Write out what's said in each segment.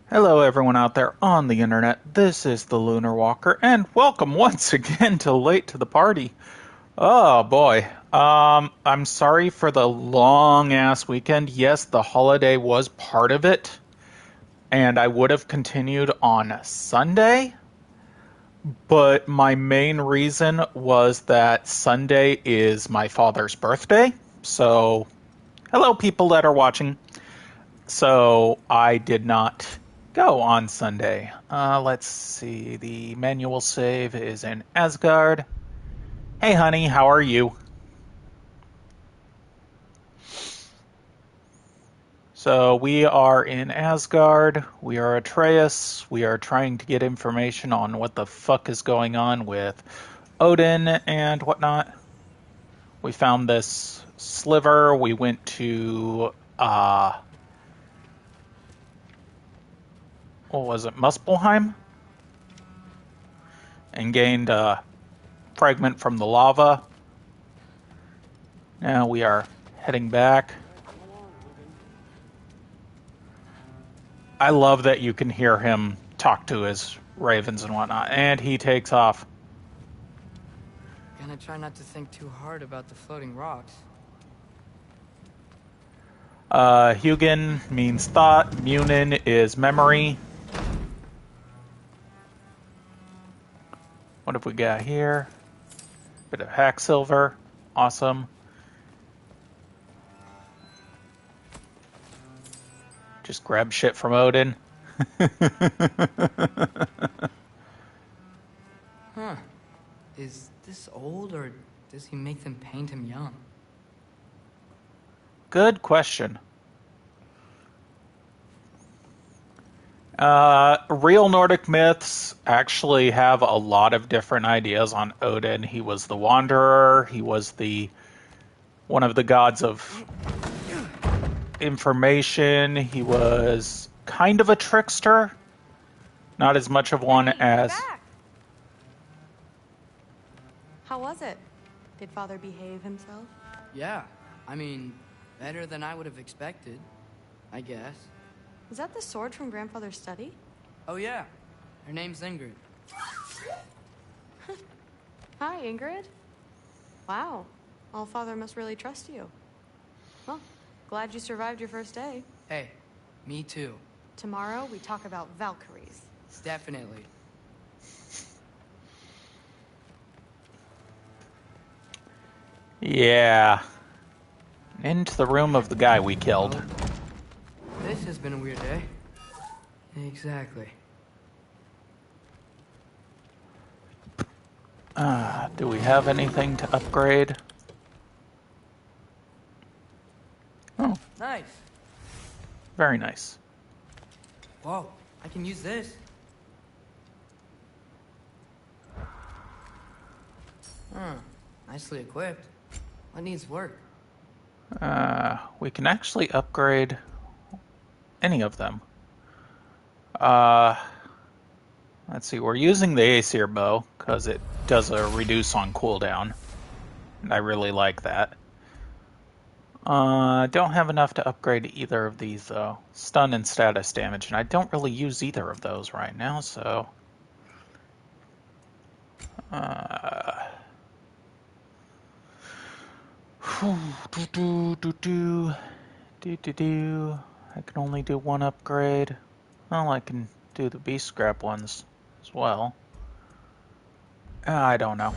Hello, everyone out there on the internet. This is the Lunar Walker, and welcome once again to Late to the Party. Oh boy. I'm sorry for the long ass weekend. Yes, the holiday was part of it, and I would have continued on Sunday, but my main reason was that Sunday is my father's birthday. So, hello, people that are watching. So I did not go on Sunday. Let's see. The manual save is in Asgard. Hey, honey, how are you? So we are in Asgard. We are Atreus. We are trying to get information on what the fuck is going on with Odin and whatnot. We found this sliver. We went to what was it, Muspelheim, and gained a fragment from the lava. Now we are heading back. I love that you can hear him talk to his ravens and whatnot, and he takes off. Gonna try not to think too hard about the floating rocks. Hugin means thought. Munin is memory. What have we got here? Bit of hack silver. Awesome. Just grab shit from Odin. Huh. Is this old, or does he make them paint him young? Good question. Real Nordic myths actually have a lot of different ideas on Odin. He was the Wanderer. He was one of the gods of information. He was kind of a trickster. Not as much of one as... Back. How was it? Did Father behave himself? Yeah. I mean, better than I would have expected, I guess. Is that the sword from Grandfather's study? Oh, yeah. Her name's Ingrid. Hi, Ingrid. Wow. Allfather must really trust you. Well, glad you survived your first day. Hey, me too. Tomorrow, we talk about Valkyries. Definitely. Yeah. Into the room of the guy we killed. This has been a weird day. Exactly. Do we have anything to upgrade? Oh, Nice. very nice. Whoa, I can use this. Nicely equipped. What needs work? We can actually upgrade any of them. Let's see, we're using the Aesir bow because it does a reduce on cooldown. And I really like that. Don't have enough to upgrade either of these though. Stun and status damage, and I don't really use either of those right now, so... I can only do one upgrade. Well, I can do the beast scrap ones as well. I don't know.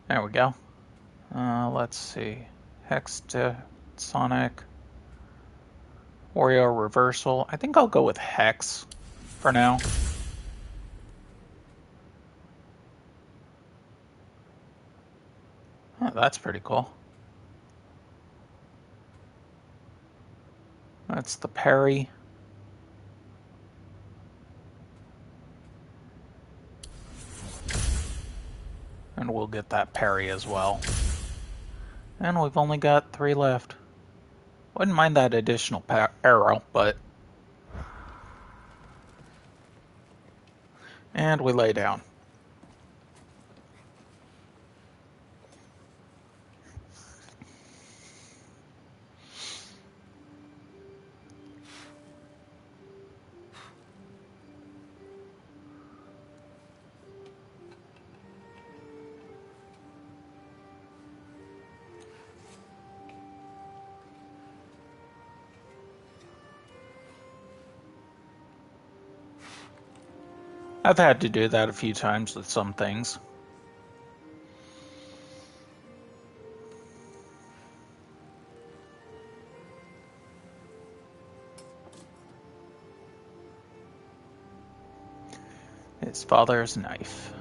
There we go. Let's see. Hex to Sonic. Warrior Reversal. I think I'll go with Hex for now. Oh, that's pretty cool. That's the parry. And we'll get that parry as well. And we've only got 3 left. Wouldn't mind that additional arrow, but... And we lay down. I've had to do that a few times with some things. His father's knife.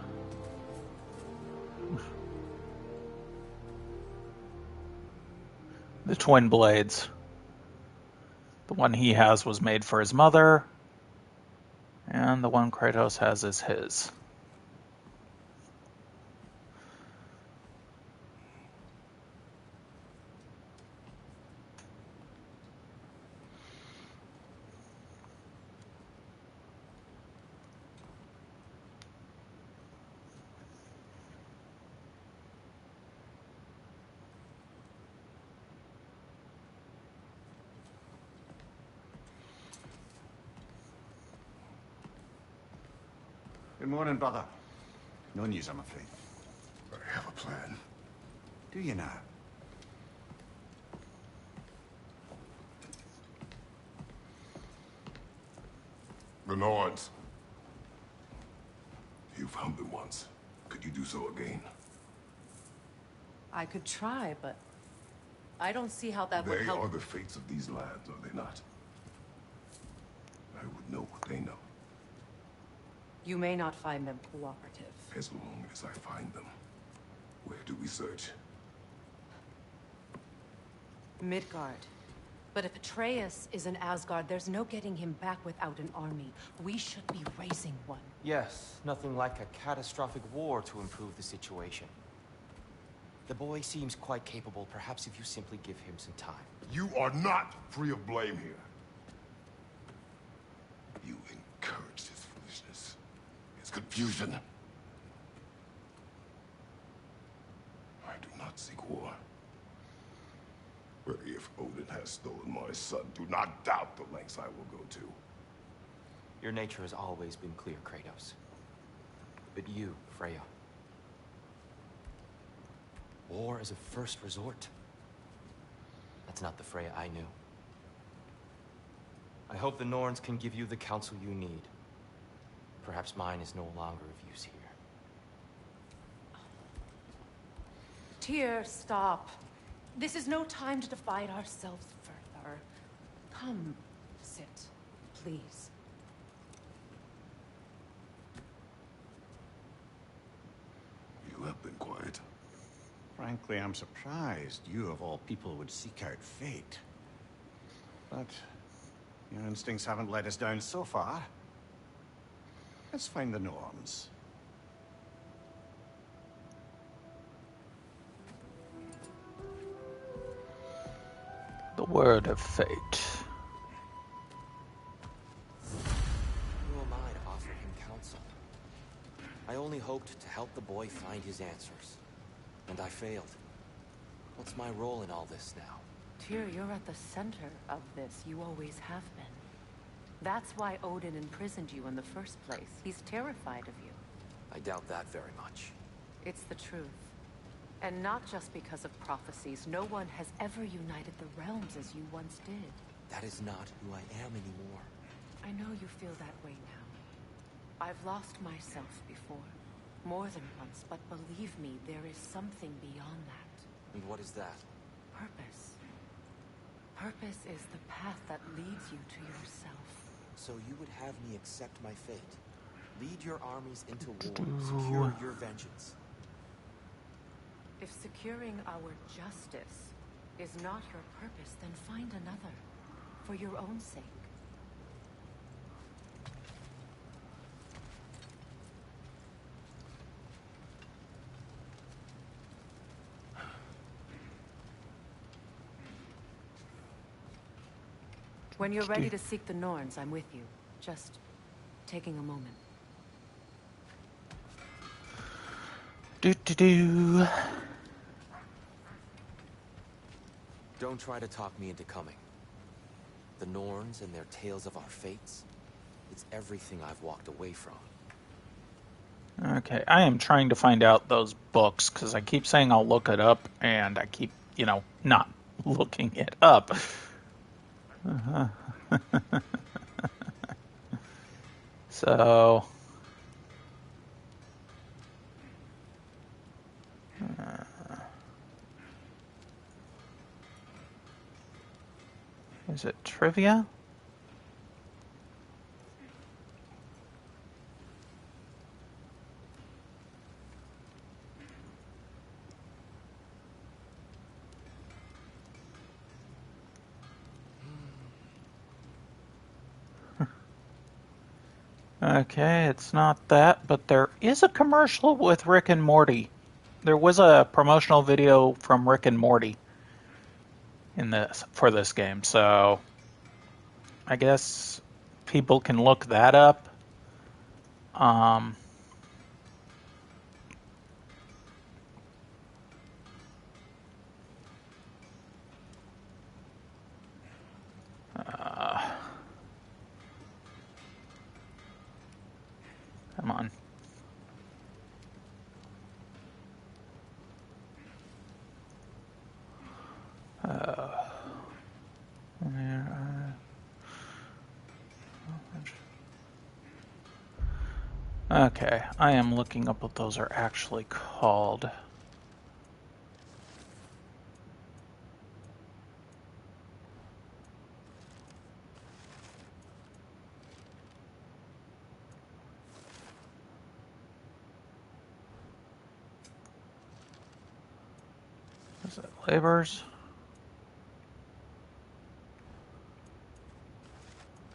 The twin blades. The one he has was made for his mother, and the one Kratos has is his. Good morning, brother. No news, I'm afraid. I have a plan. Do you now? The Norns. You found them once. Could you do so again? I could try, but I don't see how that would They help. are the fates of these lands, are they not? I would know what they know, You may not find them cooperative. as long as I find them. Where do we search? Midgard. But if Atreus is in Asgard, there's no getting him back without an army. We should be raising one. Yes, nothing like a catastrophic war to improve the situation. The boy seems quite capable. Perhaps if you simply give him some time. You are not free of blame here. You encouraged his foolishness, his confusion. I do not seek war. But if Odin has stolen my son, do not doubt the lengths I will go to. Your nature has always been clear, Kratos. But you, Freya. War as a first resort. That's not the Freya I knew. I hope the Norns can give you the counsel you need. Perhaps mine is no longer of use here. Tyr, stop. This is no time to divide ourselves further. Come, sit, please. You have been quiet. Frankly, I'm surprised you, of all people, would seek out fate. But your instincts haven't let us down so far. Let's find the Norns. The word of fate. Who am I to offer him counsel? I only hoped to help the boy find his answers. And I failed. What's my role in all this now? Tyr, you're at the center of this. You always have been. That's why Odin imprisoned you in the first place. He's terrified of you. I doubt that very much. It's the truth. And not just because of prophecies. No one has ever united the realms as you once did. That is not who I am anymore. I know you feel that way now. I've lost myself before. More than once, but believe me, there is something beyond that. And what is that? Purpose. Purpose is the path that leads you to yourself. So you would have me accept my fate? Lead your armies into war, secure your vengeance. If securing our justice is not your purpose, then find another. For your own sake. When you're ready to seek the Norns, I'm with you. Just taking a moment. Do do do. Don't try to talk me into coming. The Norns and their tales of our fates, it's everything I've walked away from. Okay, I am trying to find out those books because I keep saying I'll look it up and I keep, not looking it up. So, is it trivia? Okay, it's not that, but there is a commercial with Rick and Morty. There was a promotional video from Rick and Morty for this game, so I guess people can look that up. Um, uh, Come on. Okay, I am looking up what those are actually called. Is it labors?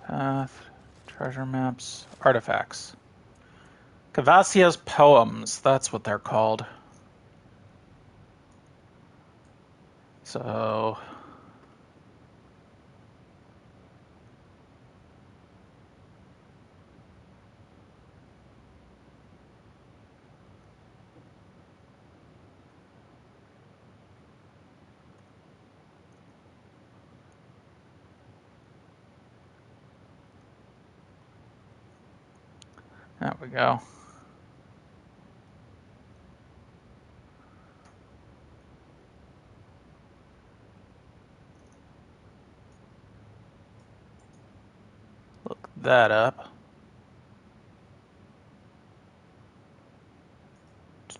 Path, treasure maps, artifacts. Cavassia's poems, that's what they're called. So, there we go. Look that up.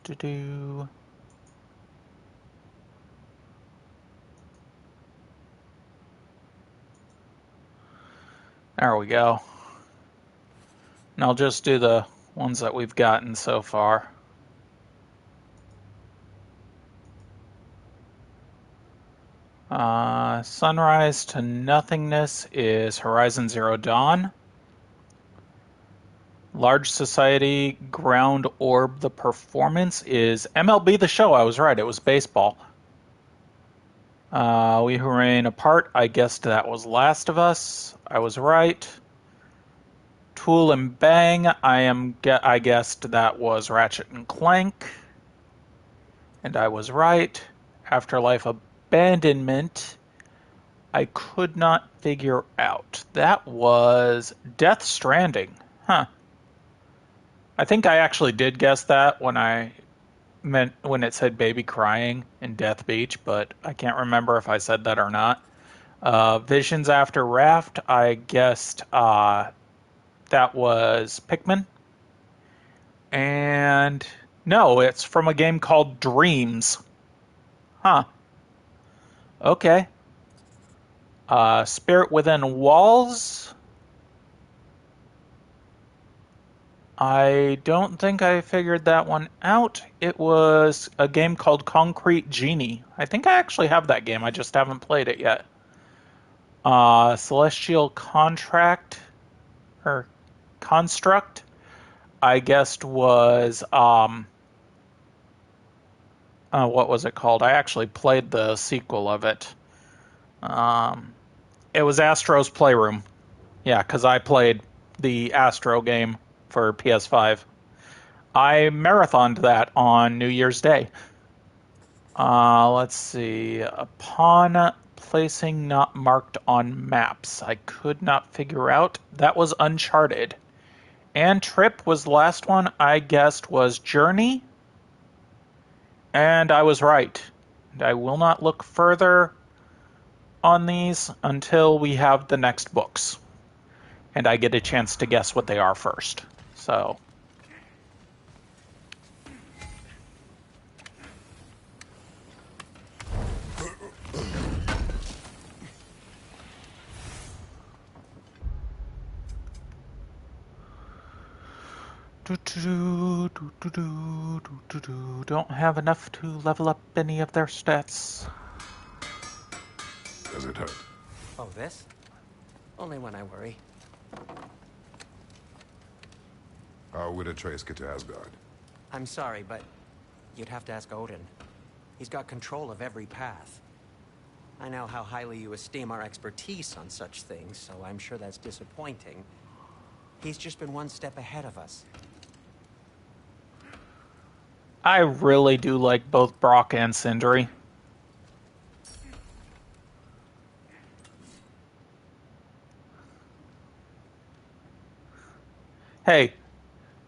Do-do-do. There we go. And I'll just do the ones that we've gotten so far. Sunrise to Nothingness is Horizon Zero Dawn. Large Society Ground Orb the Performance is MLB The Show. I was right, it was baseball. We Who Remain Apart, I guessed that was Last of Us. I was right. Tool and Bang, I guessed that was Ratchet and Clank. And I was right. Afterlife Abandonment, I could not figure out. That was Death Stranding. Huh. I think I actually did guess that when it said baby crying in Death Beach, but I can't remember if I said that or not. Visions After Raft, I guessed that was Pikmin. And no, it's from a game called Dreams. Huh. Okay. Spirit Within Walls. I don't think I figured that one out. It was a game called Concrete Genie. I think I actually have that game. I just haven't played it yet. Celestial Contract or Construct, I guessed was what was it called? I actually played the sequel of it. It was Astro's Playroom. Yeah, because I played the Astro game for PS5. I marathoned that on New Year's Day. Let's see. Upon placing not marked on maps, I could not figure out. That was Uncharted. And Trip was the last one I guessed was Journey. And I was right. I will not look further on these until we have the next books. And I get a chance to guess what they are first. So. Don't have enough to level up any of their stats. Does it hurt? Oh, this? Only when I worry. How would Atreus get to Asgard? I'm sorry, but you'd have to ask Odin. He's got control of every path. I know how highly you esteem our expertise on such things, so I'm sure that's disappointing. He's just been one step ahead of us. I really do like both Brock and Sindri. Hey,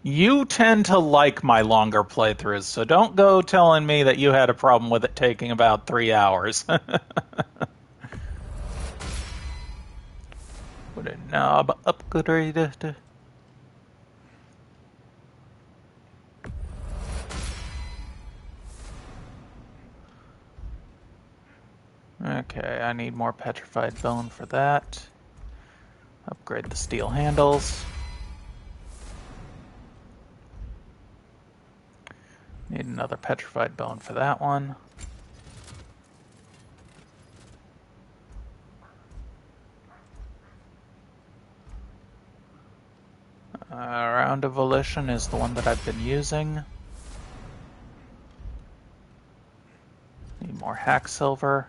you tend to like my longer playthroughs, so don't go telling me that you had a problem with it taking about 3 hours. Would a knob upgrade? Okay, I need more petrified bone for that. Upgrade the steel handles. Need another petrified bone for that one. Round of Volition is the one that I've been using. Need more hack silver.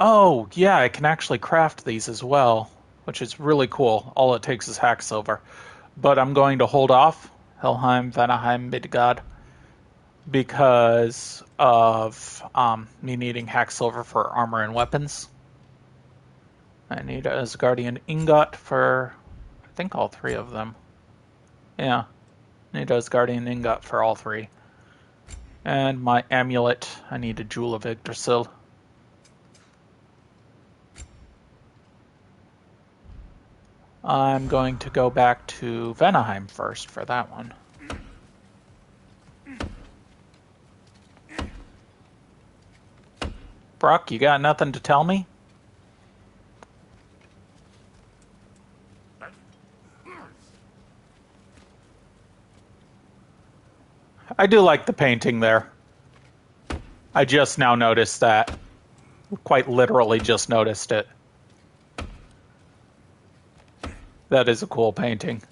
Oh, yeah, I can actually craft these as well, which is really cool. All it takes is hack silver. But I'm going to hold off Helheim, Vanaheim, Midgard because of me needing hack silver for armor and weapons. I need a Asgardian ingot for, I think, all three of them. Yeah, need a Asgardian ingot for all three. And my amulet, I need a Jewel of Yggdrasil. I'm going to go back to Vanaheim first for that one. Brock, you got nothing to tell me? I do like the painting there. I just now noticed that. Quite literally just noticed it. That is a cool painting.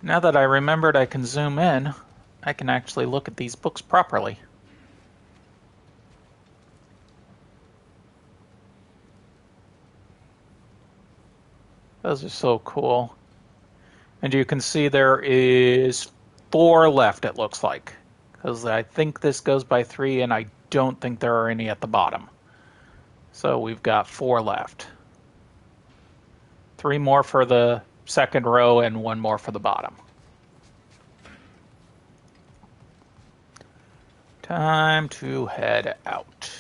Now that I remembered I can zoom in, I can actually look at these books properly. Those are so cool. And you can see there is 4 left, it looks like. Because I think this goes by 3, and I don't think there are any at the bottom. So we've got 4 left. 3 more for the second row and 1 more for the bottom. Time to head out.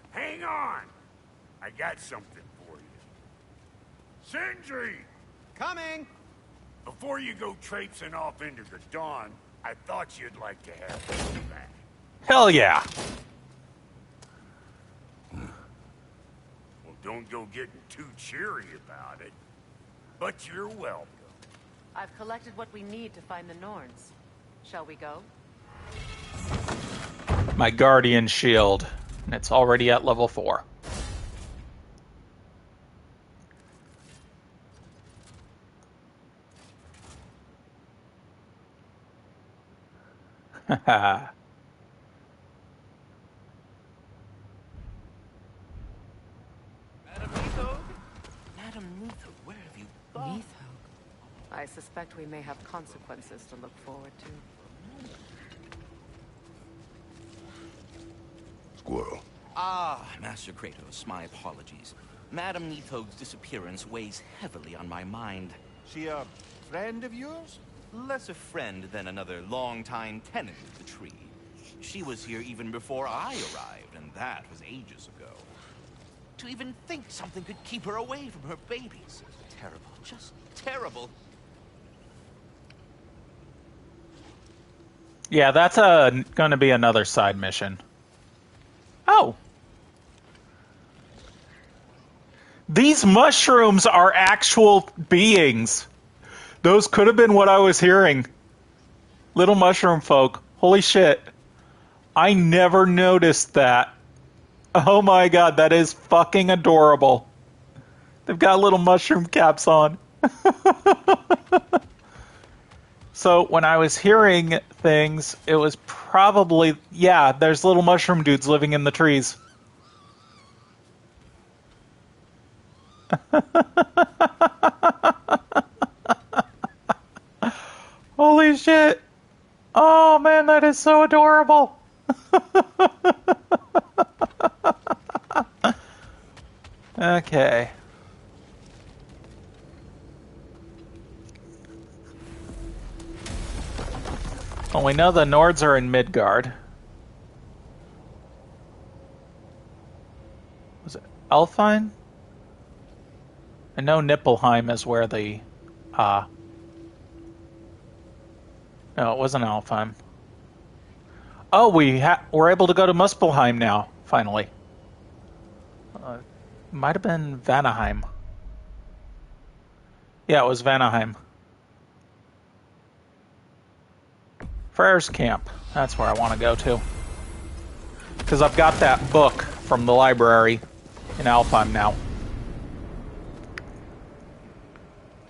Hang on! I got something for you. Sindri! Coming! Before you go traipsing off into the dawn, I thought you'd like to have this back. Hell yeah! Well, don't go getting too cheery about it. But you're welcome. I've collected what we need to find the Norns. Shall we go? My Guardian Shield, and it's already at level 4. Madam Neathog, where have you gone? Neathog. I suspect we may have consequences to look forward to. Squirrel. Ah, Master Kratos, my apologies. Madam Neathog's disappearance weighs heavily on my mind. She a friend of yours? Less a friend than another long-time tenant of the tree. She was here even before I arrived, and that was ages ago. To even think something could keep her away from her babies. Terrible, just terrible. Yeah, that's going to be another side mission. Oh. These mushrooms are actual beings. Those could have been what I was hearing. Little mushroom folk. Holy shit. I never noticed that. Oh my god, that is fucking adorable. They've got little mushroom caps on. So when I was hearing things, it was probably, yeah, there's little mushroom dudes living in the trees. Holy shit. Oh man, that is so adorable. Okay. Well, we know the Nords are in Midgard. Was it Alfheim? I know Niflheim is where the... No, it wasn't Alfheim. Oh, we're able to go to Muspelheim now, finally. Might have been Vanaheim. Yeah, it was Vanaheim. Freyr's Camp. That's where I want to go to. Because I've got that book from the library in Alfheim now.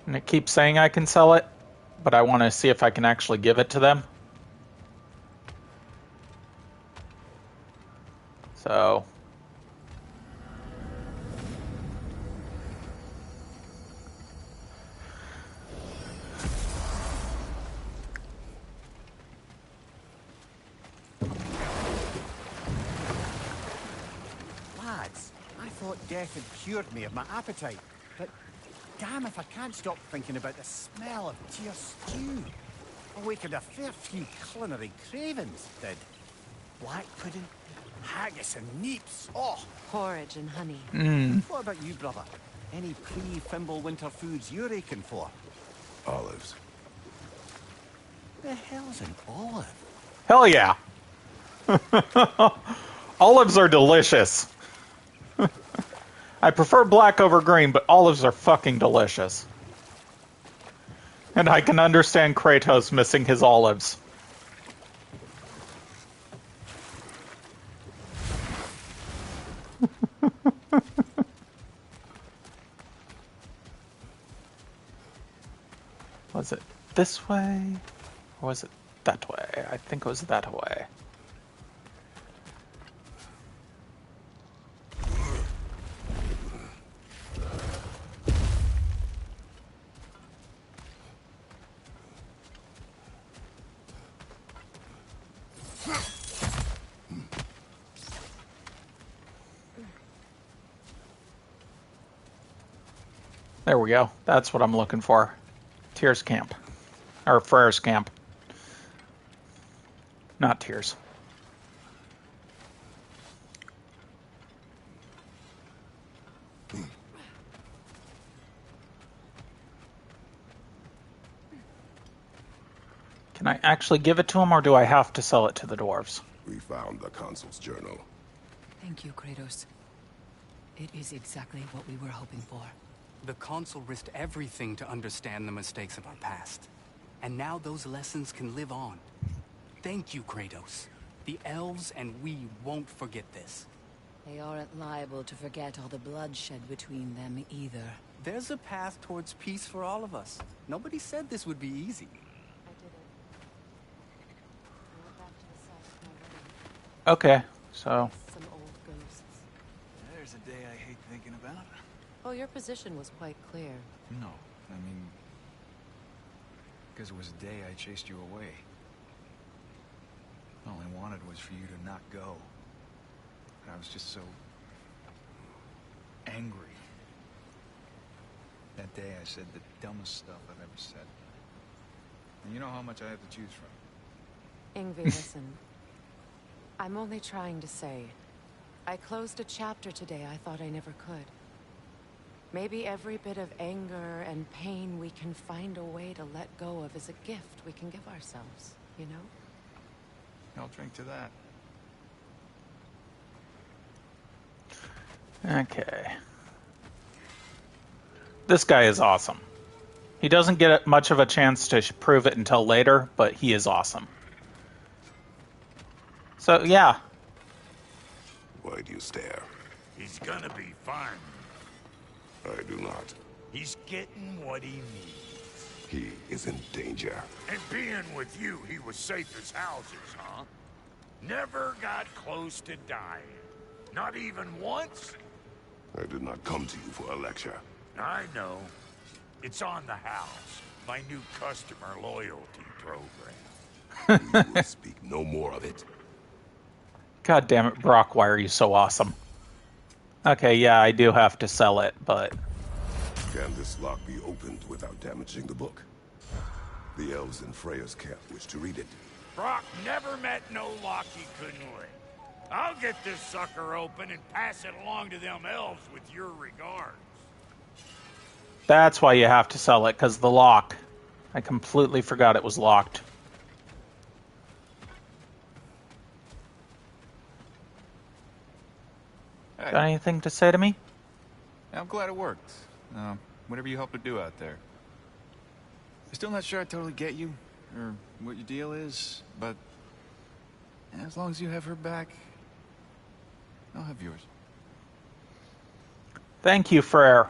And it keeps saying I can sell it, but I want to see if I can actually give it to them. So... Lads, I thought death had cured me of my appetite, but damn if I can't stop thinking about the smell of tear stew. Awakened a fair few culinary cravings, did. Black pudding, haggis and neeps, oh! Porridge and honey. What about you, brother? Any pre-Fimble winter foods you're aching for? Olives. The hell's an olive? Hell yeah! Olives are delicious. I prefer black over green, but olives are fucking delicious. And I can understand Kratos missing his olives. Was it this way? Or was it that way? I think it was that way. There we go. That's what I'm looking for. Tears Camp. Or Freyr's Camp. Not Tears. Can I actually give it to him, or do I have to sell it to the dwarves? We found the consul's journal. Thank you, Kratos. It is exactly what we were hoping for. The Consul risked everything to understand the mistakes of our past. And now those lessons can live on. Thank you, Kratos. The elves and we won't forget this. They aren't liable to forget all the bloodshed between them either. There's a path towards peace for all of us. Nobody said this would be easy. I did it. I went back Okay, so... Some old ghosts. There's a day I hate thinking about. Oh, your position was quite clear. No, I mean... because it was a day I chased you away. All I wanted was for you to not go. And I was just so... angry. That day I said the dumbest stuff I've ever said. And you know how much I have to choose from. Ingvi, listen. I'm only trying to say, I closed a chapter today I thought I never could. Maybe every bit of anger and pain we can find a way to let go of is a gift we can give ourselves, you know? I'll drink to that. Okay. This guy is awesome. He doesn't get much of a chance to prove it until later, but he is awesome. So, yeah. Why do you stare? He's gonna be fine. I do not. He's getting what he needs. He is in danger. And being with you, he was safe as houses, huh? Never got close to dying. Not even once? I did not come to you for a lecture. I know. It's on the house. My new customer loyalty program. You will speak no more of it. God damn it, Brock, why are you so awesome? Okay, yeah, I do have to sell it, but... Can this lock be opened without damaging the book? The elves in Freya's camp wish to read it. Brock never met no lock he couldn't lick. I'll get this sucker open and pass it along to them elves with your regards. That's why you have to sell it, because the lock. I completely forgot it was locked. Hey. Got anything to say to me? I'm glad it worked. Whatever you hope to do out there. I'm still not sure I totally get you, or what your deal is, but as long as you have her back, I'll have yours. Thank you, Frere.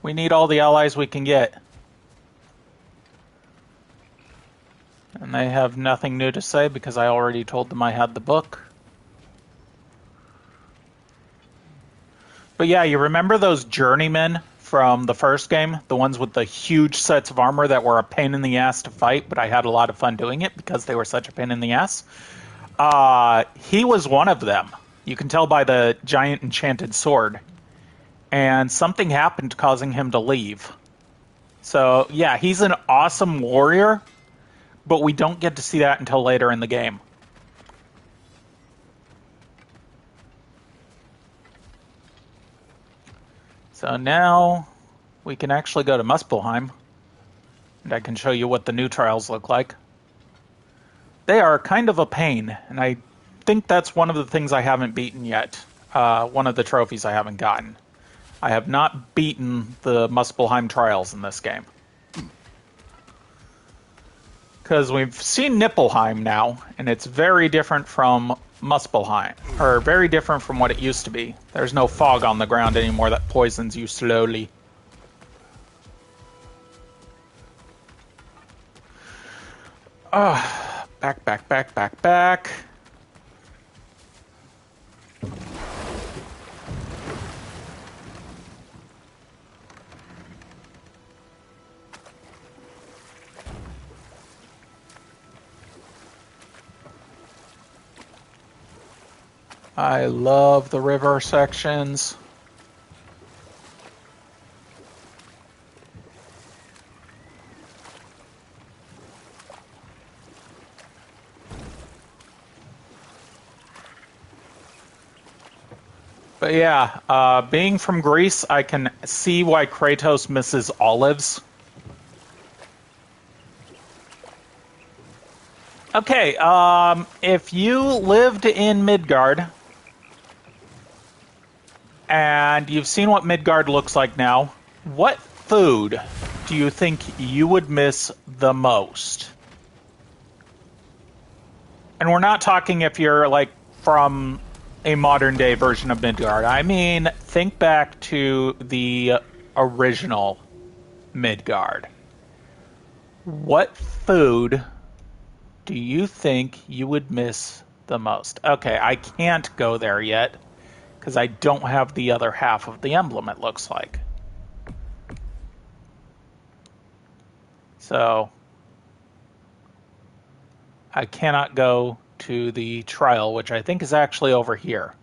We need all the allies we can get. And they have nothing new to say because I already told them I had the book. But yeah, you remember those journeymen from the first game? The ones with the huge sets of armor that were a pain in the ass to fight, but I had a lot of fun doing it because they were such a pain in the ass. He was one of them. You can tell by the giant enchanted sword. And something happened causing him to leave. So, yeah, he's an awesome warrior, but we don't get to see that until later in the game. So now we can actually go to Muspelheim, and I can show you what the new trials look like. They are kind of a pain, and I think that's one of the things I haven't beaten yet. One of the trophies I haven't gotten. I have not beaten the Muspelheim trials in this game. Because we've seen Niflheim now, and it's very different from Muspelheim, or very different from what it used to be. There's no fog on the ground anymore that poisons you slowly. Back. I love the river sections. But yeah, being from Greece, I can see why Kratos misses olives. Okay, if you lived in Midgard, and you've seen what Midgard looks like now, what food do you think you would miss the most? And we're not talking if you're, like, from a modern-day version of Midgard. I mean, think back to the original Midgard. What food do you think you would miss the most. Okay, I can't go there yet because I don't have the other half of the emblem, it looks like. So I cannot go to the trial, which I think is actually over here.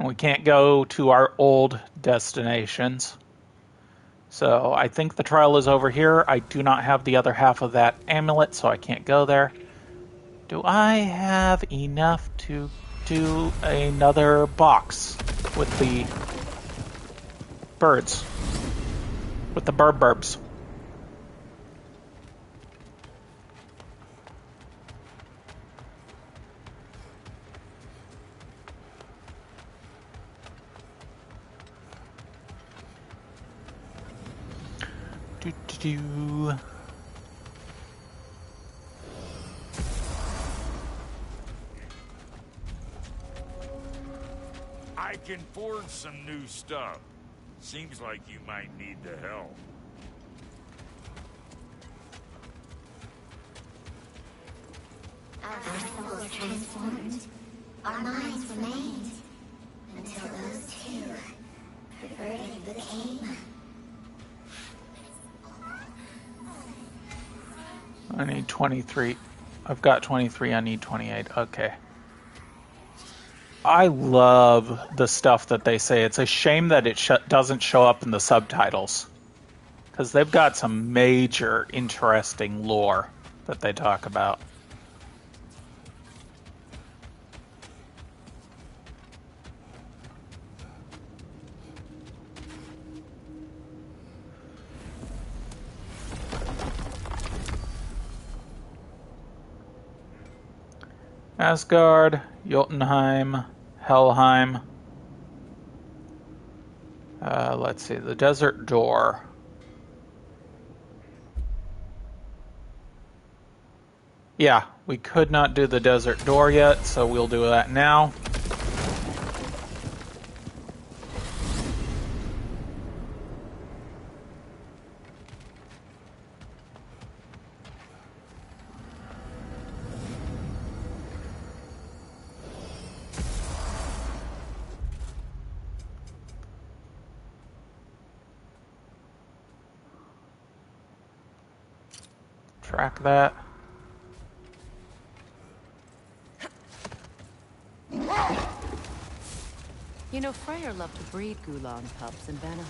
We can't go to our old destinations. So I think the trial is over here. I do not have the other half of that amulet, so I can't go there. Do I have enough to do another box with the birds? With the burbs? Do. I can forge some new stuff. Seems like you might need the help. Our souls transformed. Our minds remained. Until those two perverted became. I need 23. I've got 23, I need 28. Okay. I love the stuff that they say. It's a shame that it doesn't show up in the subtitles. Because they've got some major interesting lore that they talk about. Asgard, Jotunheim, Helheim. Let's see, the Desert Door. Yeah, we could not do the Desert Door yet, so we'll do that now. Track that. You know, Freyr loved to breed Gulan pups in Vanaheim.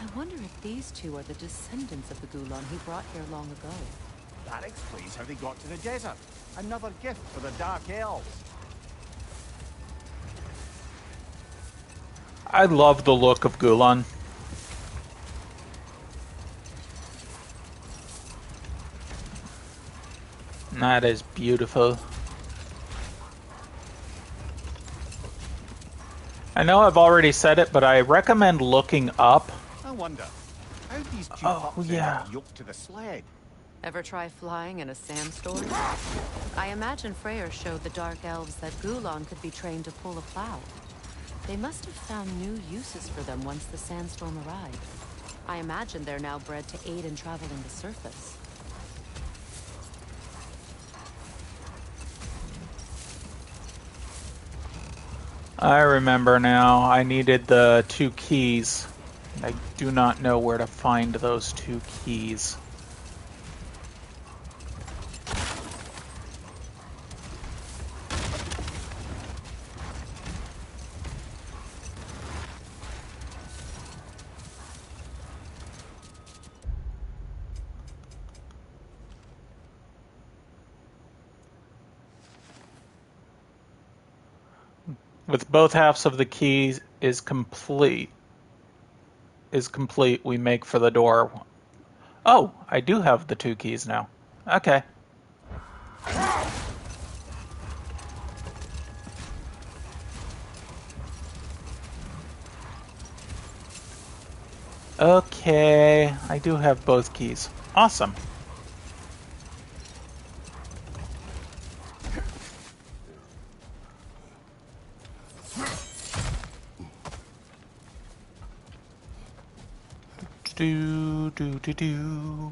I wonder if these two are the descendants of the Gulan he brought here long ago. That explains how they got to the desert. Another gift for the Dark Elves. I love the look of Gulan. That is beautiful. I know I've already said it, but I recommend looking up. I wonder, how these two pups end up yoked to the sled? Ever try flying in a sandstorm? I imagine Freyr showed the Dark Elves that Gulan could be trained to pull a plow. They must have found new uses for them once the sandstorm arrived. I imagine they're now bred to aid in traveling the surface. I remember now. I needed the 2 keys. I do not know where to find those 2 keys. With both halves of the keys is complete, we make for the door. Oh, I do have the 2 keys now. Okay. Okay, I do have both keys. Awesome. Do.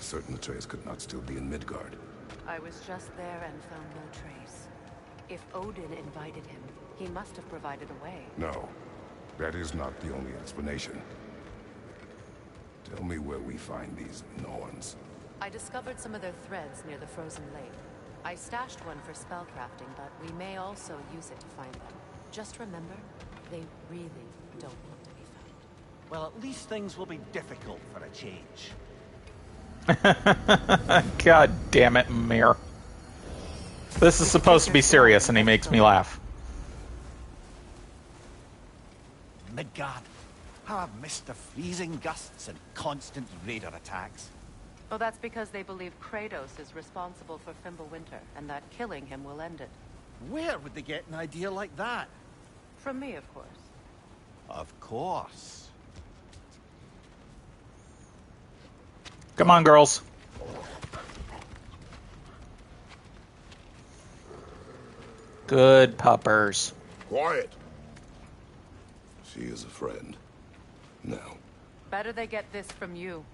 certain Atreus could not still be in Midgard. I was just there and found no trace. If Odin invited him, he must have provided a way. No, that is not the only explanation. Tell me where we find these Norns. I discovered some of their threads near the frozen lake. I stashed one for spellcrafting, but we may also use it to find them. Just remember, they really don't want to be found. Well, at least things will be difficult for a change. God damn it, Mir. This is supposed to be serious, and he makes me laugh. Midgard. How I've missed the freezing gusts and constant raider attacks. Well, that's because they believe Kratos is responsible for Fimbulwinter, and that killing him will end it. Where would they get an idea like that? From me, of course. Of course. Come on, girls. Good puppers. Quiet! She is a friend. Now. Better they get this from you.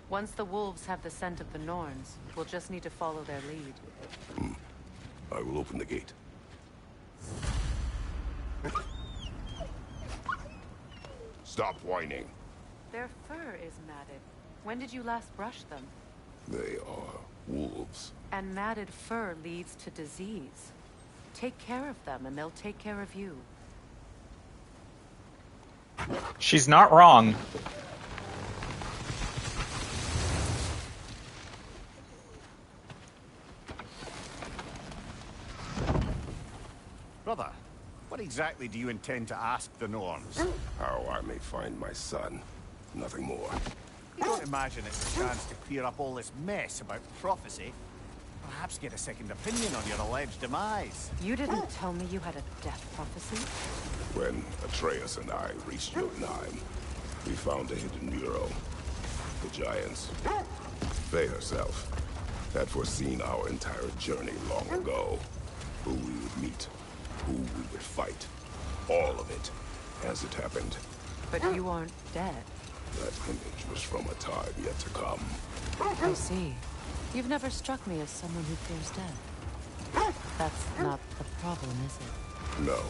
Once the wolves have the scent of the Norns, we'll just need to follow their lead. I will open the gate. Stop whining. Their fur is matted. When did you last brush them? They are wolves. And matted fur leads to disease. Take care of them, and they'll take care of you. She's not wrong. Brother, what exactly do you intend to ask the Norns? How I may find my son. Nothing more. You don't imagine it's a chance to clear up all this mess about prophecy? Perhaps get a second opinion on your alleged demise. You didn't tell me you had a death prophecy? When Atreus and I reached Jotunheim, we found a hidden mural. The giants, Faye herself, had foreseen our entire journey long ago. Who we would meet, who we would fight. All of it, as it happened. But you aren't dead. That image was from a time yet to come. I see. You've never struck me as someone who fears death. That's not the problem, is it? No.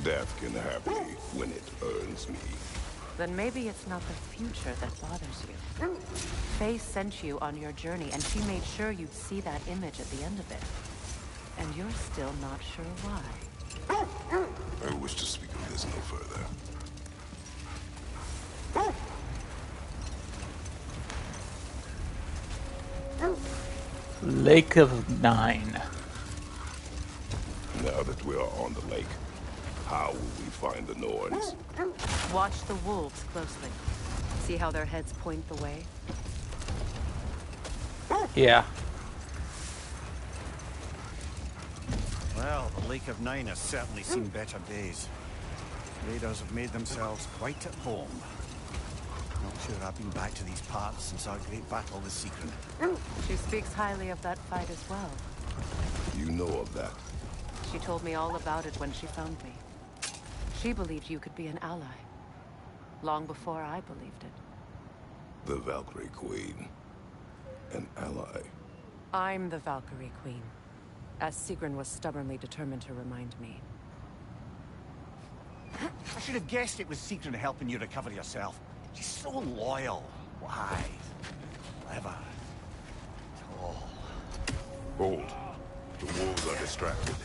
Death can have me when it earns me. Then maybe it's not the future that bothers you. Faye sent you on your journey, and she made sure you'd see that image at the end of it. And you're still not sure why. I wish to speak of this no further. Lake of Nine. Now that we are on the lake, how will we find the Norns? Watch the wolves closely. See how their heads point the way? Yeah. Well, the Lake of Nine has certainly seen better days. Raiders have made themselves quite at home. Not sure I've been back to these parts since our great battle with Sigrun. She speaks highly of that fight as well. You know of that? She told me all about it when she found me. She believed you could be an ally. Long before I believed it. The Valkyrie Queen. An ally. I'm the Valkyrie Queen. As Sigrun was stubbornly determined to remind me. I should have guessed it was Sigrun helping you recover yourself. She's so loyal, wise, clever, tall. Hold. The wolves are distracted.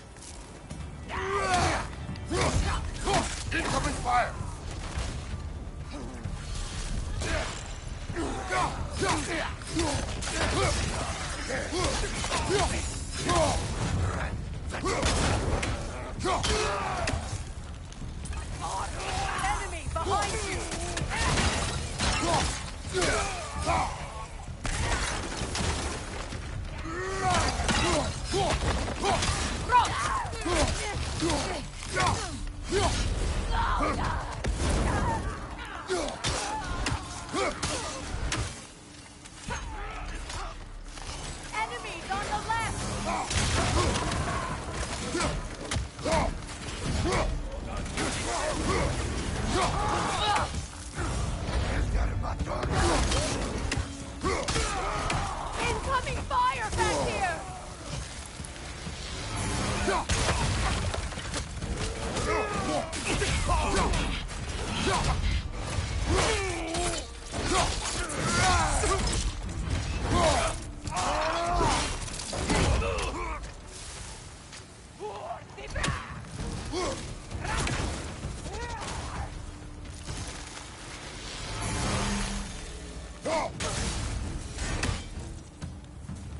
Incoming fire! Enemy behind you! Enemies on the left!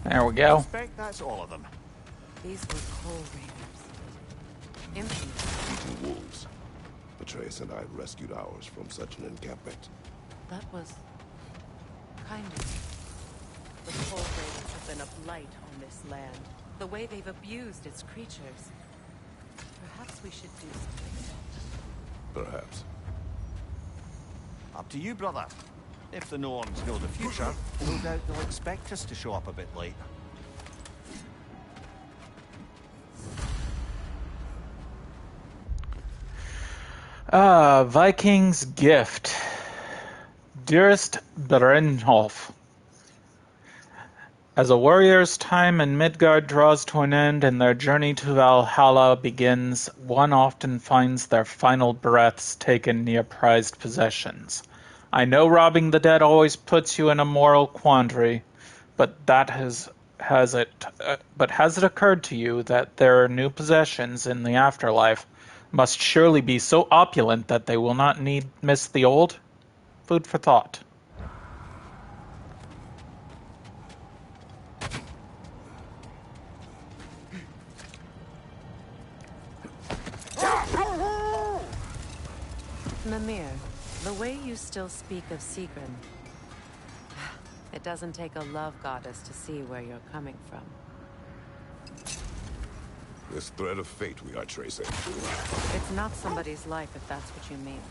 There we I go. suspect that's all of them. These were coal raiders. Infamous. Eating wolves. Atreus and I rescued ours from such an encampment. That was kind of. The coal raiders have been a blight on this land. The way they've abused its creatures. Perhaps we should do something. Perhaps. Up to you, brother. If the Norns know the future, no doubt they'll expect us to show up a bit late. Viking's Gift. Dearest Brynjolf, as a warrior's time in Midgard draws to an end and their journey to Valhalla begins, one often finds their final breaths taken near prized possessions. I know robbing the dead always puts you in a moral quandary, but has it occurred to you that their new possessions in the afterlife must surely be so opulent that they will not miss the old? Food for thought. Mimir, the way you still speak of Sigrun, it doesn't take a love goddess to see where you're coming from. This thread of fate we are tracing. It's not somebody's life, if that's what you mean.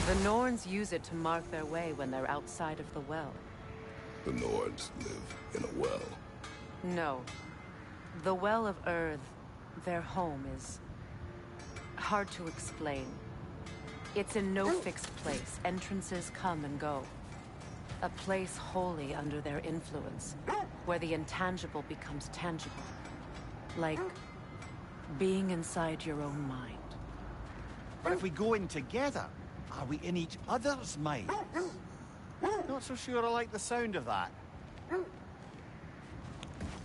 The Norns use it to mark their way when they're outside of the well. The Nords live in a well. No. The Well of Earth, their home, is hard to explain. It's in no fixed place. Entrances come and go. A place wholly under their influence, where the intangible becomes tangible. Like being inside your own mind. But if we go in together, are we in each other's minds? Not so sure I like the sound of that.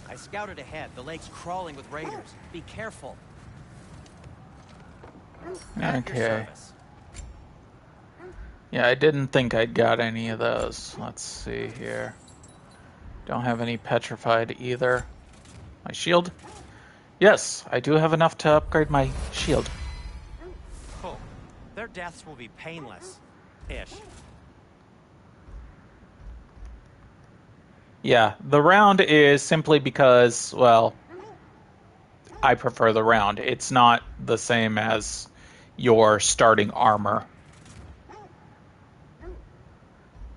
I scouted ahead. The lake's crawling with raiders. Be careful. At your Okay. service. Yeah, I didn't think I'd got any of those. Let's see here. Don't have any petrified either. My shield? Yes, I do have enough to upgrade my shield. Cool. Their deaths will be painless. Ish. Yeah, the round is simply because, well, I prefer the round. It's not the same as your starting armor.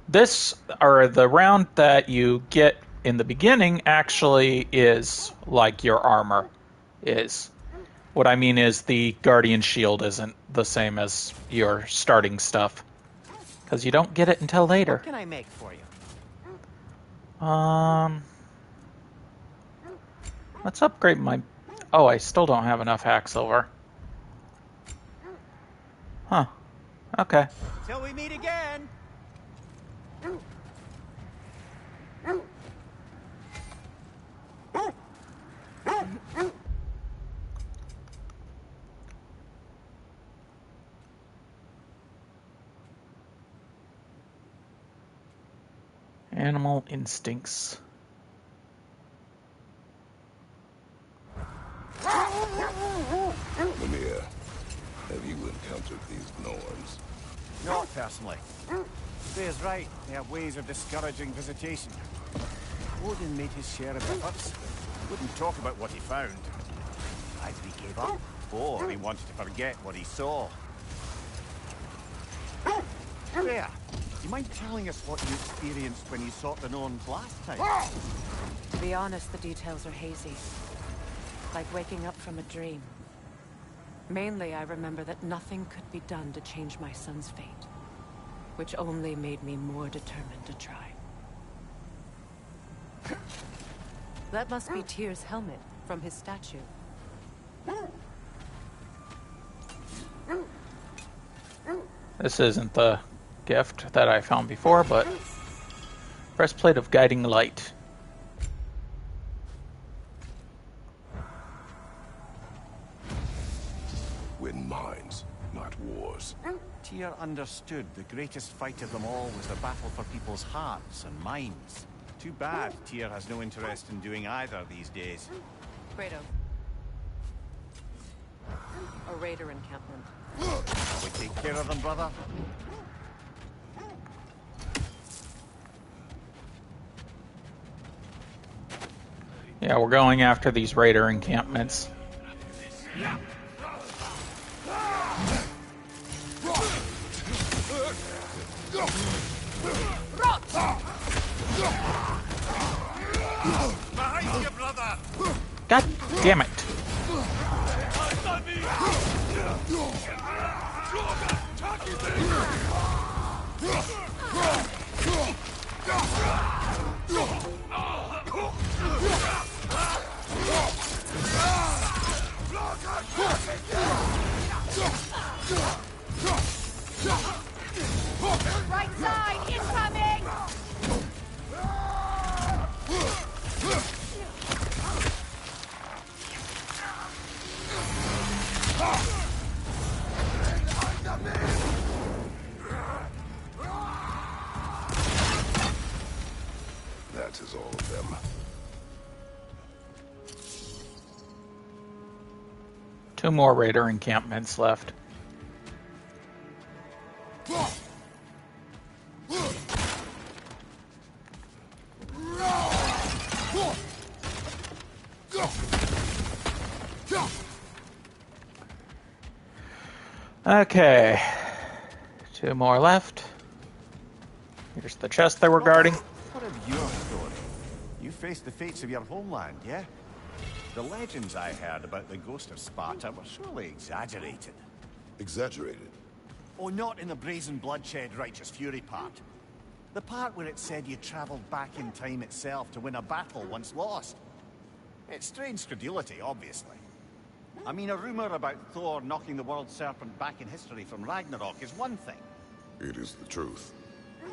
The round that you get in the beginning actually is like your armor is. What I mean is the Guardian Shield isn't the same as your starting stuff. Because you don't get it until later. What can I make for you? Let's upgrade my... Oh, I still don't have enough hack silver. Huh. Okay. Till we meet again. Animal instincts. Mimir, have you encountered these Norns? Not personally. Freya's right. They have ways of discouraging visitation. Odin made his share of efforts. Wouldn't talk about what he found. Either he gave up, or he wanted to forget what he saw. Freya, do you mind telling us what you experienced when you sought the Norns last time? To be honest, the details are hazy. Like waking up from a dream. Mainly, I remember that nothing could be done to change my son's fate. Which only made me more determined to try. That must be Tyr's helmet from his statue. This isn't the gift that I found before, but breastplate of guiding light. Win minds, not wars. Tyr understood the greatest fight of them all was the battle for people's hearts and minds. Too bad Tyr has no interest in doing either these days. Kratos. A raider encampment. We take care of them, brother. Yeah, we're going after these raider encampments. Behind you, brother! God damn it. Right side, incoming! That is all of them. Two more raider encampments left. Okay. Two more left. Here's the chest they were guarding. What of your story? You faced the fates of your homeland, yeah? The legends I heard about the ghost of Sparta were surely exaggerated. Exaggerated? Oh, not in the brazen bloodshed righteous fury part. The part where it said you traveled back in time itself to win a battle once lost. It's strange credulity, obviously. I mean, a rumor about Thor knocking the world serpent back in history from Ragnarok is one thing. It is the truth.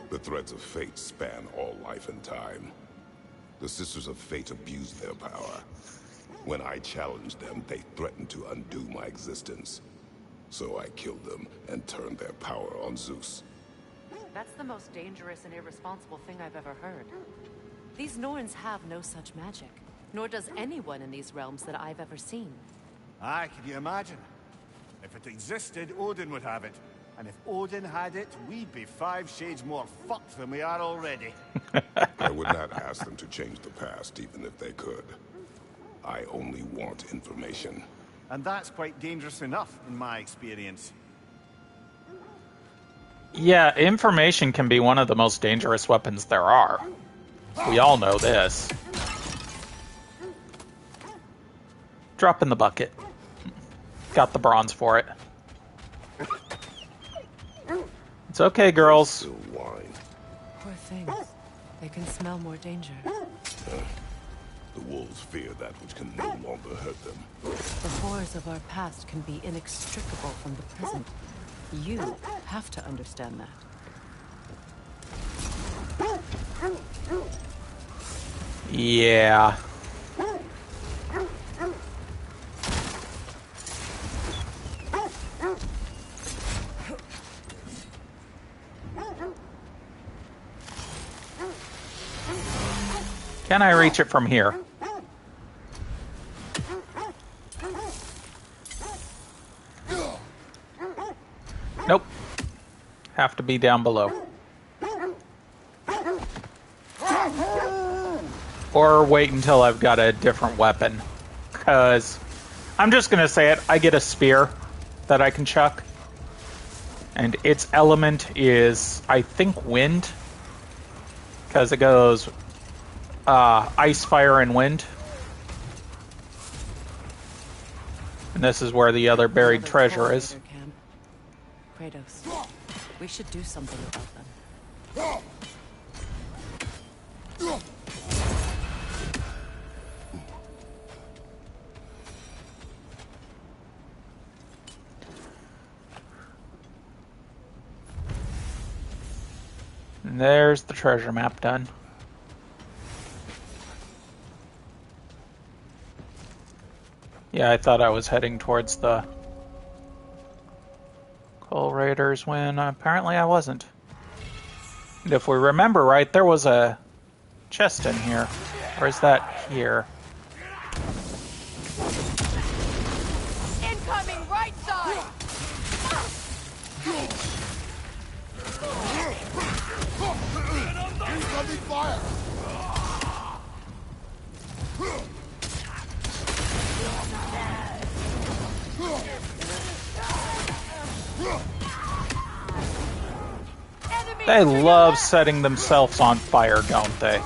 The threads of fate span all life and time. The Sisters of Fate abused their power. When I challenged them, they threatened to undo my existence. So I killed them and turned their power on Zeus. That's the most dangerous and irresponsible thing I've ever heard. These Norns have no such magic, nor does anyone in these realms that I've ever seen. Aye, can you imagine? If it existed, Odin would have it. And if Odin had it, we'd be 5 shades more fucked than we are already. I would not ask them to change the past, even if they could. I only want information. And that's quite dangerous enough, in my experience. Yeah, information can be one of the most dangerous weapons there are. We all know this. Drop in the bucket. Got the bronze for it. It's okay, girls. Still wine. Poor things. They can smell more danger. The wolves fear that which can no longer hurt them. The horrors of our past can be inextricable from the present. You have to understand that. Yeah. Can I reach it from here? Nope. Have to be down below. Or wait until I've got a different weapon. Because I'm just going to say it. I get a spear that I can chuck. And its element is, I think, wind. Because it goes ice, fire, and wind. And this is where the other buried treasure is. Kratos, we should do something about them. And there's the treasure map done. Yeah, I thought I was heading towards the Coal Raiders when apparently I wasn't. And if we remember right, there was a chest in here. Or is that here? Incoming right side! Incoming fire! They love setting themselves on fire, don't they?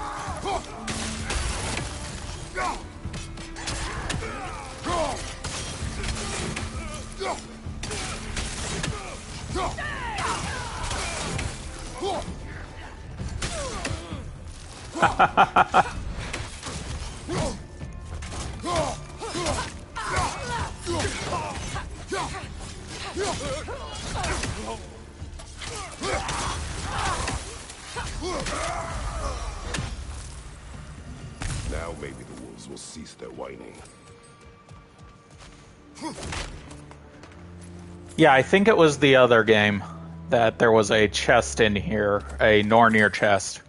Now maybe the wolves will cease their whining. Yeah, I think it was the other game that there was a chest in here, a Nornir chest.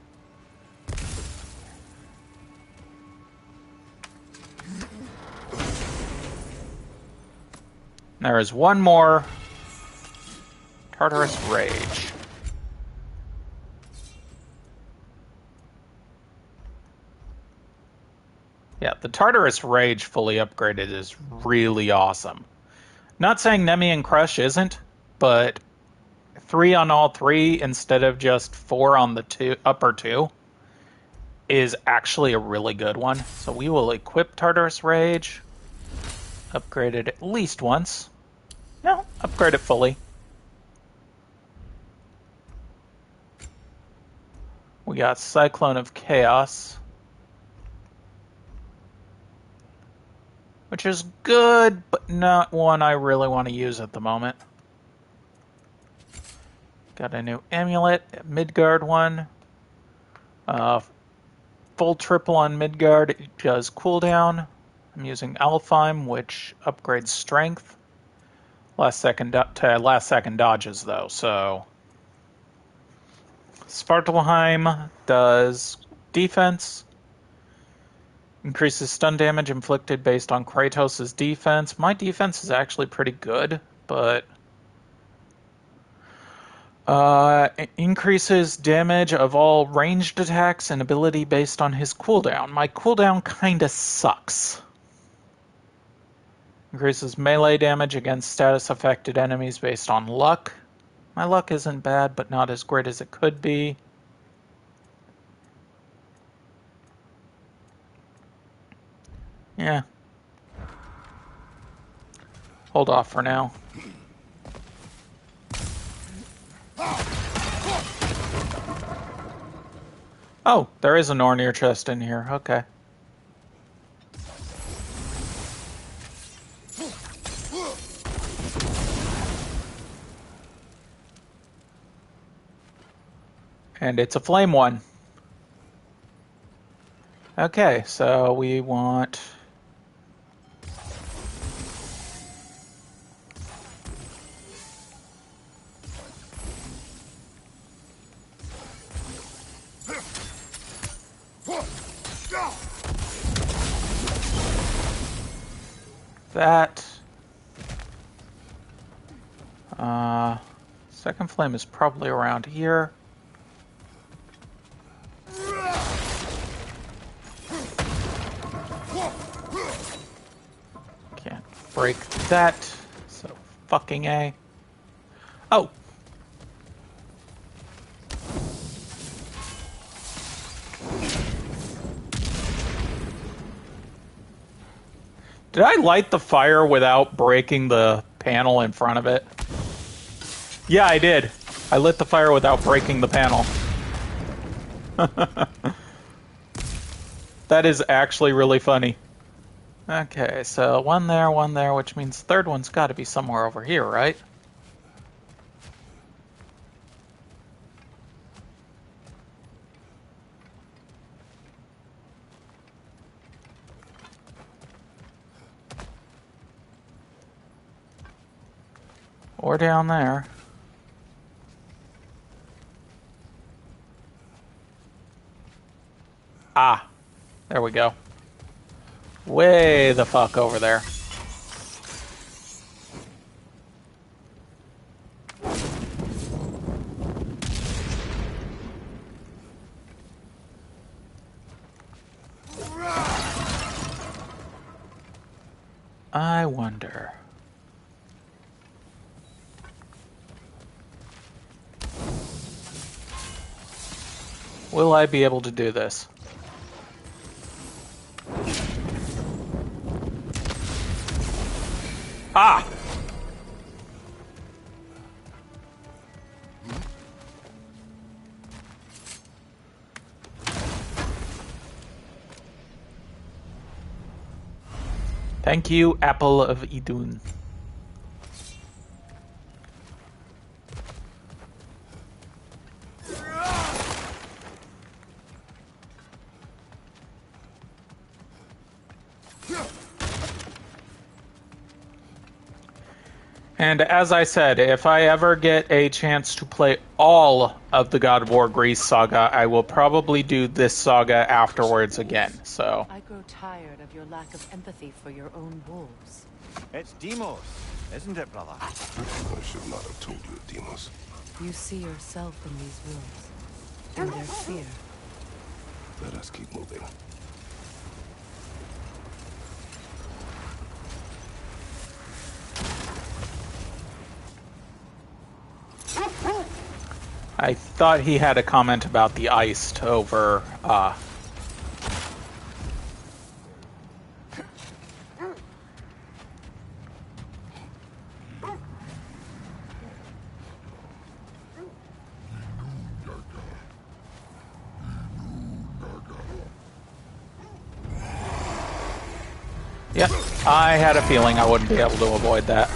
There is one more Tartarus Rage. Yeah, the Tartarus Rage fully upgraded is really awesome. Not saying Nemean Crush isn't, but 3 on all 3 instead of just 4 on the upper 2 is actually a really good one. So we will equip Tartarus Rage, upgrade it at least once. No, upgrade it fully. We got Cyclone of Chaos, which is good, but not one I really want to use at the moment. Got a new amulet, Midgard one. Full triple on Midgard, it does cooldown. I'm using Alfheim, which upgrades strength. Last second dodges, though, so... Svartalheim does defense. Increases stun damage inflicted based on Kratos' defense. My defense is actually pretty good, but... increases damage of all ranged attacks and ability based on his cooldown. My cooldown kinda sucks. Increases melee damage against status-affected enemies based on luck. My luck isn't bad, but not as great as it could be. Yeah. Hold off for now. Oh, there is a Nornir chest in here. Okay. And it's a flame one. Okay, so we want... that. Second flame is probably around here. Can't break that, so fucking A. Oh! Did I light the fire without breaking the panel in front of it? Yeah, I did. I lit the fire without breaking the panel. That is actually really funny. Okay, so one there, which means the third one's got to be somewhere over here, right? Or down there. Ah, there we go. Way the fuck over there. I wonder. Will I be able to do this? Ah! Thank you, Apple of Idun. And as I said, if I ever get a chance to play all of the God of War Greece saga, I will probably do this saga afterwards again, so... I grow tired of your lack of empathy for your own wolves. It's Demos, isn't it, brother? I should not have told you, Demos. You see yourself in these wolves, and their fear. Let us keep moving. I thought he had a comment about the iced over, Yep, I had a feeling I wouldn't be able to avoid that.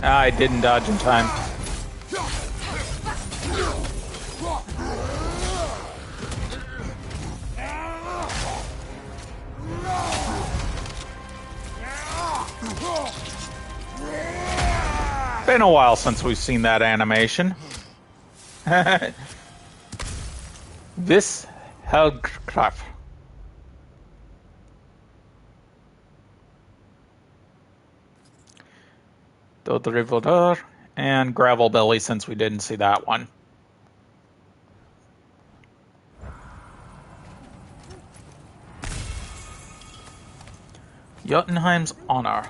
I didn't dodge in time. Been a while since we've seen that animation. This Hellcraft. The Revolver and Gravel Belly, since we didn't see that one. Jotunheim's Honor.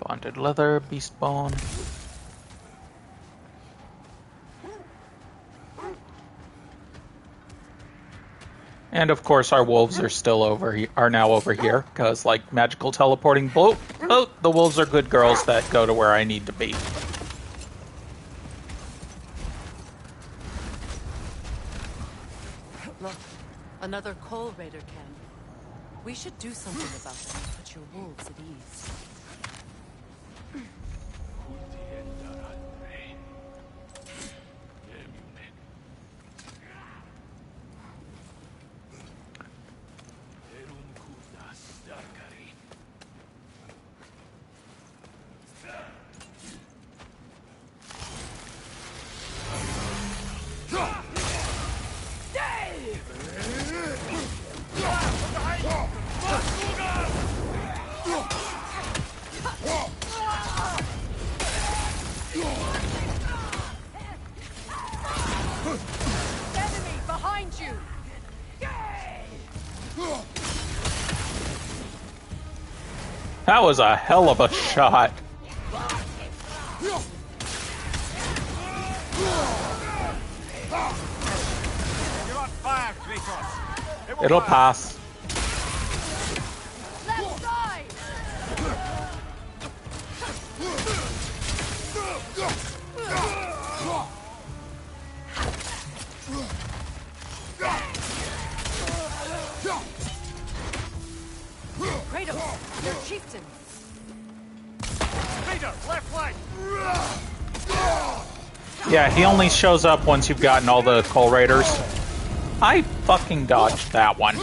Bonded leather, beast bone. And of course, our wolves are still are now over here because, like magical teleporting. Oh, the wolves are good girls that go to where I need to be. Look, another coal raider camp. We should do something about them and put your wolves at ease. Enemy behind you! That was a hell of a shot. It'll pass. Left side! Leader, left flank! Yeah, he only shows up once you've gotten all the Coal Raiders. I fucking dodged that one.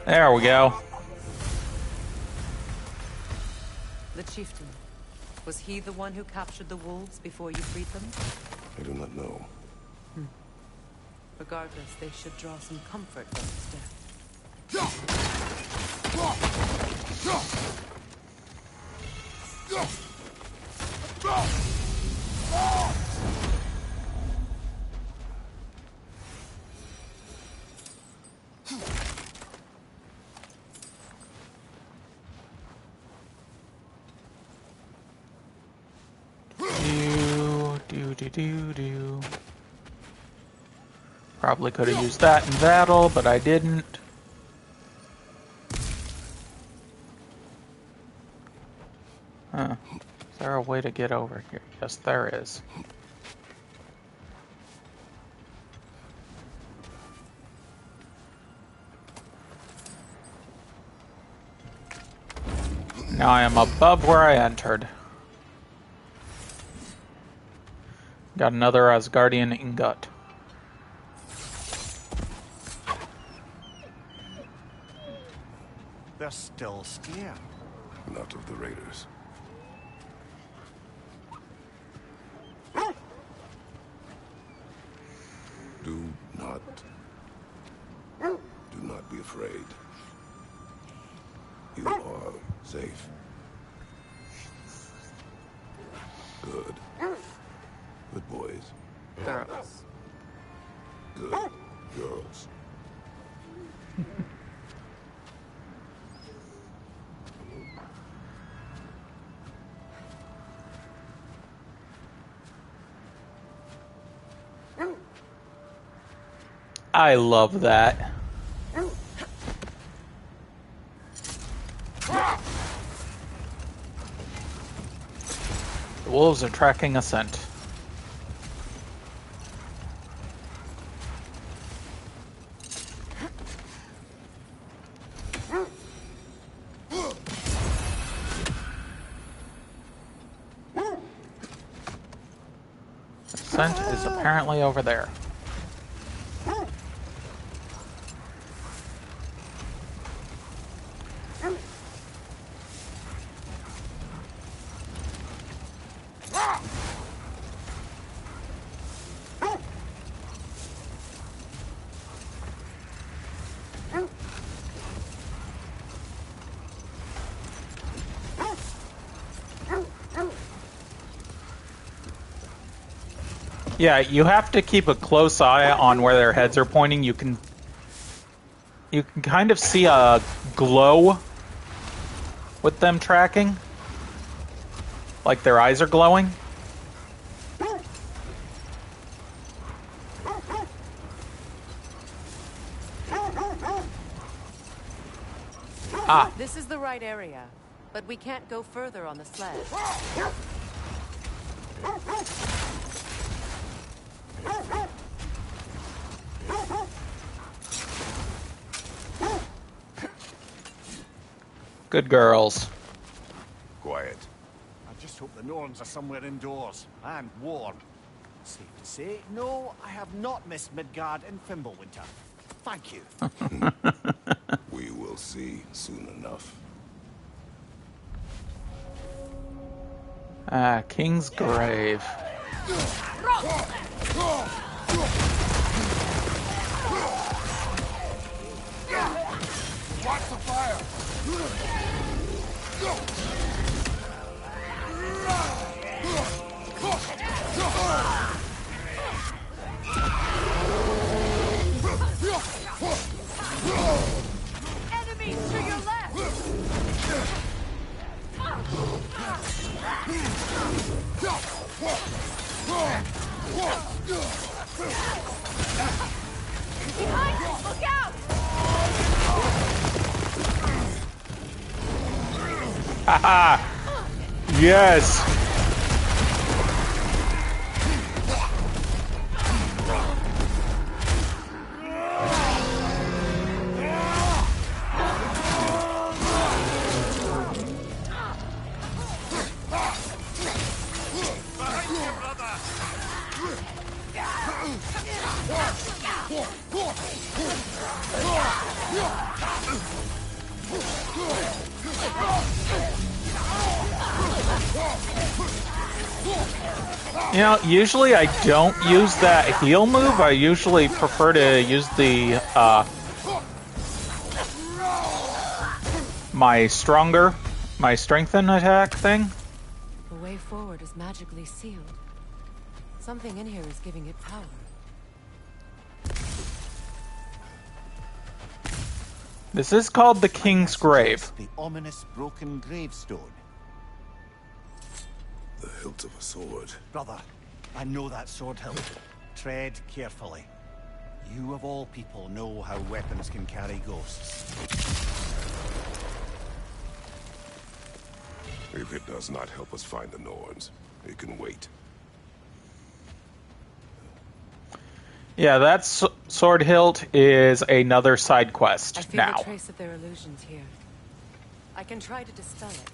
There we go. The chieftain. Was he the one who captured the wolves before you freed them? I do not know. Regardless, they should draw some comfort from his death. Do. Probably could have used that in battle, but I didn't. Huh. Is there a way to get over here? Yes, there is. Now I am above where I entered. Got another Asgardian ingot. They're still scared. Not of the raiders. Do not be afraid. You are safe. Good. Good boys. Girls. Good girls. I love that. The wolves are tracking a scent. The scent is apparently over there. Yeah, you have to keep a close eye on where their heads are pointing. You can kind of see a glow with them tracking. Like their eyes are glowing. Ah. This is the right area, but we can't go further on the sled. Good girls. Quiet. I just hope the Norns are somewhere indoors and warm. Safe to say, no, I have not missed Midgard in Fimbulwinter. Thank you. We will see soon enough. Ah, King's Grave. Watch the fire! Haha! Yes! You know, usually I don't use that heal move. I usually prefer to use the, my strengthen attack thing. The way forward is magically sealed. Something in here is giving it power. This is called the King's Grave. The ominous broken gravestone. The hilt of a sword. Brother, I know that sword hilt. Tread carefully. You of all people know how weapons can carry ghosts. If it does not help us find the Norns, it can wait. Yeah, that sword hilt is another side quest I feel now. a trace of their illusions here. I can try to dispel it.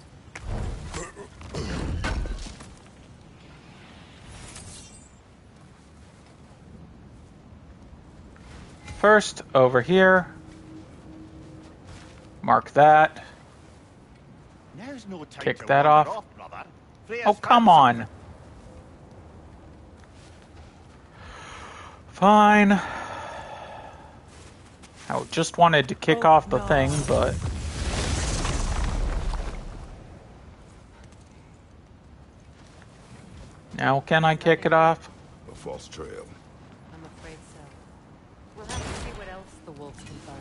First, over here. Mark that. Now's no time Kick to that wander off. brother. Freya's Oh, come found on. Fine. I just wanted to kick off the thing, but... Now can I kick it off? A false trail. I'm afraid so. We'll have to see what else the wolves can find.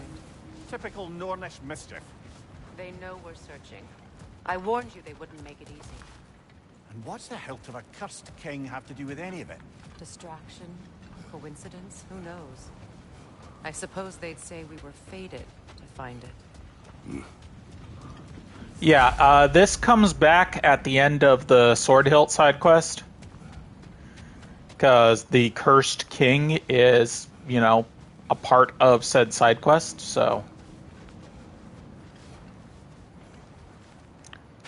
Typical Nornish mischief. They know we're searching. I warned you they wouldn't make it easy. And what's the hilt of a cursed king have to do with any of it? Distraction? Coincidence? Who knows? I suppose they'd say we were fated to find it. Yeah, this comes back at the end of the Sword Hilt side quest. Because the Cursed King is, you know, a part of said side quest, so...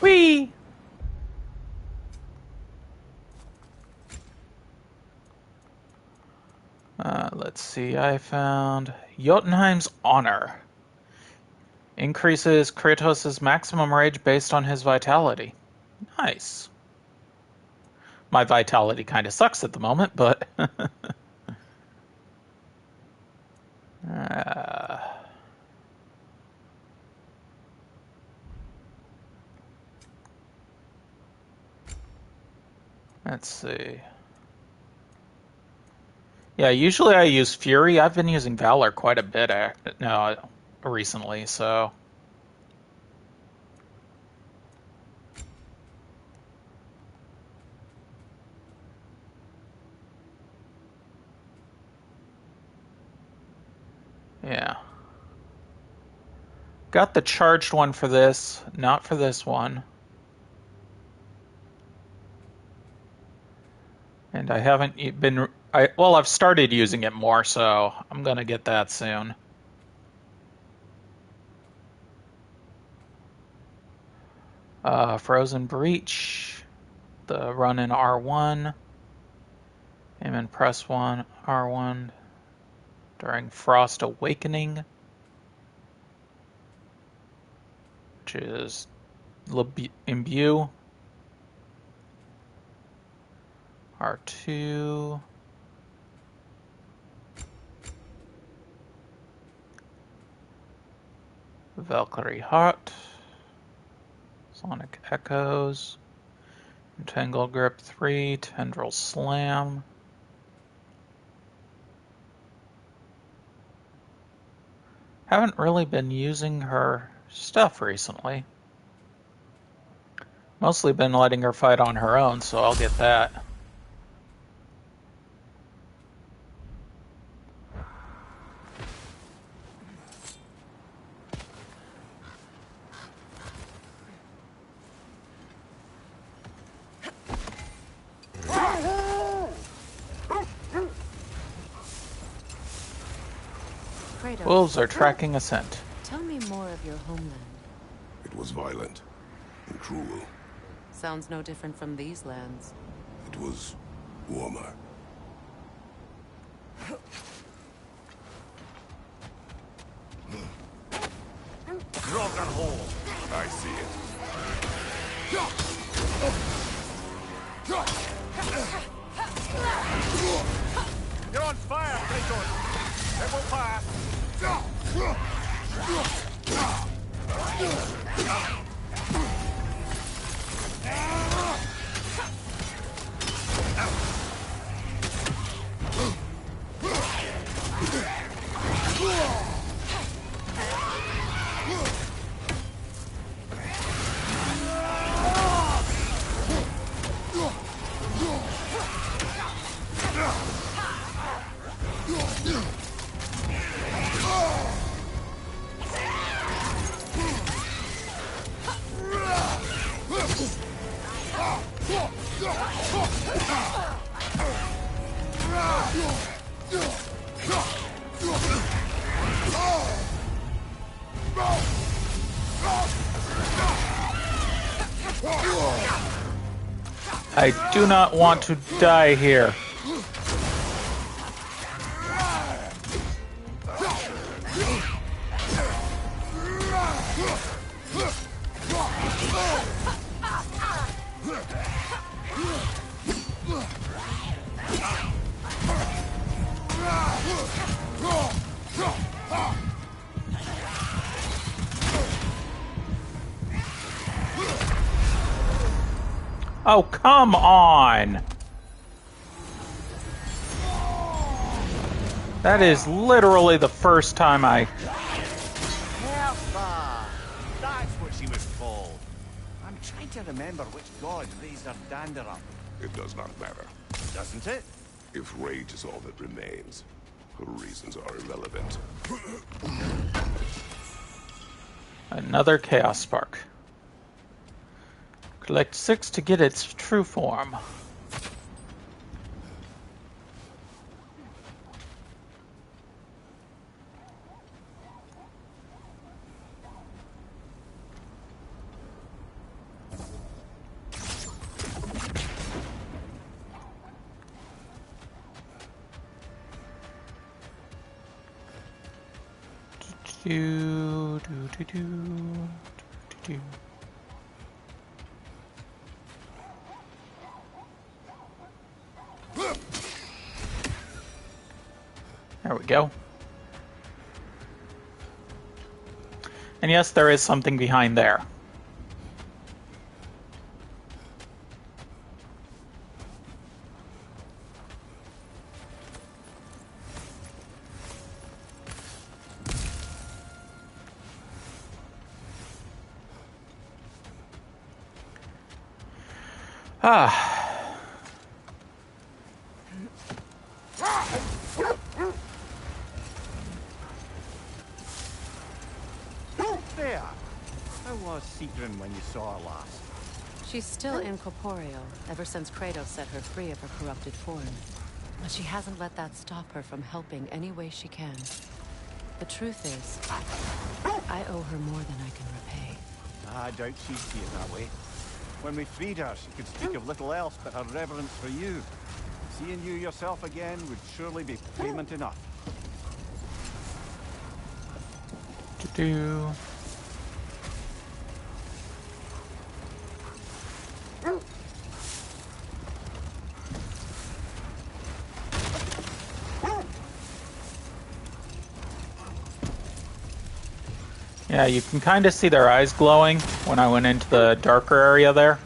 Whee! Let's see, I found Jotunheim's Honor. Increases Kratos' maximum rage based on his vitality. Nice. My vitality kind of sucks at the moment, but... Let's see. Yeah, usually I use Fury. I've been using Valor quite a bit recently, so... Yeah. Got the charged one for this, not for this one. And I haven't been... well, I've started using it more, so I'm gonna get that soon. Frozen Breach. The run in R1. Aim and press 1, R1. During Frost Awakening. Which is Imbue. R2. Valkyrie Heart. Sonic Echoes. Entangle Grip 3. Tendril Slam. Haven't really been using her stuff recently. Mostly been letting her fight on her own, so I'll get that. Kratos, Wolves are tracking a scent. tell me more of your homeland. It was violent and cruel. Sounds no different from these lands. It was warmer. Broken hole. I see it. You're on fire, Kratos! It will pass! I do not want to die here. Oh, come on! That is literally the first time I... Hertha! That's what she was called. I'm trying to remember which god raised her dander up. It does not matter. Doesn't it? If rage is all that remains, her reasons are irrelevant. Another Chaos Spark. Collect 6 to get its true form. Do, do, do, do, do, do. There we go. And yes, there is something behind there. Ah. There! How was Sigrun when you saw her last? She's still incorporeal, ever since Kratos set her free of her corrupted form. But she hasn't let that stop her from helping any way she can. The truth is, I owe her more than I can repay. I doubt she'd see it that way. When we freed her, she could speak of little else but her reverence for you. Seeing you yourself again would surely be payment enough. Do. Yeah, you can kind of see their eyes glowing when I went into the darker area there.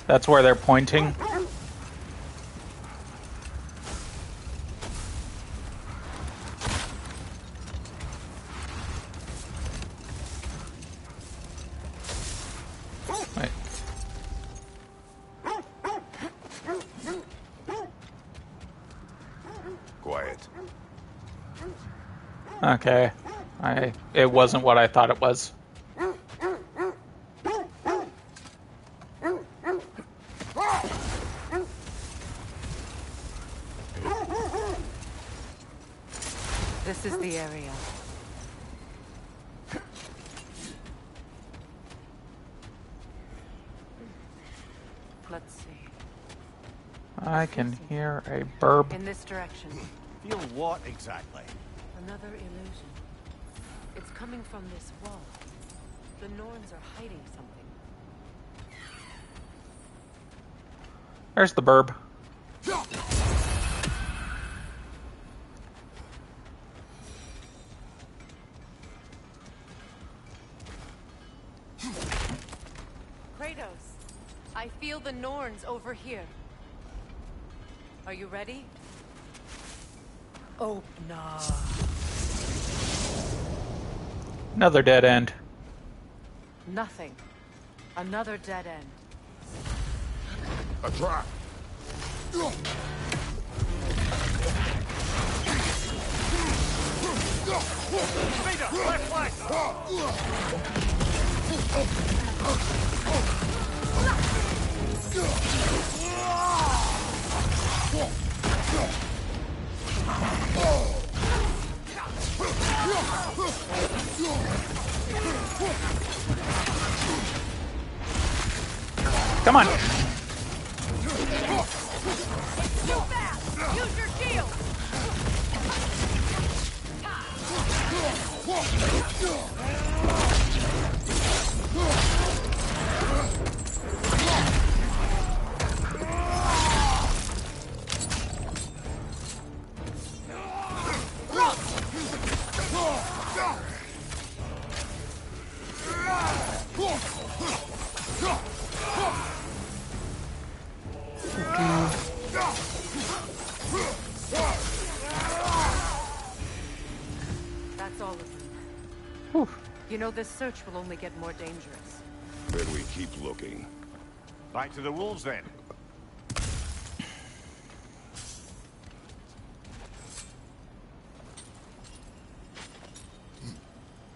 That's where they're pointing. Wait. Quiet. Okay. It wasn't what I thought it was. This is the the area. Let's see. I can hear a burb. In this direction. Feel what exactly? Another illusion. It's coming from this wall. The Norns are hiding something. There's the burb. Kratos, I feel the Norns over here. Are you ready? Oh, no. Another dead end. Nothing. Another dead end. A trap. Vader, left flank! Come on. Too fast! Use your shield! That's all of them. Whew. You know, this search will only get more dangerous. Then we keep looking. Back to the wolves then.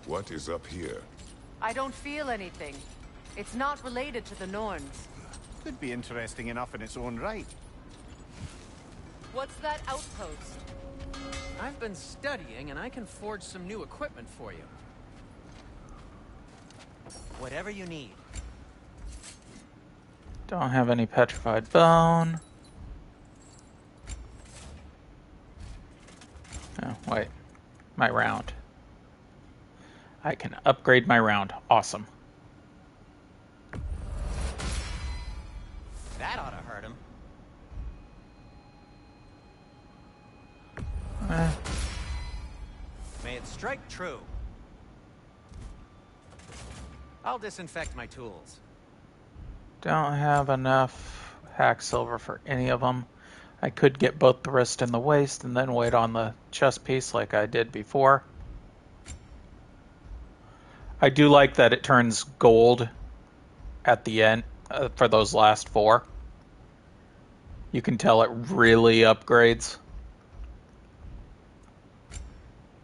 What is up here? I don't feel anything. It's not related to the Norns. Could be interesting enough in its own right. What's that outpost? I've been studying, and I can forge some new equipment for you. Whatever you need. Don't have any petrified bone. Oh, wait. My round. I can upgrade my round. Awesome. That ought to hurt him. May it strike true. I'll disinfect my tools. Don't have enough hack silver for any of them. I could get both the wrist and the waist and then wait on the chest piece like I did before. I do like that it turns gold at the end for those last four. You can tell it really upgrades.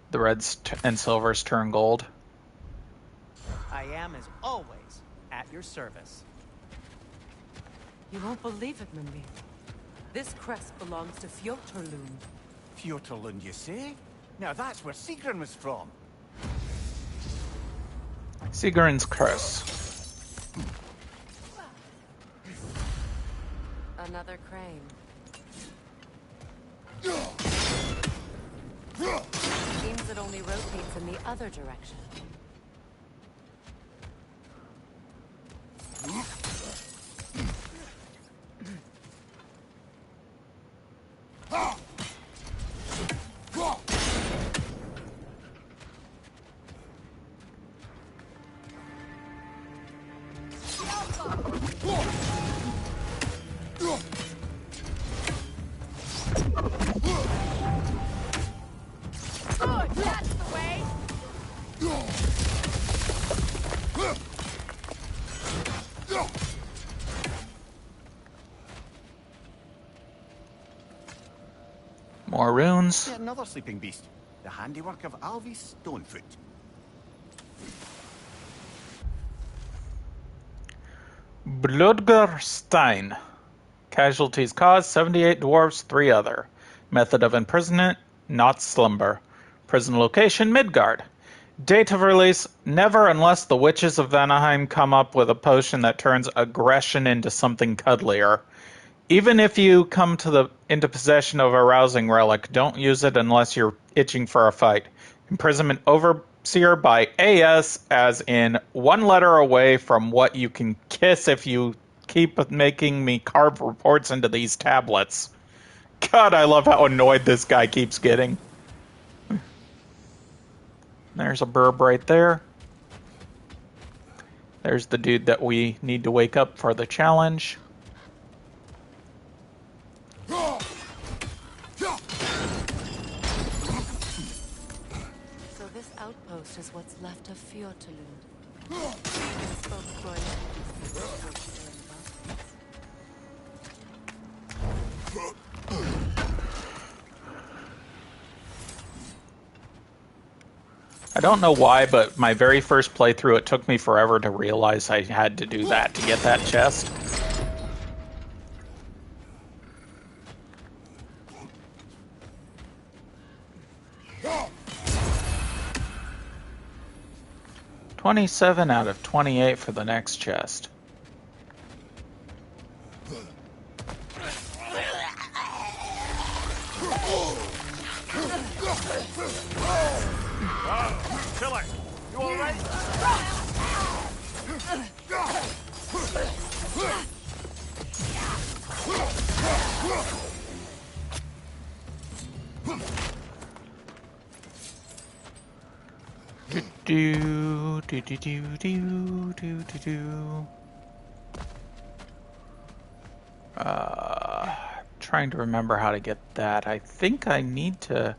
The reds and silvers turn gold. I am, as always, at your service. You won't believe it, Mimby. This crest belongs to Fjotorlund. Fjotorlund, you say? Now that's where Sigrun was from. Sigrun's curse. Another crane. Seems it only rotates in the other direction. Good, that's the way! More runes. Yet another sleeping beast. The handiwork of Alvis Stonefoot. Blodgerstein. Casualties caused 78 dwarves, 3 other. Method of imprisonment, not slumber. Prison location, Midgard. Date of release, never unless the witches of Vanaheim come up with a potion that turns aggression into something cuddlier. Even if you come into possession of a rousing relic, don't use it unless you're itching for a fight. Imprisonment overseer by AS, as in 1 letter away from what you can kiss if you keep making me carve reports into these tablets. God, I love how annoyed this guy keeps getting. There's a burb right there. There's the dude that we need to wake up for the challenge. So this outpost is what's left of Fjortulund. I spoke Groyne. I don't know why, but my very first playthrough, it took me forever to realize I had to do that to get that chest. $27 out of 28 for the next chest. Killer, you all right? Do do do do do do do do. Trying to remember how to get that. I think I need to.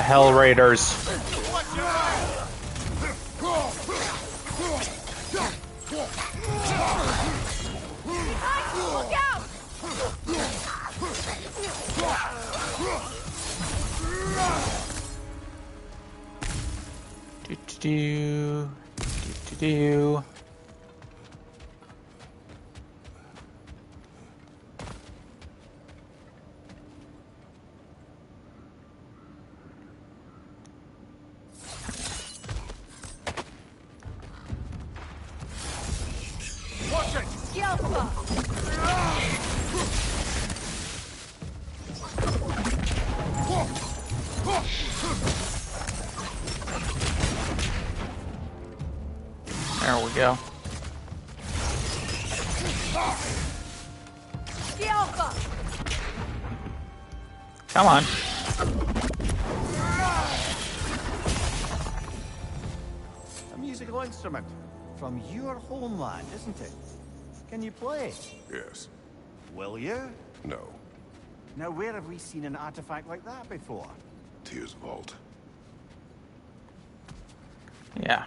Hell Raiders. Look out! Do. Watch it! Yelpa! There we go. Yelpa! Come on. A musical instrument from your homeland, isn't it? Can you play? Yes. Will you? No. Now, where have we seen an artifact like that before? Tears Vault. Yeah.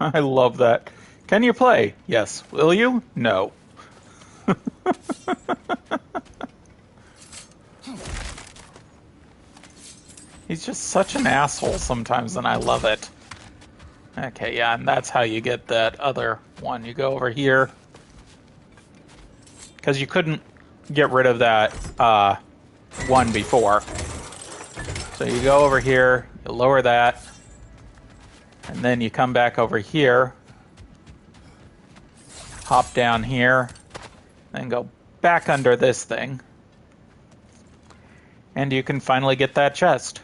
I love that. Can you play? Yes. Will you? No. He's just such an asshole sometimes, and I love it. Okay, yeah, and that's how you get that other one. You go over here. Because you couldn't get rid of that one before. So you go over here, you lower that, and then you come back over here, hop down here, then go back under this thing, and you can finally get that chest.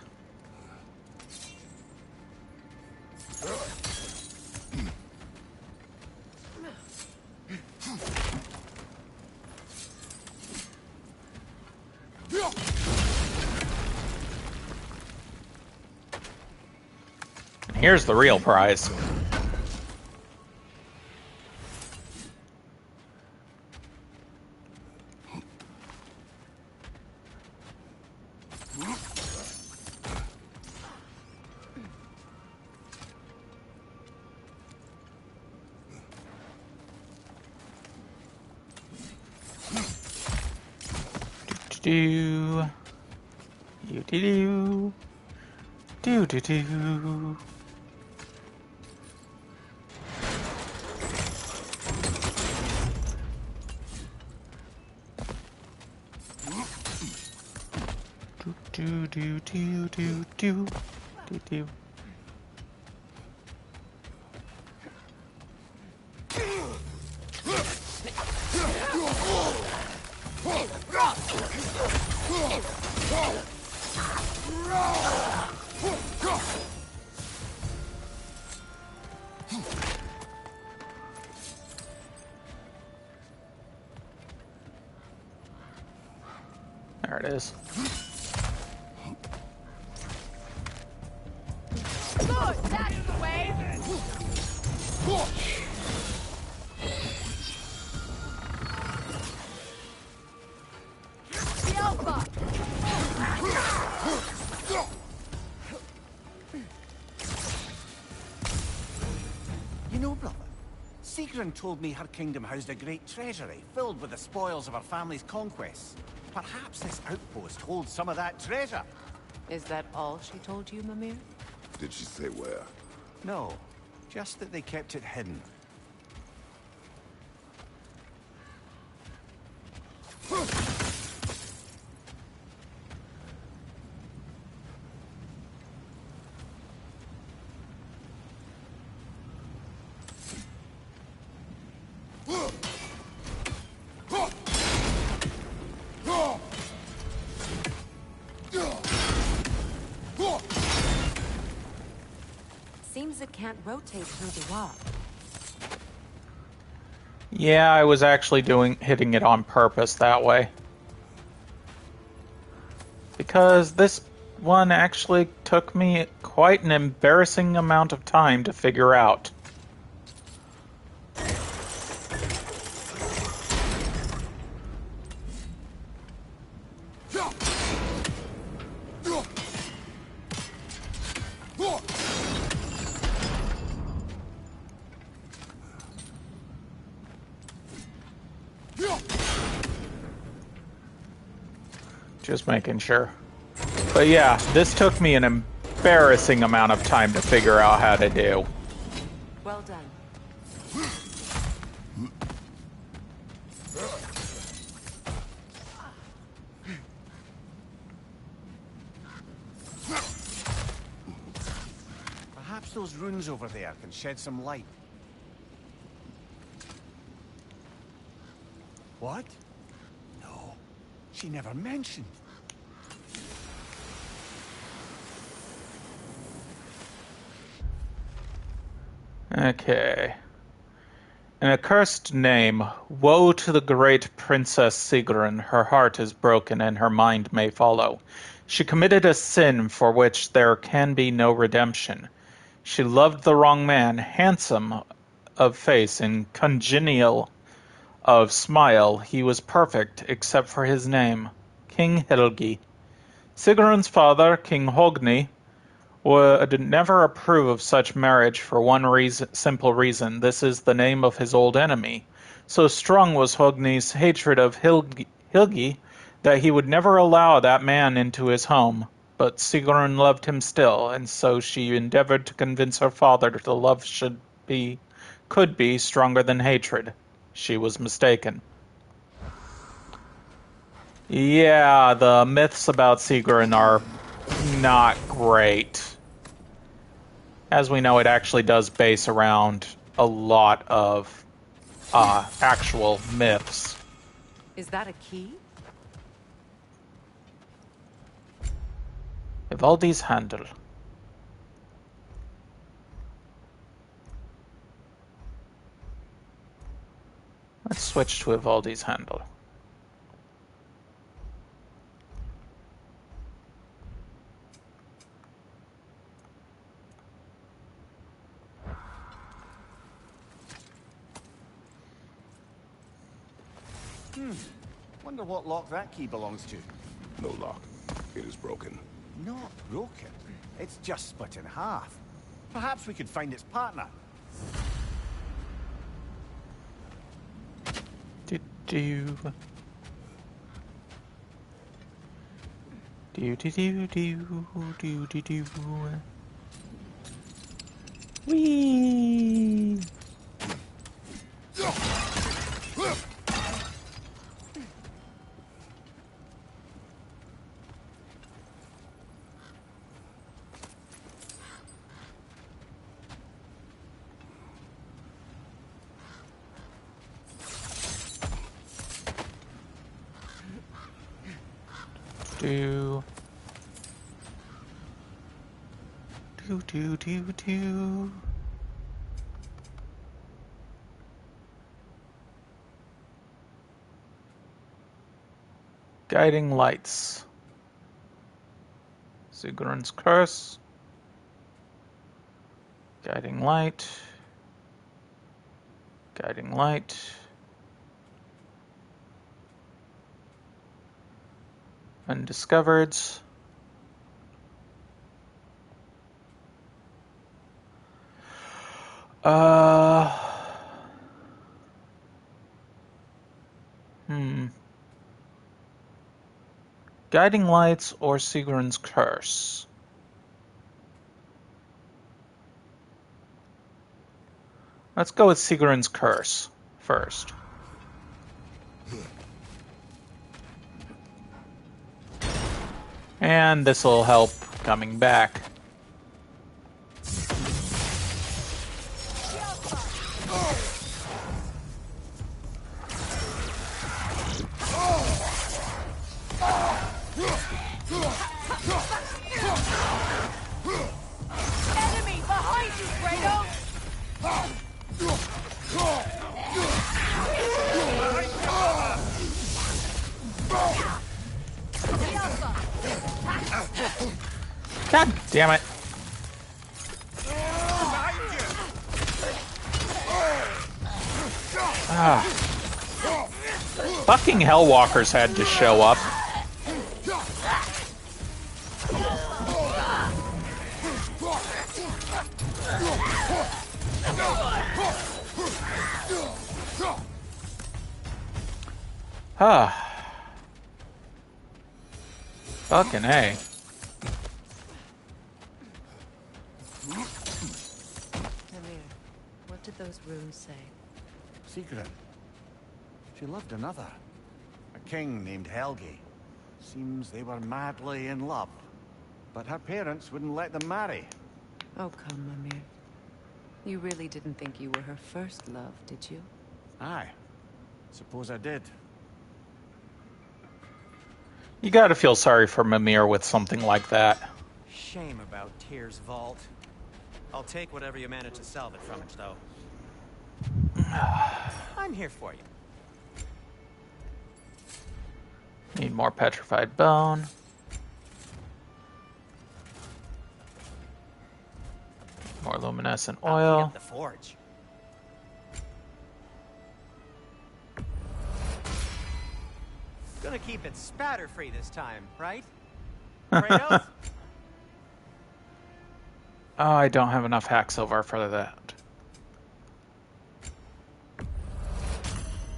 And here's the real prize. Do you do do do do. Do do do do do do do. There it is. Good, that's the way. The Alpha. You know, brother, Sigrun told me her kingdom housed a great treasury filled with the spoils of her family's conquests. Perhaps this outpost holds some of that treasure. Is that all she told you, Mimir? Did she say where? No, just that they kept it hidden. Seems it can't rotate through the rock. Yeah, I was actually hitting it on purpose that way. Because this one actually took me quite an embarrassing amount of time to figure out. Just making sure. But yeah, this took me an embarrassing amount of time to figure out how to do. Well done. Perhaps those runes over there can shed some light. What? No, she never mentioned. Okay. An accursed name. Woe to the great Princess Sigrun. Her heart is broken and her mind may follow. She committed a sin for which there can be no redemption. She loved the wrong man, handsome of face and congenial of smile. He was perfect except for his name, King Helgi. Sigrun's father, King Hogni, would never approve of such marriage for one simple reason. This is the name of his old enemy. So strong was Hogni's hatred of Helgi that he would never allow that man into his home. But Sigrun loved him still, and so she endeavored to convince her father that the love could be stronger than hatred. She was mistaken. Yeah, the myths about Sigrun are not great. As we know, it actually does base around a lot of actual myths. Is that a key? Vivaldi's handle. Let's switch to Vivaldi's handle. Wonder what lock that key belongs to. No lock. It is broken. Not broken. It's just split in half. Perhaps we could find its partner. Do do. Do do do do do do do. Whee! Do do do do do. Guiding lights. Sigrun's curse. Guiding light. Guiding light. Undiscovered. Guiding lights or Sigrun's curse? Let's go with Sigrun's curse first. And this will help coming back. Enemy behind you, Kratos! God damn it. Ah. Fucking Hellwalkers had to show up. Ah. Fucking A. What did those runes say? Secret. She loved another. A king named Helgi. Seems they were madly in love. But her parents wouldn't let them marry. Oh, come, Mimir. You really didn't think you were her first love, did you? Aye. Suppose I did. You gotta feel sorry for Mimir with something like that. Shame about Tyr's vault. I'll take whatever you manage to salvage from it, though. I'm here for you. Need more petrified bone. More luminescent oil. The forge. Gonna keep it spatter-free this time, right? Kratos? Oh, I don't have enough hacksilver for that.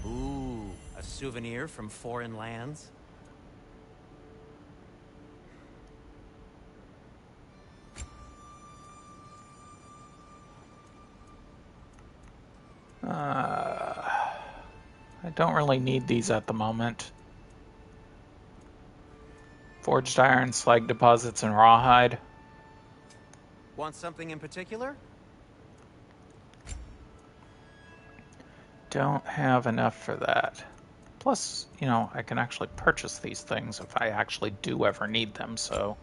Ooh, a souvenir from foreign lands? I don't really need these at the moment. Forged iron, slag deposits, and rawhide. Want something in particular? Don't have enough for that. Plus, you know, I can actually purchase these things if I actually do ever need them, so...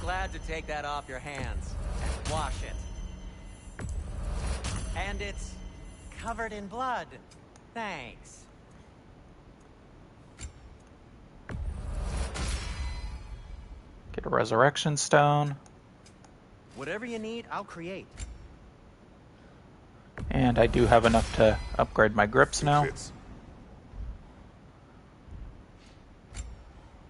Glad to take that off your hands and wash it. And it's covered in blood. Thanks. Get a resurrection stone. Whatever you need, I'll create. And I do have enough to upgrade my grips now.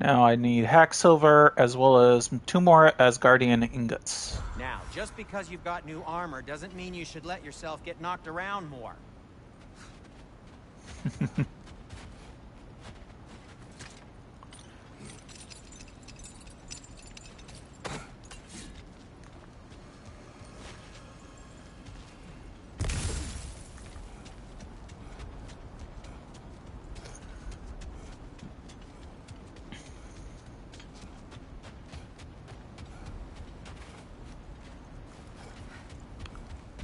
Now I need hack silver as well as 2 more Asgardian ingots. Now, just because you've got new armor doesn't mean you should let yourself get knocked around more.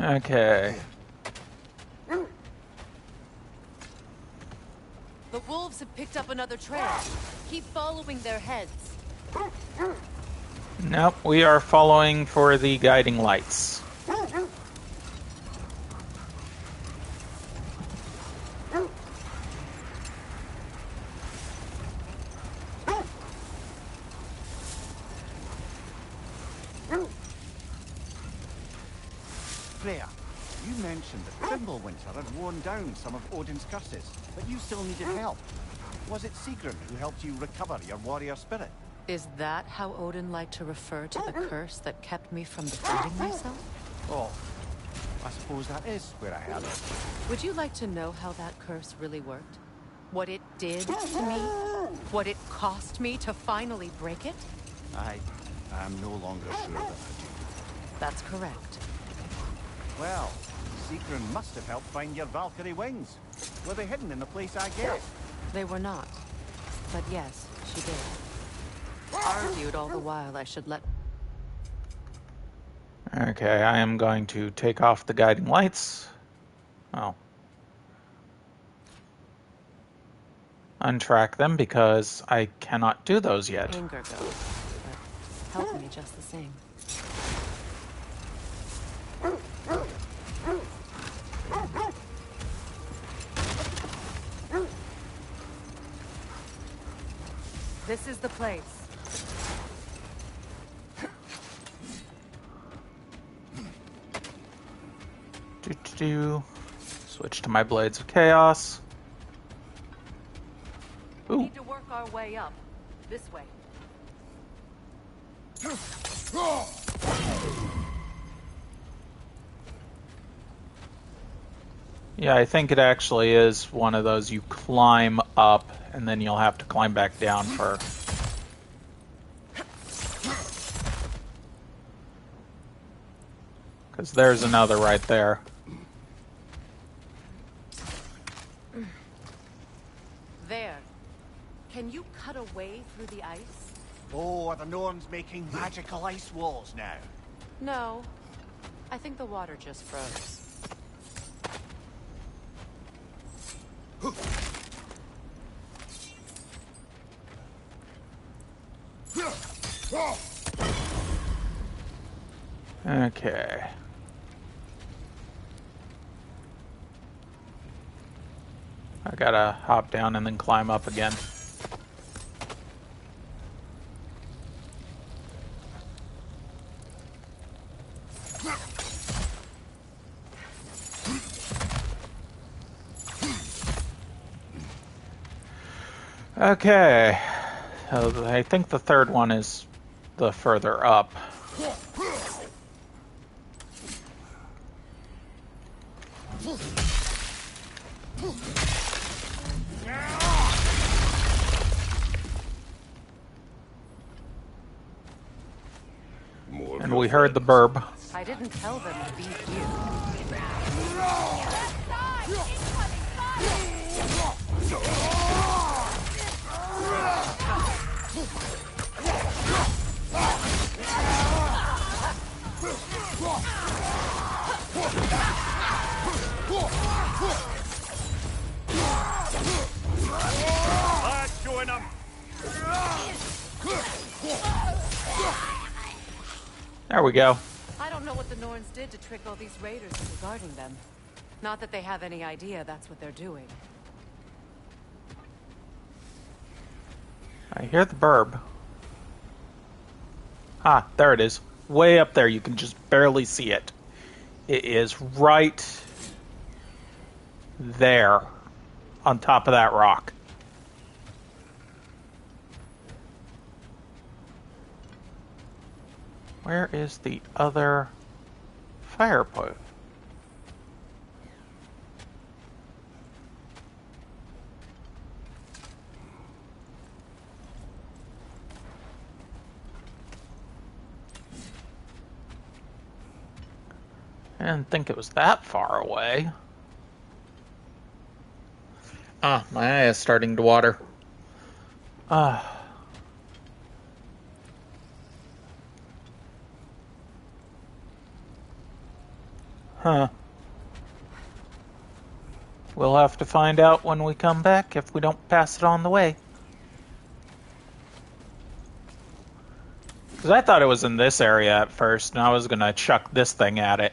Okay. The wolves have picked up another trail. Keep following their heads. Nope, we are following for the guiding lights. Freya, you mentioned that Fimbulwinter had worn down some of Odin's curses, but you still needed help. Was it Sigrun who helped you recover your warrior spirit? Is that how Odin liked to refer to the curse that kept me from defending myself? Oh, I suppose that is where I had it. Would you like to know how that curse really worked? What it did to me? What it cost me to finally break it? I am no longer sure that I do. That's correct. Well, Sigrun must have helped find your Valkyrie wings. Were they hidden in the place I guessed? They were not. But yes, she did. Argued all the while I should let... Okay, I am going to take off the guiding lights. Oh. Untrack them because I cannot do those yet. Anger goes, but help me just the same. This is the place. Switch to my Blades of Chaos. We Ooh. need to work our way up. This way. Yeah, I think it actually is one of those you climb up and then you'll have to climb back down for... Because there's another right there. There. Can you cut a way through the ice? Oh, are the Norns making magical ice walls now? No. I think the water just froze. Okay. I gotta hop down and then climb up again. Okay. So I think the third one is the further up. And we heard the burb. I didn't tell them to be here. Join them. There we go. I don't know what the Norns did to trick all these raiders into guarding them. Not that they have any idea that's what they're doing. I hear the burb. Ah, there it is. Way up there. You can just barely see it. It is right there on top of that rock. Where is the other fire pit? I didn't think it was that far away. Ah, my eye is starting to water. Huh. We'll have to find out when we come back if we don't pass it on the way. Because I thought it was in this area at first, and I was gonna chuck this thing at it.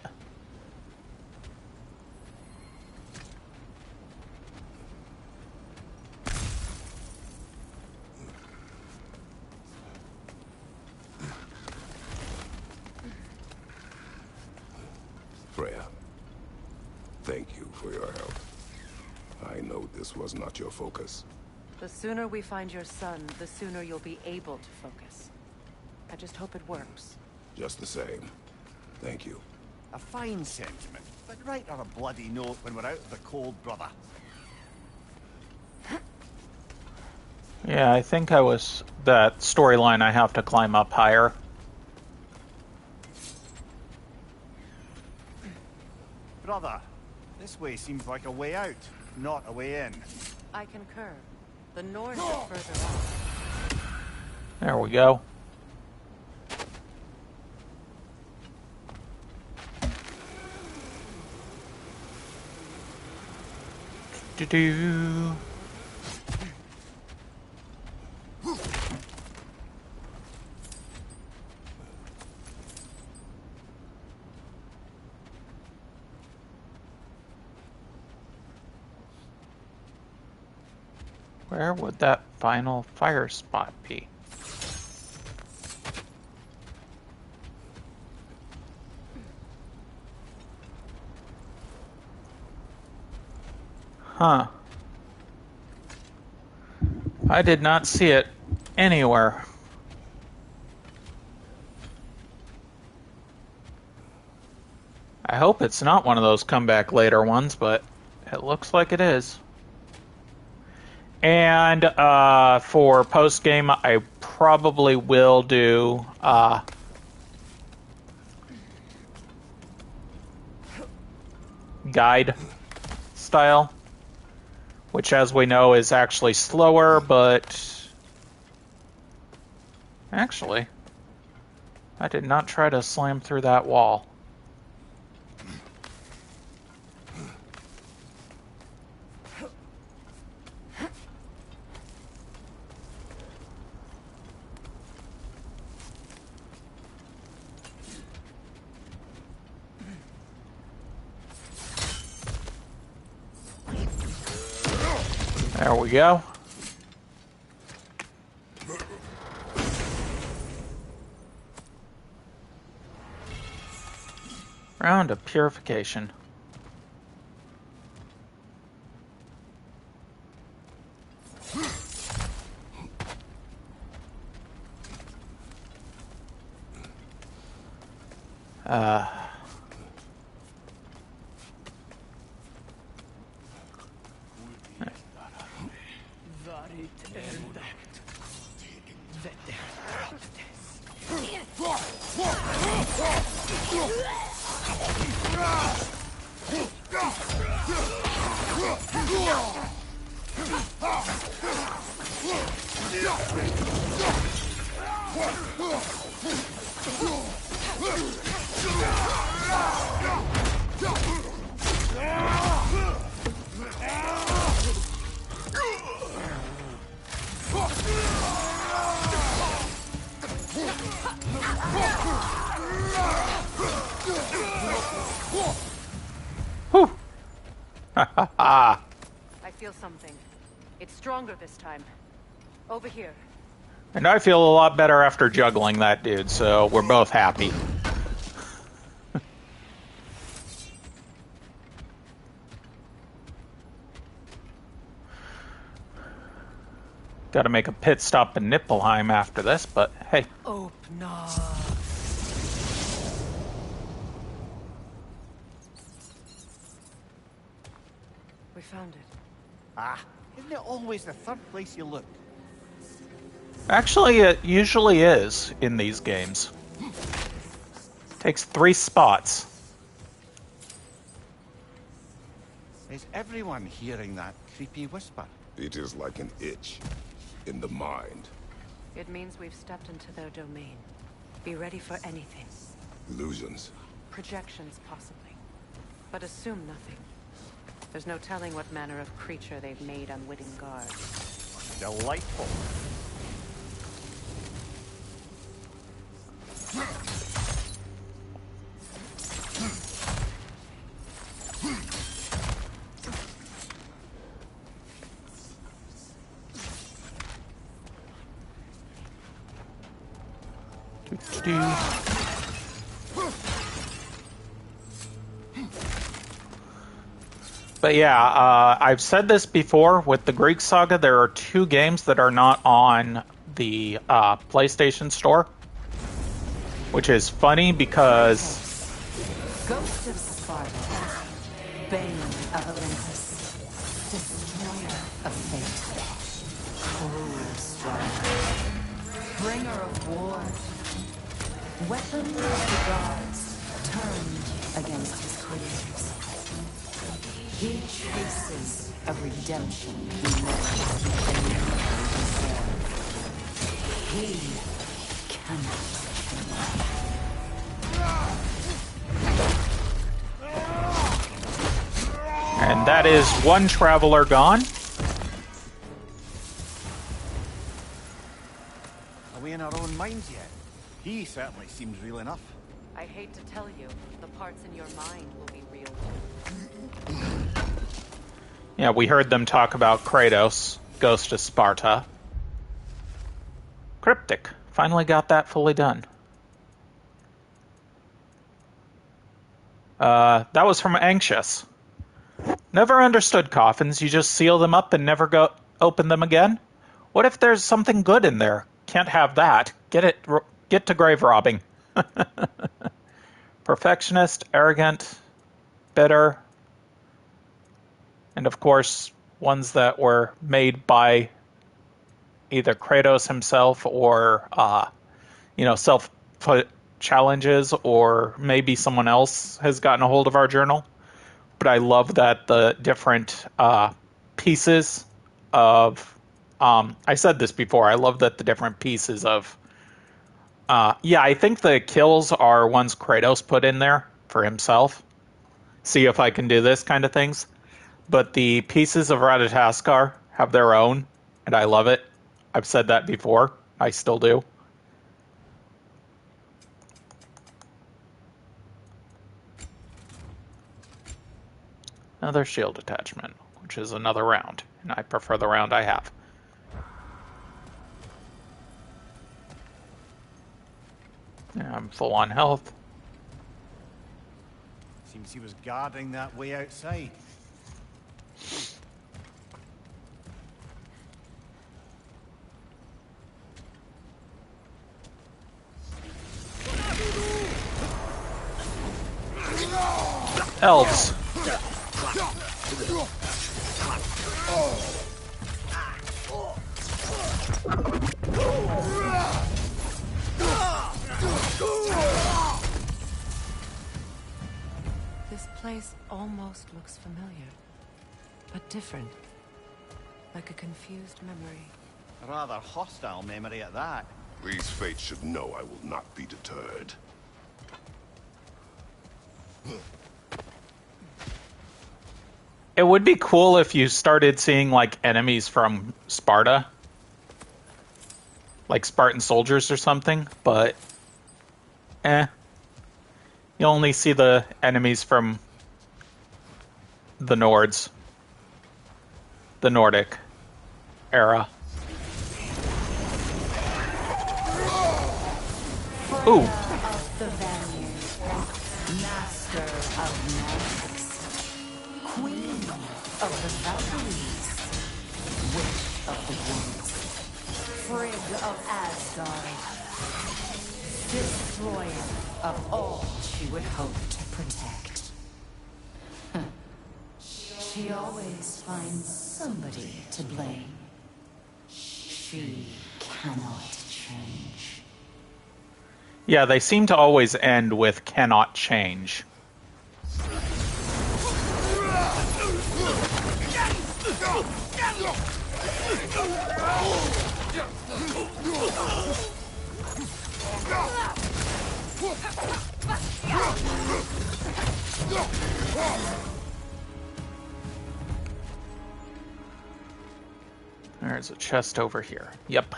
Freya, thank you for your help. I know this was not your focus. The sooner we find your son, the sooner you'll be able to focus. I just hope it works. Just the same. Thank you. A fine sentiment, but write her a bloody note when we're out of the cold, brother. Yeah, I think I was... that storyline I have to climb up higher. Brother, this way seems like a way out, not a way in. I concur. The Norse are further out. There we go. Do-do. Where would that final fire spot be? Huh. I did not see it anywhere. I hope it's not one of those come back later ones, but it looks like it is. And for post game, I probably will do guide style, which, as we know, is actually slower, but actually, I did not try to slam through that wall. There we go. Round of purification. I feel something. It's stronger this time. Over here. And I feel a lot better after juggling that dude, so we're both happy. Got to make a pit stop in Niflheim after this, but hey. Open up. found it. Ah, isn't it always the third place you look? Actually, it usually is in these games. Takes 3 spots. Is everyone hearing that creepy whisper? It is like an itch in the mind. It means we've stepped into their domain. Be ready for anything. Illusions. Projections, possibly. But assume nothing. There's no telling what manner of creature they've made unwitting guard. Delightful. But yeah, I've said this before, with the Greek Saga, there are 2 games that are not on the PlayStation Store. Which is funny because... Ghost of Sparta, Bane of Olympus, Destroyer of Fate, Cruel Strider, Bringer of War, Weapon of the Gods, turned against his creators. He chases a redemption he knows he can never deserve. He cannot change. And that is 1 traveler gone. Are we in our own minds yet? He certainly seems real enough. I hate to tell you, the parts in your mind will be real too. Yeah, we heard them talk about Kratos, Ghost of Sparta. Cryptic. Finally got that fully done. That was from Anxious. Never understood coffins. You just seal them up and never go open them again? What if there's something good in there? Can't have that. Get to grave robbing. Perfectionist, arrogant, bitter, and of course, ones that were made by either Kratos himself or, self-put challenges, or maybe someone else has gotten a hold of our journal. But I love that the different pieces of... I said this before, I love that the different pieces of... I think the kills are ones Kratos put in there for himself. See if I can do this kind of things. But the pieces of Ratatoskar have their own, and I love it. I've said that before. I still do. Another shield attachment, which is another round, and I prefer the round I have. Yeah, I'm full on health. Seems he was guarding that way outside. Elves. This place almost looks familiar, but different. Like a confused memory. A rather hostile memory at that. These fates should know I will not be deterred. It would be cool if you started seeing, like, enemies from Sparta. Like Spartan soldiers or something, but... You only see the enemies from the Nords. The Nordic era. Ooh. Of the Vanir, master of magics, queen of the Valkyries, witch of the woods, Frigg of Asgard, destroyer of all she would hope to protect. She always finds somebody to blame. She cannot change. Yeah, they seem to always end with cannot change. There's a chest over here. Yep.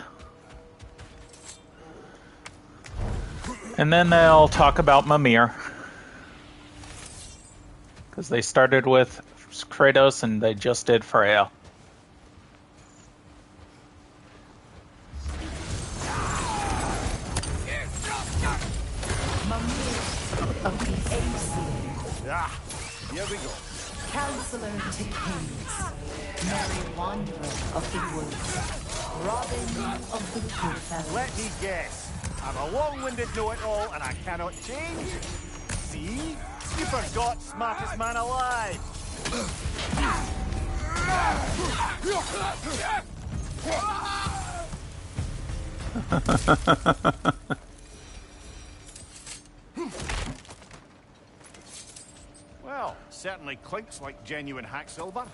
And then they'll talk about Mimir. Because they started with Kratos and they just did Freya. Of the Aesir. Ah, here we go. Counselor to kings. Merry wanderer of the woods. Robin of the Goodfellas. Let me guess. I'm a long-winded know-it-all and I cannot change. See? You forgot smartest man alive. Well, certainly clinks like genuine hack silver.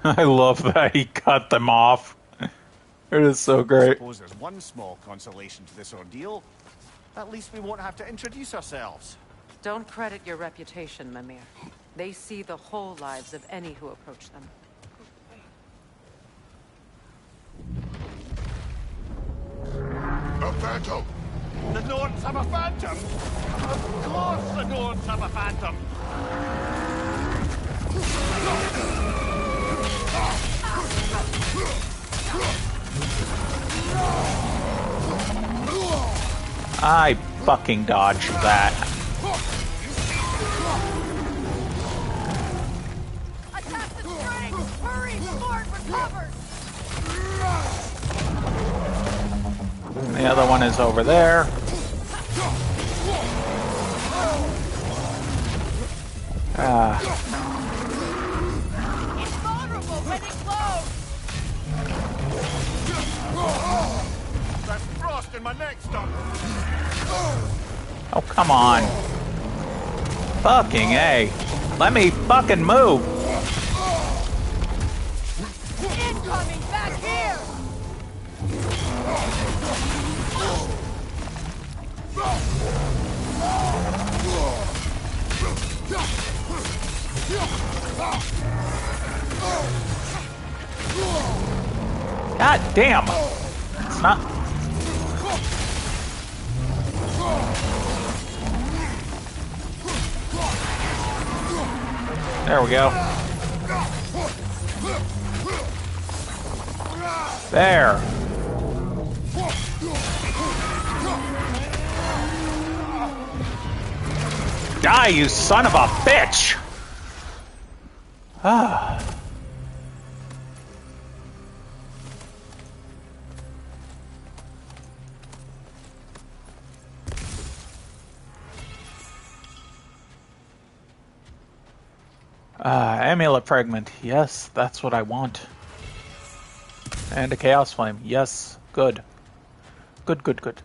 I love that he cut them off. It is so great. I suppose there's one small consolation to this ordeal. At least we won't have to introduce ourselves. Don't credit your reputation, Mimir. They see the whole lives of any who approach them. A phantom! The Norns have a phantom! Of course the Norns have a phantom! I fucking dodged that. Attack the string! Hurry! Sword recovers! And the other one is over there. It's vulnerable when it glows! That's frost in my neck stump! Oh, come on. Fucking A. Let me fucking move. Incoming back here! God damn. It's not... There we go. There. Die, you son of a bitch! Ah. Amulet fragment. Yes, that's what I want. And a chaos flame. Yes, good. Good, good, good.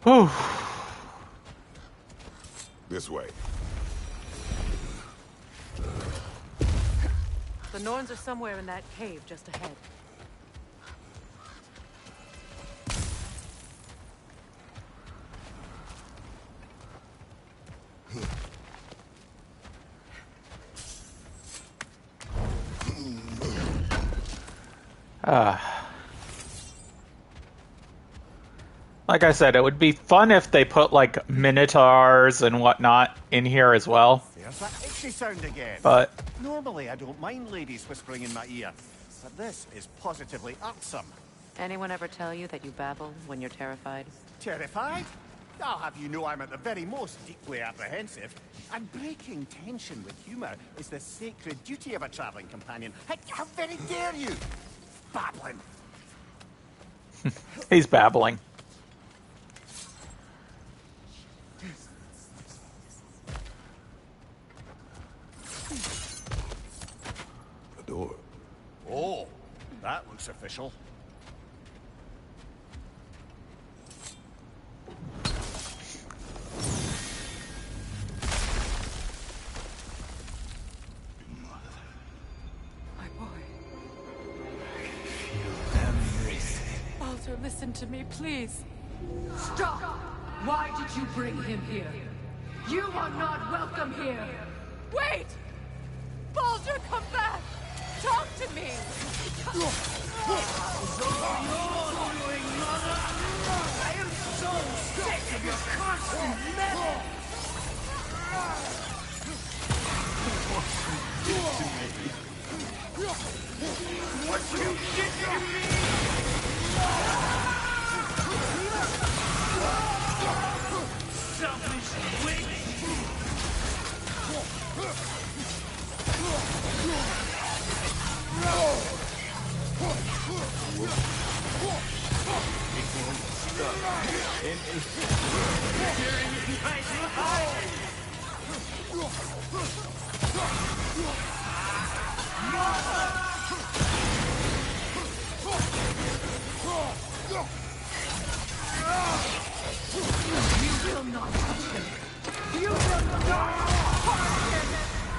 Whew. This way. The Norns are somewhere in that cave just ahead. Like I said, it would be fun if they put, like, minotaurs and whatnot in here as well. There's that itchy sound again. But... normally I don't mind ladies whispering in my ear, but this is positively irksome. Anyone ever tell you that you babble when you're terrified? Terrified? I'll have you know I'm at the very most deeply apprehensive. And breaking tension with humour is the sacred duty of a travelling companion. How very dare you! Babbling! He's babbling. The door. Oh, that looks official. My boy. Baldur, listen to me, please. Stop! Why did you bring him here? You are not welcome here! Wait! Baldur, come back! Talk to me! I am so sick of your constant meddling! What you did to me! Selfish witch! You will not touch him. You will not harm him.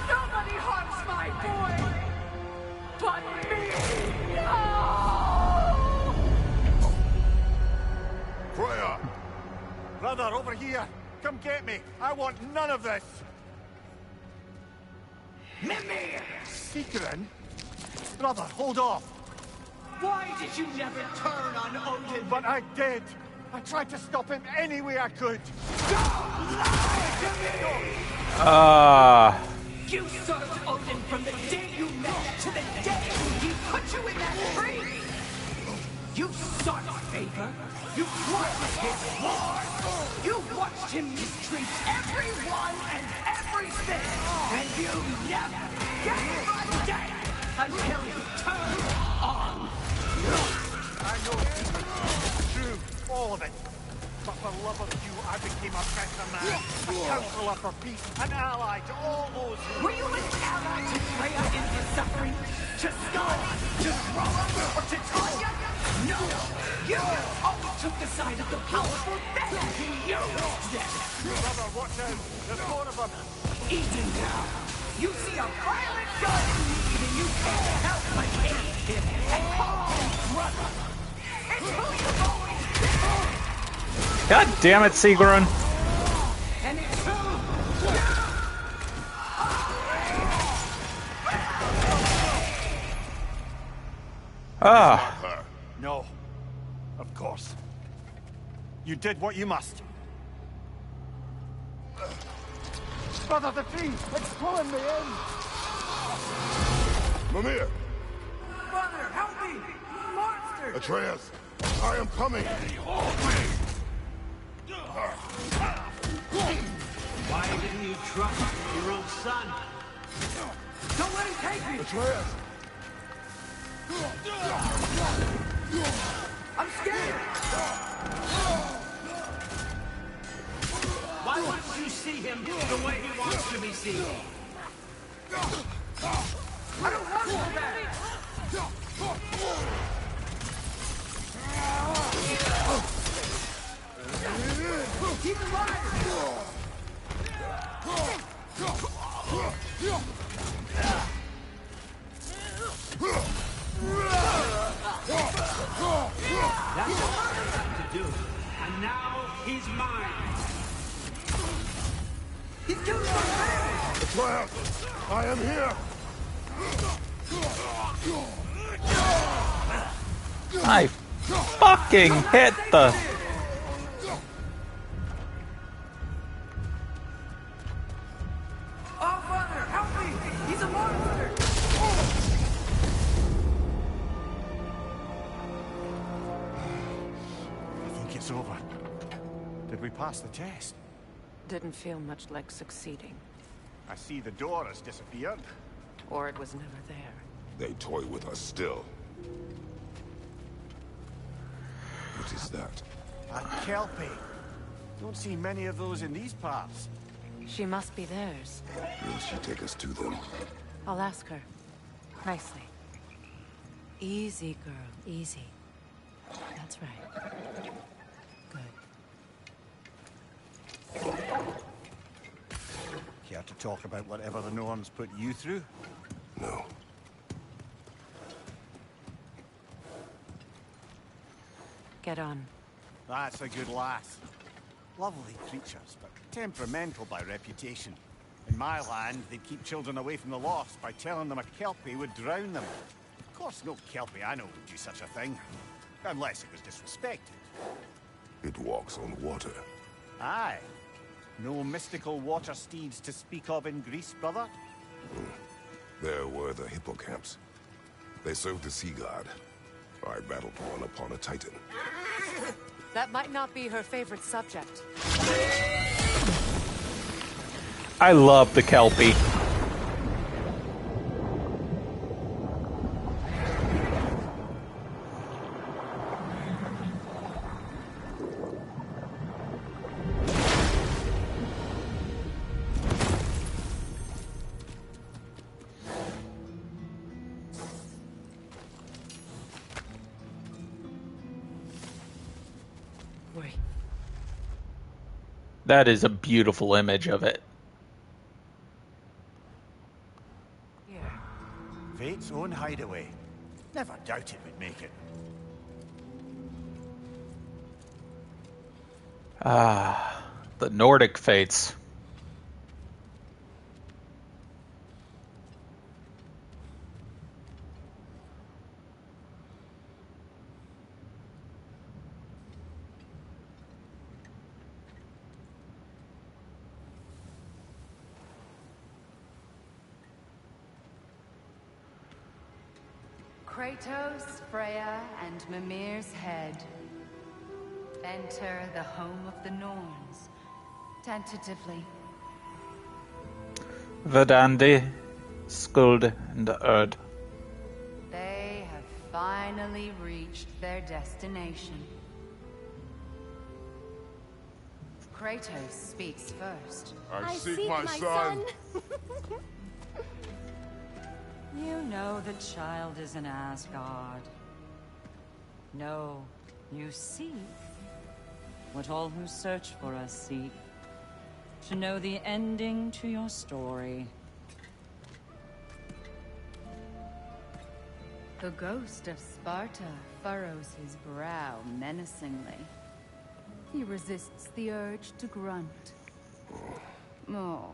Nobody harms my boy. But me. No! Freya! Brother, over here! Come get me! I want none of this! Mimir! Secret? Brother, hold off! Why did you never turn on Odin? But I did! I tried to stop him any way I could! Don't lie to me! You served Odin from the day you met to the day he put you in that tree! You sought favor! You watched his war! You watched him mistreat everyone and everything! And you never gave a damn until you turned on! I know it's true, all of it. But for love of you, I became a better man, a counselor for peace, an ally to all those who... Were you an ally to Freya in his suffering? To Skull? To Thrall? Or to Tanya? No! You always took the side of the powerful, then you used them! Brother, watch out! There's more of them! Even now, you see a violent god in need and you can't help but hate him and call him brother! It's who you've always been! God damn it, Sigrun. And it's who Ah. No. Of course. You did what you must. Brother, the tree! It's pulling me in! Mimir! Brother, help me! Monster! Atreus! I am coming! Why didn't you trust your own son? Don't let him take me! Atreus! I'm scared! Why wouldn't you see him the way he wants to be seen? I don't want to go back! Keep him alive! That's all I have to do. And now he's mine. He's killing my family! Atreus! I am here! I fucking hit the... Oh, Father, help me! He's a monster! I think it's over. Did we pass the test? Didn't feel much like succeeding. I see the door has disappeared. Or it was never there. They toy with us still. What is that? A kelpie. Don't see many of those in these parts. She must be theirs. Will she take us to them? I'll ask her. Nicely. Easy, girl. Easy. That's right. Care to talk about whatever the Norns put you through? No. Get on. That's a good lass. Lovely creatures, but temperamental by reputation. In my land, they'd keep children away from the lost by telling them a kelpie would drown them. Of course, no kelpie I know would do such a thing. Unless it was disrespected. It walks on water. Aye. No mystical water steeds to speak of in Greece, brother? There were the hippocamps. They served the sea god. I battled one upon a titan. That might not be her favorite subject. I love the Kelpie. That is a beautiful image of it. Fate's own hideaway. Never doubted we'd make it. Ah, the Nordic fates. Kratos, Freya, and Mimir's head. Enter the home of the Norns. Tentatively. Verdandi, Skuld, and Erd. They have finally reached their destination. Kratos speaks first. I seek my son. You know the child is in Asgard. No, you seek what all who search for us seek. To know the ending to your story. The ghost of Sparta furrows his brow menacingly. He resists the urge to grunt. Oh,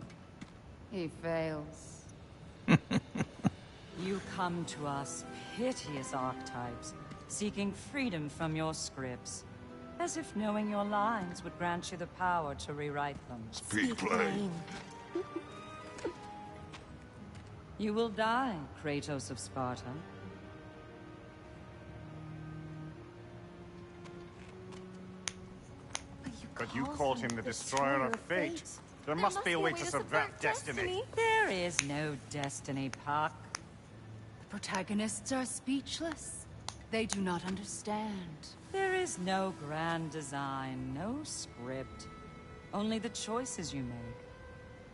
he fails. You come to us, piteous archetypes, seeking freedom from your scripts. As if knowing your lines would grant you the power to rewrite them. Speak plain. You will die, Kratos of Sparta. But you called him the destroyer of fate. There must be a way to subvert destiny. There is no destiny, Puck. The protagonists are speechless. They do not understand. There is no grand design, no script. Only the choices you make.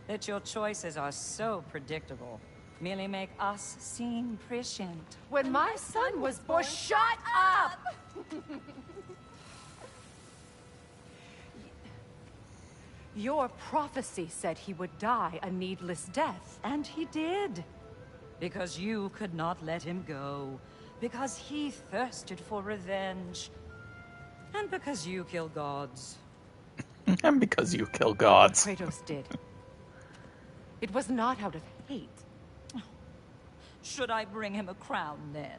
That your choices are so predictable, merely make us seem prescient. When my son was born, shut up! Your prophecy said he would die a needless death, and he did. Because you could not let him go. Because he thirsted for revenge. And because you kill gods. And because you kill gods. Kratos did. It was not out of hate. Should I bring him a crown then?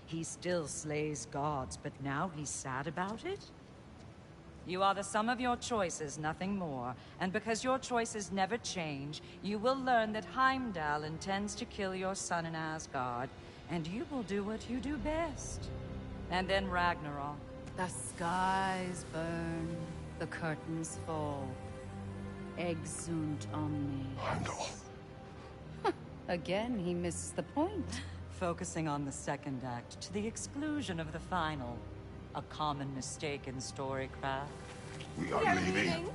He still slays gods, but now he's sad about it? You are the sum of your choices, nothing more. And because your choices never change, you will learn that Heimdall intends to kill your son in Asgard. And you will do what you do best. And then Ragnarok. The skies burn, the curtains fall. Exunt omnes. Heimdall. Again, he misses the point. Focusing on the second act to the exclusion of the final. A common mistake in storycraft. We are leaving.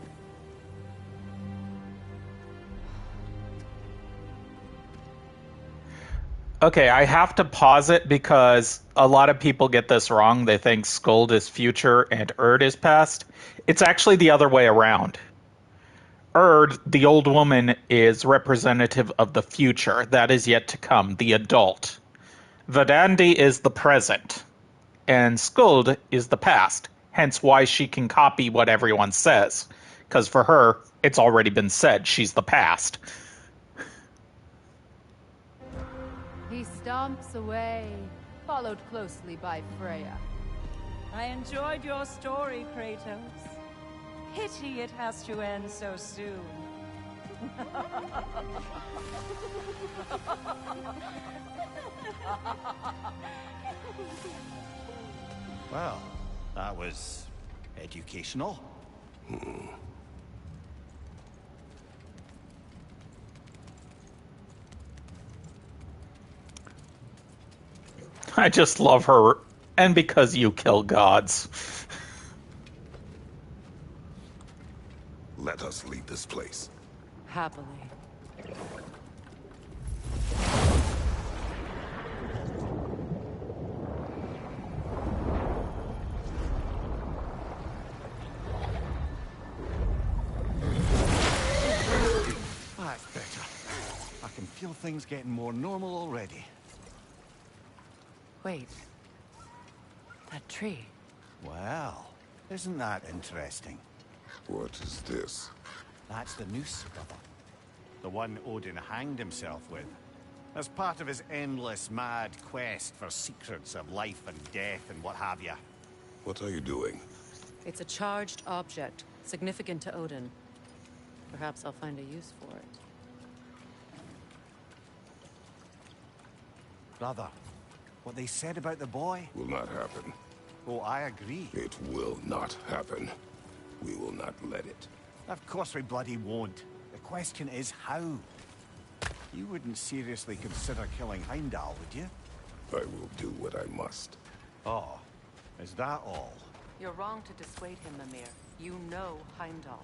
Okay, I have to pause it because a lot of people get this wrong. They think Skuld is future and Erd is past. It's actually the other way around. Erd, the old woman, is representative of the future. That is yet to come, the adult. Verdandi is the present. And Skuld is the past. Hence why she can copy what everyone says. Because for her, it's already been said. She's the past. He stomps away, followed closely by Freya. I enjoyed your story, Kratos. Pity it has to end so soon. Well, that was educational. I just love her. And because you kill gods. Let us leave this place. Happily. That's better. I can feel things getting more normal already. Wait. That tree. Well, isn't that interesting? What is this? That's the noose, brother. The one Odin hanged himself with. As part of his endless, mad quest for secrets of life and death and what have you. What are you doing? It's a charged object, significant to Odin. Perhaps I'll find a use for it. Brother, what they said about the boy? Will not happen. Oh, I agree. It will not happen. We will not let it. Of course we bloody won't. The question is how. You wouldn't seriously consider killing Heimdall, would you? I will do what I must. Oh, is that all? You're wrong to dissuade him, Mimir. You know Heimdall.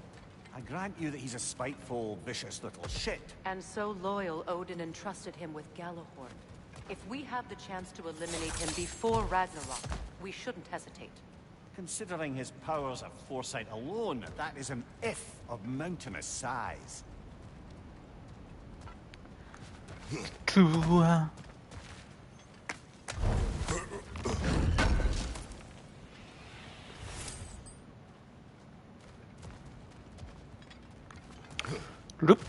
I grant you that he's a spiteful, vicious little shit. And so loyal, Odin entrusted him with Gjallarhorn. If we have the chance to eliminate him before Ragnarok, we shouldn't hesitate. Considering his powers of foresight alone, that is an if of mountainous size. True. Loop.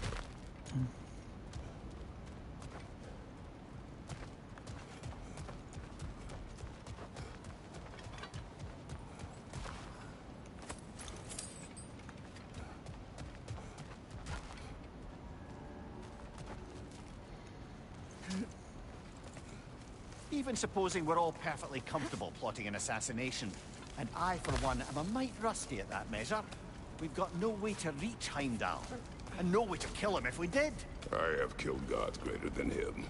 Even supposing we're all perfectly comfortable plotting an assassination, and I, for one, am a mite rusty at that measure, we've got no way to reach Heimdall, and no way to kill him if we did. I have killed gods greater than him.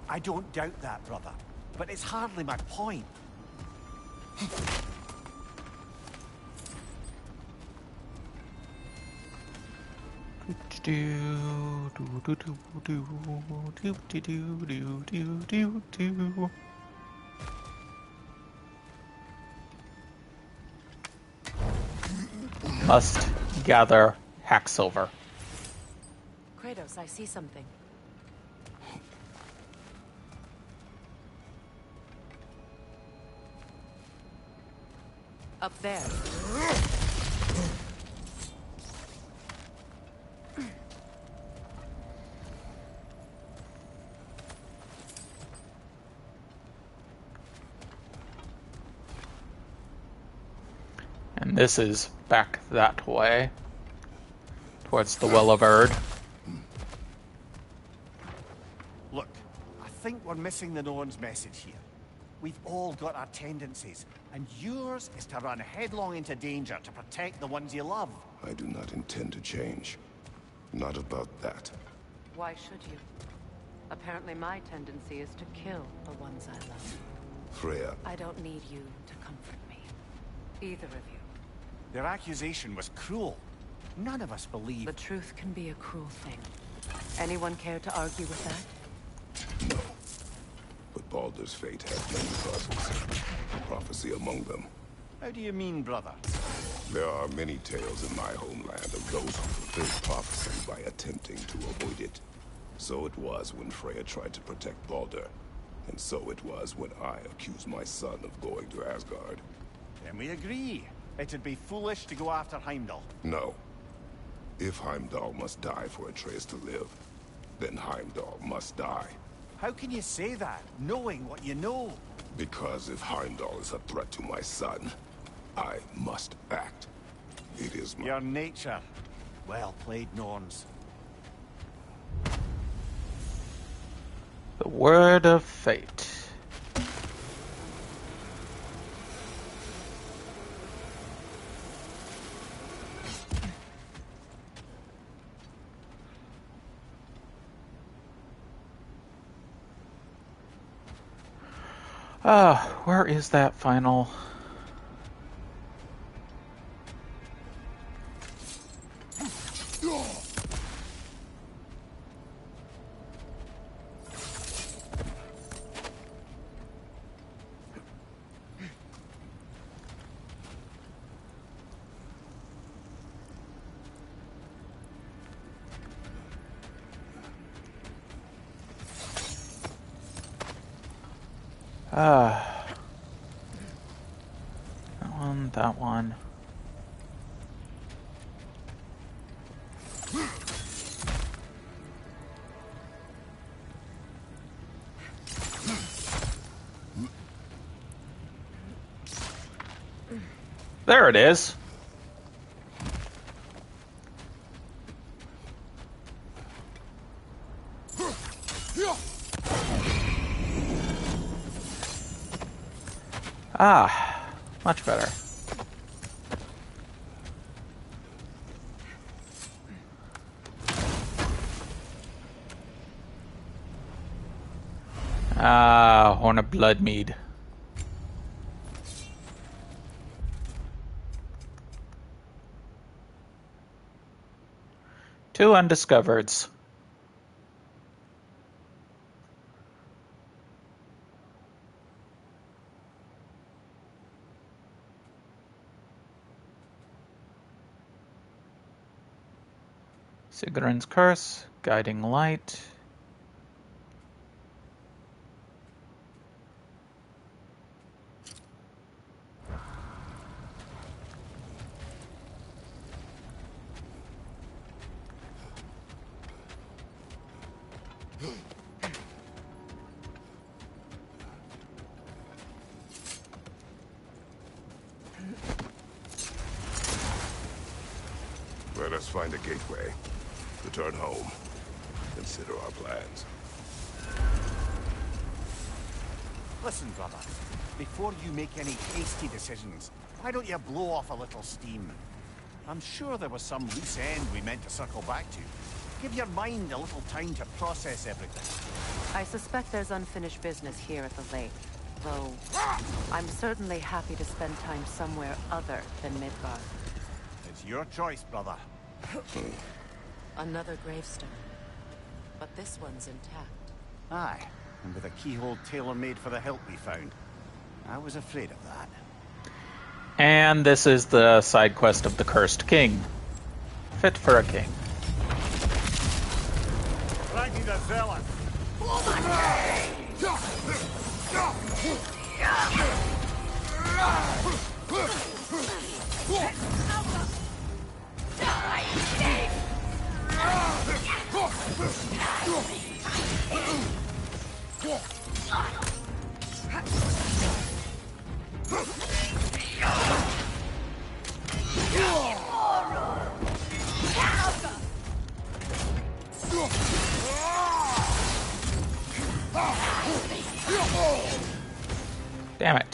I don't doubt that, brother, but it's hardly my point. Must gather Hacksilver. Kratos, I see something. Up there. And this is back that way. Towards the Well of Erd. Look, I think we're missing the Norn's message here. We've all got our tendencies, and yours is to run headlong into danger to protect the ones you love. I do not intend to change. Not about that. Why should you? Apparently my tendency is to kill the ones I love. Freya. I don't need you to comfort me. either of you. Their accusation was cruel. None of us believe... The truth can be a cruel thing. Anyone care to argue with that? No. But Baldur's fate has many puzzles. Prophecy among them. How do you mean, brother? There are many tales in my homeland of those who fulfilled prophecy by attempting to avoid it. So it was when Freya tried to protect Baldur. And so it was when I accused my son of going to Asgard. Then we agree. It'd be foolish to go after Heimdall. No. If Heimdall must die for Atreus to live, then Heimdall must die. How can you say that, knowing what you know? Because if Heimdall is a threat to my son, I must act. It is my... Your nature. Well played, Norns. The word of fate. Where is that final? That one. There it is. Much better. Horn of Bloodmead. Two undiscovereds. Sigrun's Curse, Guiding Light. Let us find a gateway. Return home. Consider our plans. Listen, brother. Before you make any hasty decisions, why don't you blow off a little steam? I'm sure there was some loose end we meant to circle back to. Give your mind a little time to process everything. I suspect there's unfinished business here at the lake. Though, I'm certainly happy to spend time somewhere other than Midgard. It's your choice, brother. Another gravestone. But this one's intact. Aye, and with a keyhole tailor-made for the hilt we found. I was afraid of that. And this is the side quest of the Cursed King. Fit for a king. Ragnar the Zealot! Damn it.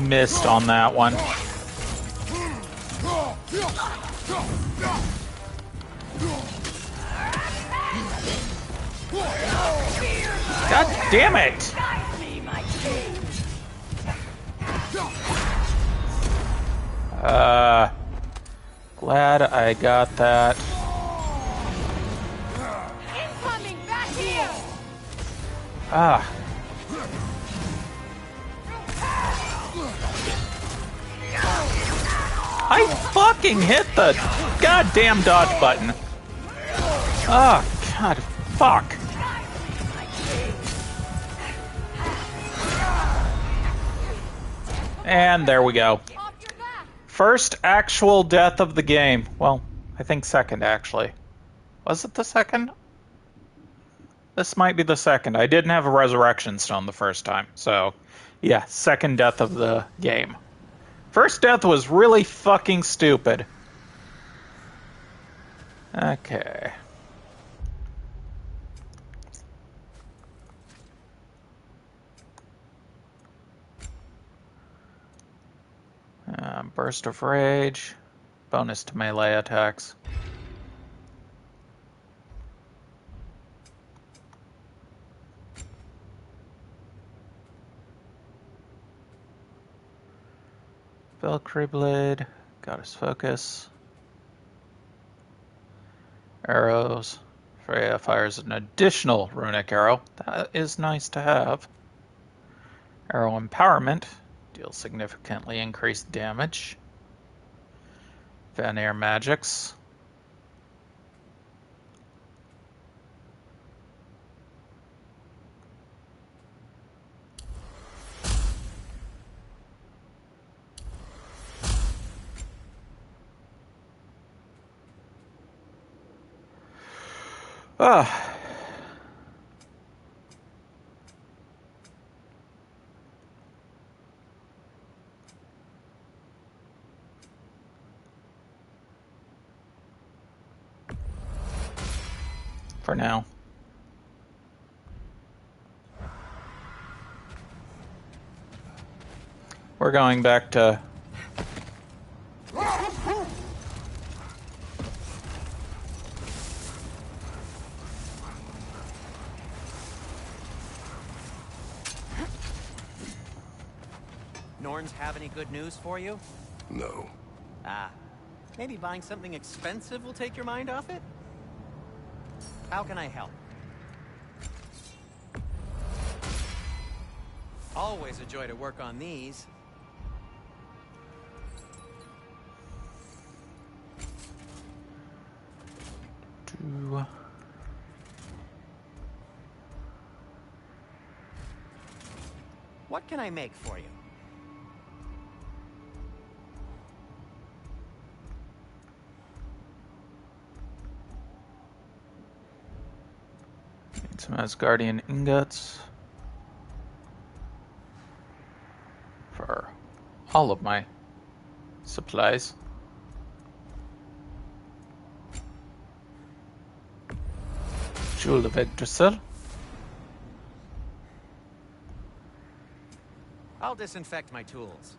Missed on that one. God damn it! Glad I got that. Incoming! Back here! Ah. I fucking hit the goddamn dodge button. Oh, God, fuck. And there we go. First actual death of the game. Well, I think second, actually. Was it the second? This might be the second. I didn't have a resurrection stone the first time, so yeah, second death of the game. First death was really fucking stupid. Okay. Burst of Rage. Bonus to melee attacks. Valkyrie Blade. Goddess Focus. Arrows. Freya fires an additional runic arrow. That is nice to have. Arrow Empowerment. Deals significantly increased damage. Vanir Magics. Ah. For now. We're going back to... Norns have any good news for you? No. Ah, maybe buying something expensive will take your mind off it? How can I help? Always a joy to work on these. What can I make for you? Need some Asgardian ingots. For all of my supplies. Jewel of Yggdrasil. I'll disinfect my tools.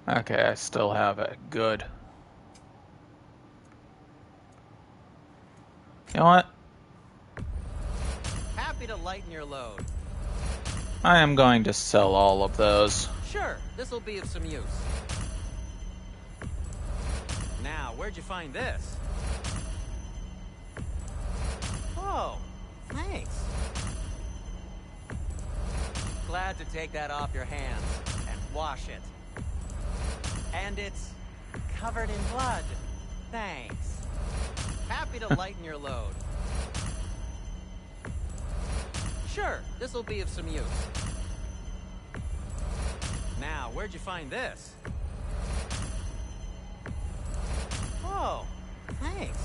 Okay, I still have it. Good. You know what? Happy to lighten your load. I am going to sell all of those. Sure, this'll be of some use. Now, where'd you find this? Oh, thanks. Glad to take that off your hands and wash it. And it's covered in blood. Thanks. Happy to lighten your load. Sure, this'll be of some use. Now, where'd you find this? Oh, thanks.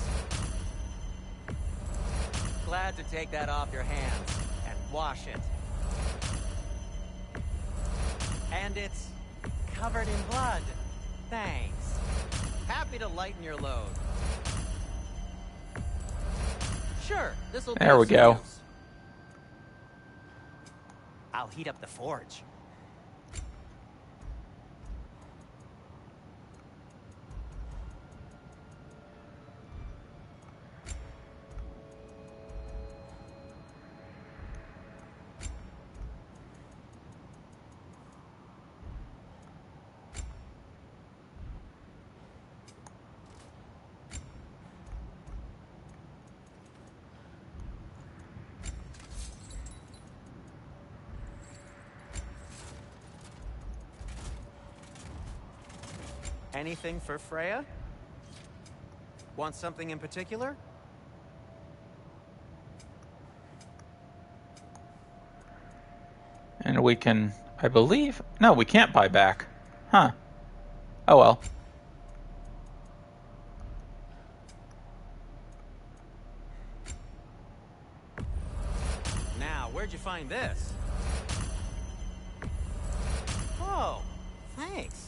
Glad to take that off your hands and wash it. And it's covered in blood. Thanks. Happy to lighten your load. Sure, this'll be There we of some go. use. I'll heat up the forge. Anything for Freya? Want something in particular? And we can, I believe... No, we can't buy back. Huh. Oh well. Now, where'd you find this? Oh, thanks.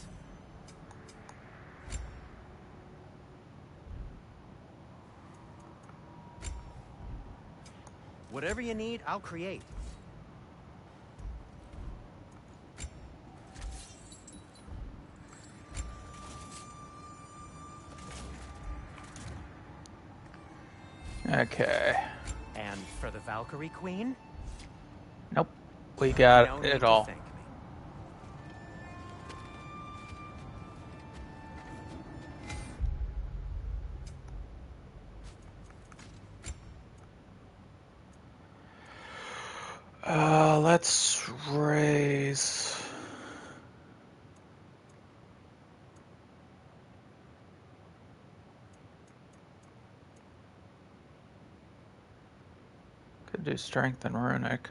Whatever you need, I'll create. Okay. And for the Valkyrie Queen? Nope. We got No need it to all. thank me. Let's raise... Could do strength and runic.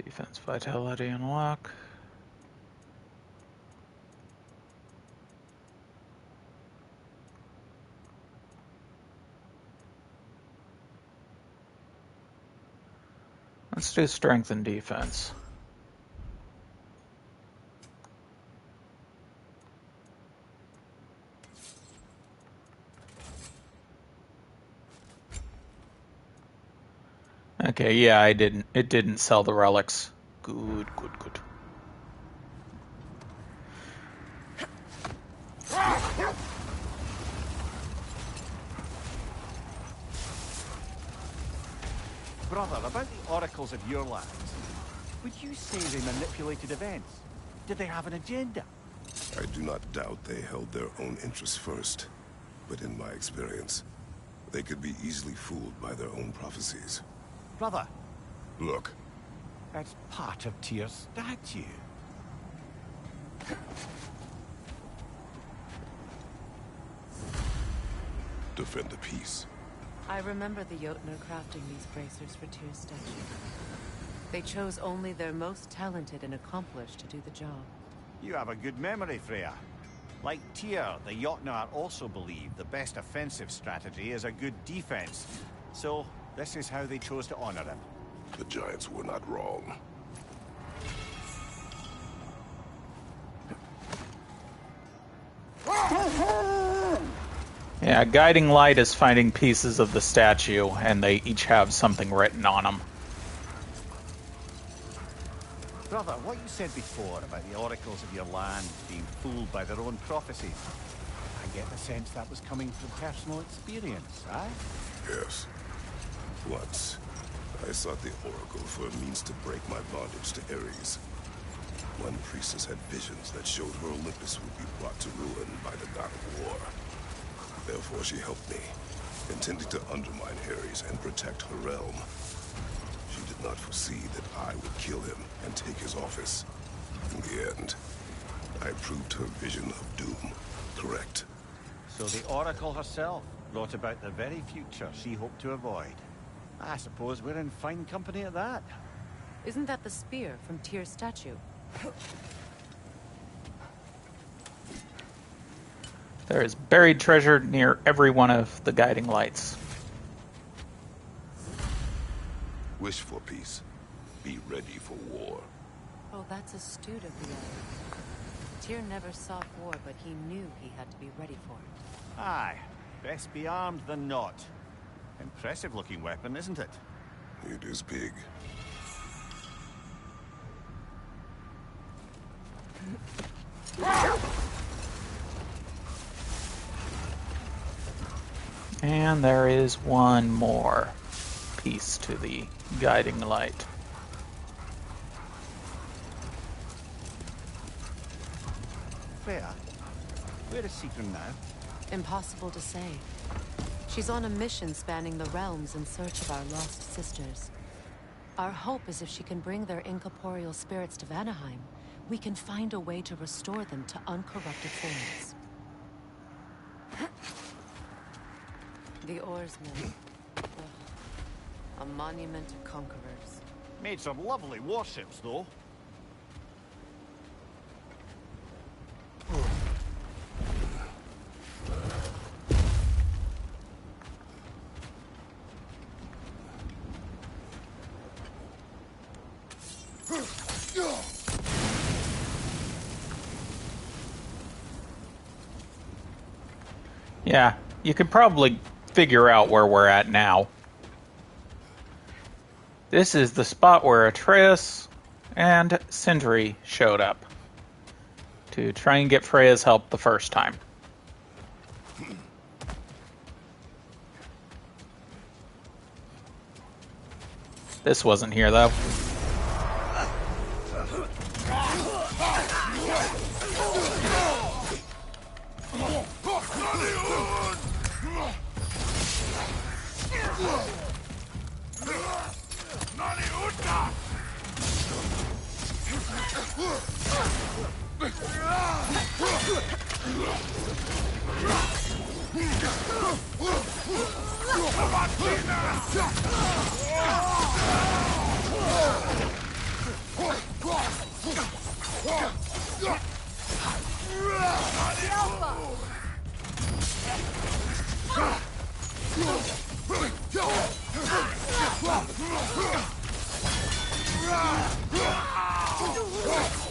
Defense, vitality, and luck. Let's do strength and defense. Okay, yeah, it didn't sell the relics. Good. Brother, about the oracles of your lands, would you say they manipulated events? Did they have an agenda? I do not doubt they held their own interests first. But in my experience, they could be easily fooled by their own prophecies. Brother, Look, that's part of Tyr's statue. defend the peace. I remember the Jotnar crafting these bracers for Tyr's statue. They chose only their most talented and accomplished to do the job. You have a good memory, Freya. Like Tyr, the Jotnar also believe the best offensive strategy is a good defense. So, this is how they chose to honor him. The Giants were not wrong. Yeah, guiding light is finding pieces of the statue, and they each have something written on them. Brother, what you said before about the oracles of your land being fooled by their own prophecies, I get the sense that was coming from personal experience, eh? Yes. Once, I sought the Oracle for a means to break my bondage to Ares. One priestess had visions that showed her Olympus would be brought to ruin by the god of war. Therefore she helped me, intending to undermine Ares and protect her realm. She did not foresee that I would kill him and take his office. In the end, I proved her vision of doom correct. So the Oracle herself brought about the very future she hoped to avoid. I suppose we're in fine company at that. Isn't that the spear from Tyr's statue? There is buried treasure near every one of the guiding lights. Wish for peace. Be ready for war. Oh, that's astute of the elf. Tyr never sought war, but he knew he had to be ready for it. Aye, best be armed than not. Impressive looking weapon, isn't it? It is big. And there is one more piece to the guiding light. Freya, where is Sigrun now? Impossible to say. She's on a mission spanning the realms in search of our lost sisters. Our hope is if she can bring their incorporeal spirits to Vanaheim, we can find a way to restore them to uncorrupted forms. The oarsmen. Ugh. A monument to conquerors. Made some lovely warships, though. Yeah, you could probably figure out where we're at now. This is the spot where Atreus and Sindri showed up to try and get Freya's help the first time. This wasn't here, though.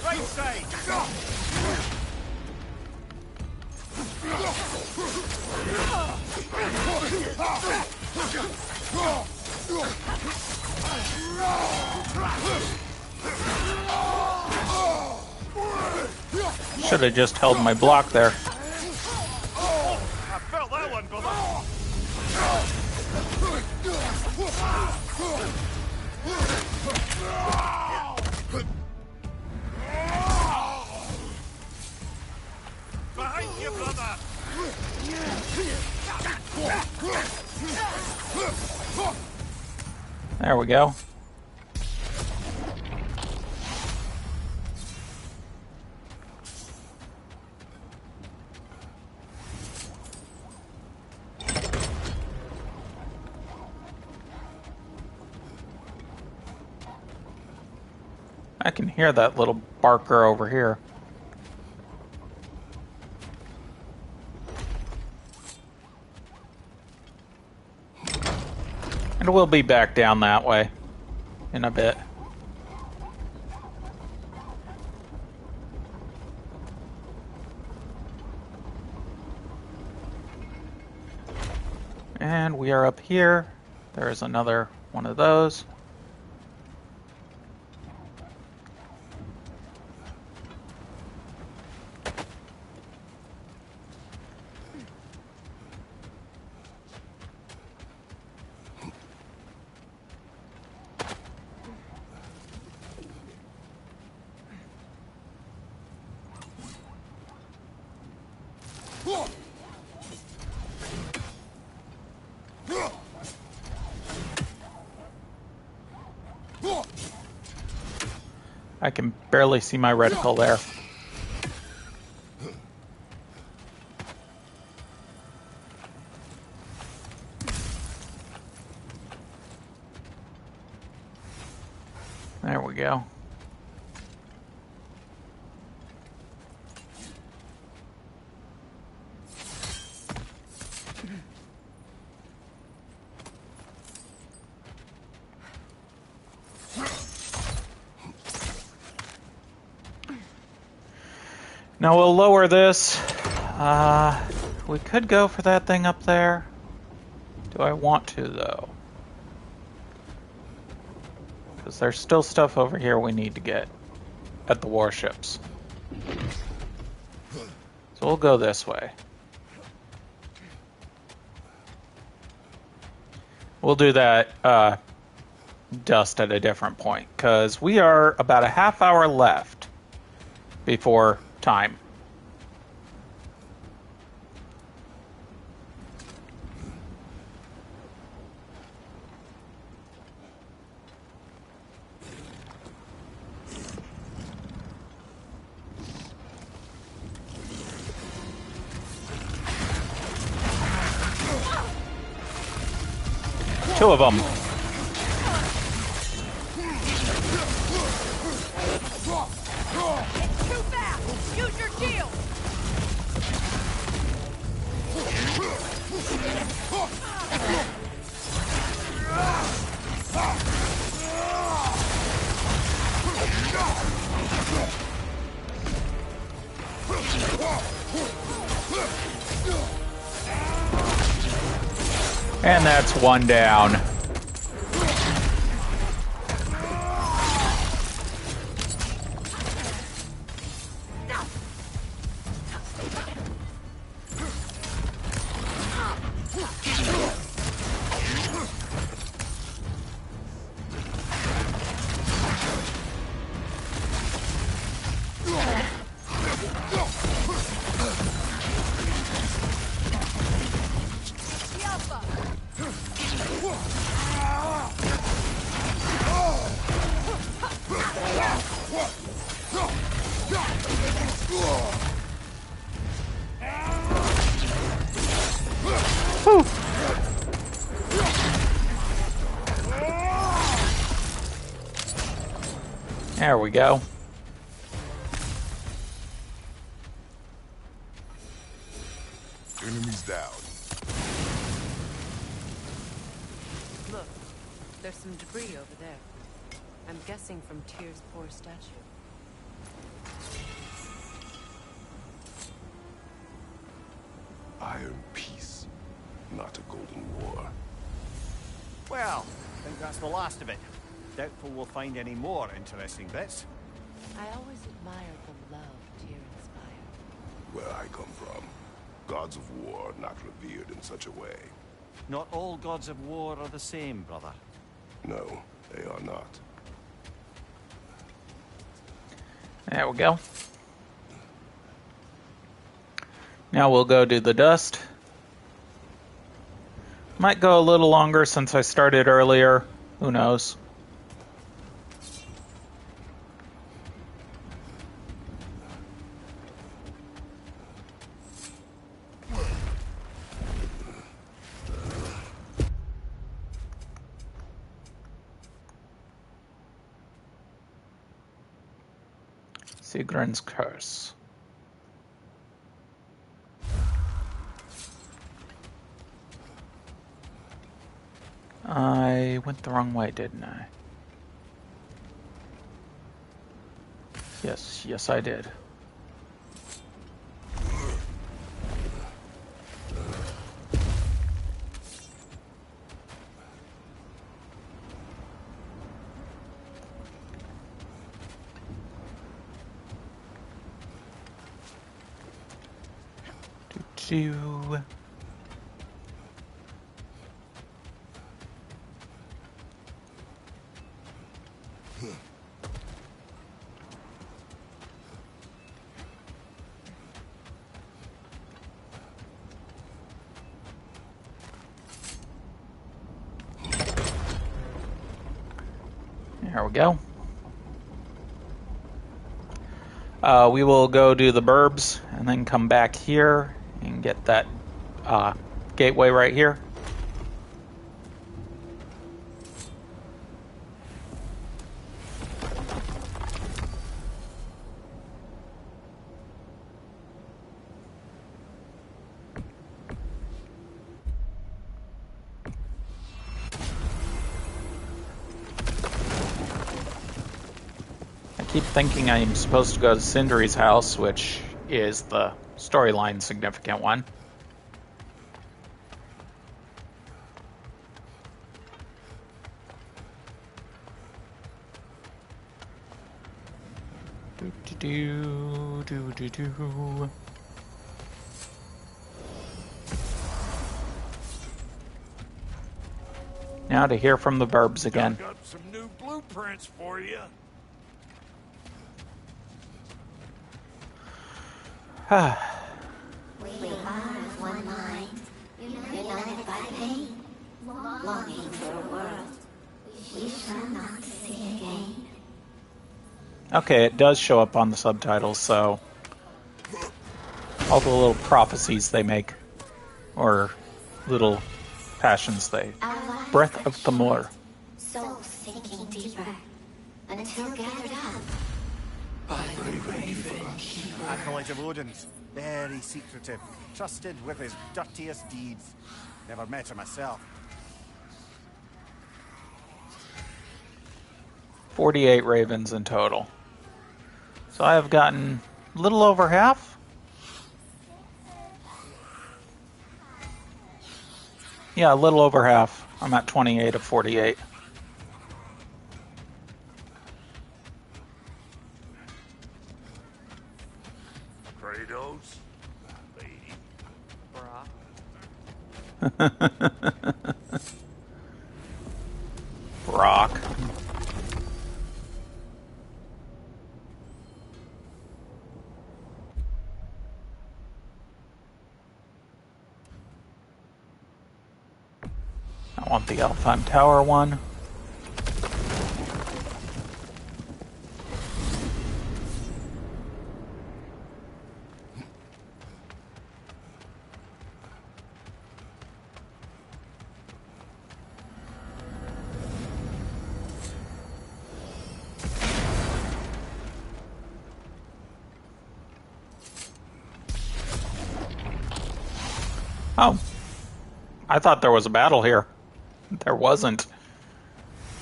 Right side! Should have just held my block there. I felt that one, brother. Behind you, brother. There we go. I can hear that little barker over here. And we'll be back down that way in a bit. And we are up here. There's another one of those. I can barely see my reticle there. we go. Now we'll lower this. We could go for that thing up there. Do I want to, though? Because there's still stuff over here we need to get at the warships. So we'll go this way. We'll do that dust at a different point, because we are about a half hour left before time. Two of them. Too fast! Use your shield! And that's one down. Whew. There we go. Enemies down. Look, there's some debris over there. I'm guessing from Tyr's poor statue. Iron peace, not a golden war. Well, I think that's the last of it. Doubtful we'll find any more interesting bits. I always admired the love Tyr inspired. Where I come from, gods of war are not revered in such a way. Not all gods of war are the same, brother. No, they are not. There we go. Now we'll go do the dust. Might go a little longer since I started earlier. Who knows? Sigrun's Curse. I went the wrong way, didn't I? Yes, I did. Do. There we go. We will go do the burbs and then come back here and get that gateway right here. keep thinking I'm supposed to go to Sindri's house, which is the storyline significant one. Do. Now to hear from the Burbs again. Dug up some new blueprints for you. We are of one mind, united by pain, longing for a world we shall not see again. Okay, it does show up on the subtitles, so all the little prophecies they make, or little passions they... Breath of the Moor. Souls sinking deeper, until gathered up by the Raven Keeper. That knowledge of Odin's, very secretive, trusted with his dirtiest deeds. Never met him myself. 48 ravens in total. So I have gotten a little over half. Yeah, a little over half. I'm at 28 of 48. Kratos, lady. Brock. I want the Alfheim Tower one. Oh. I thought there was a battle here. There wasn't.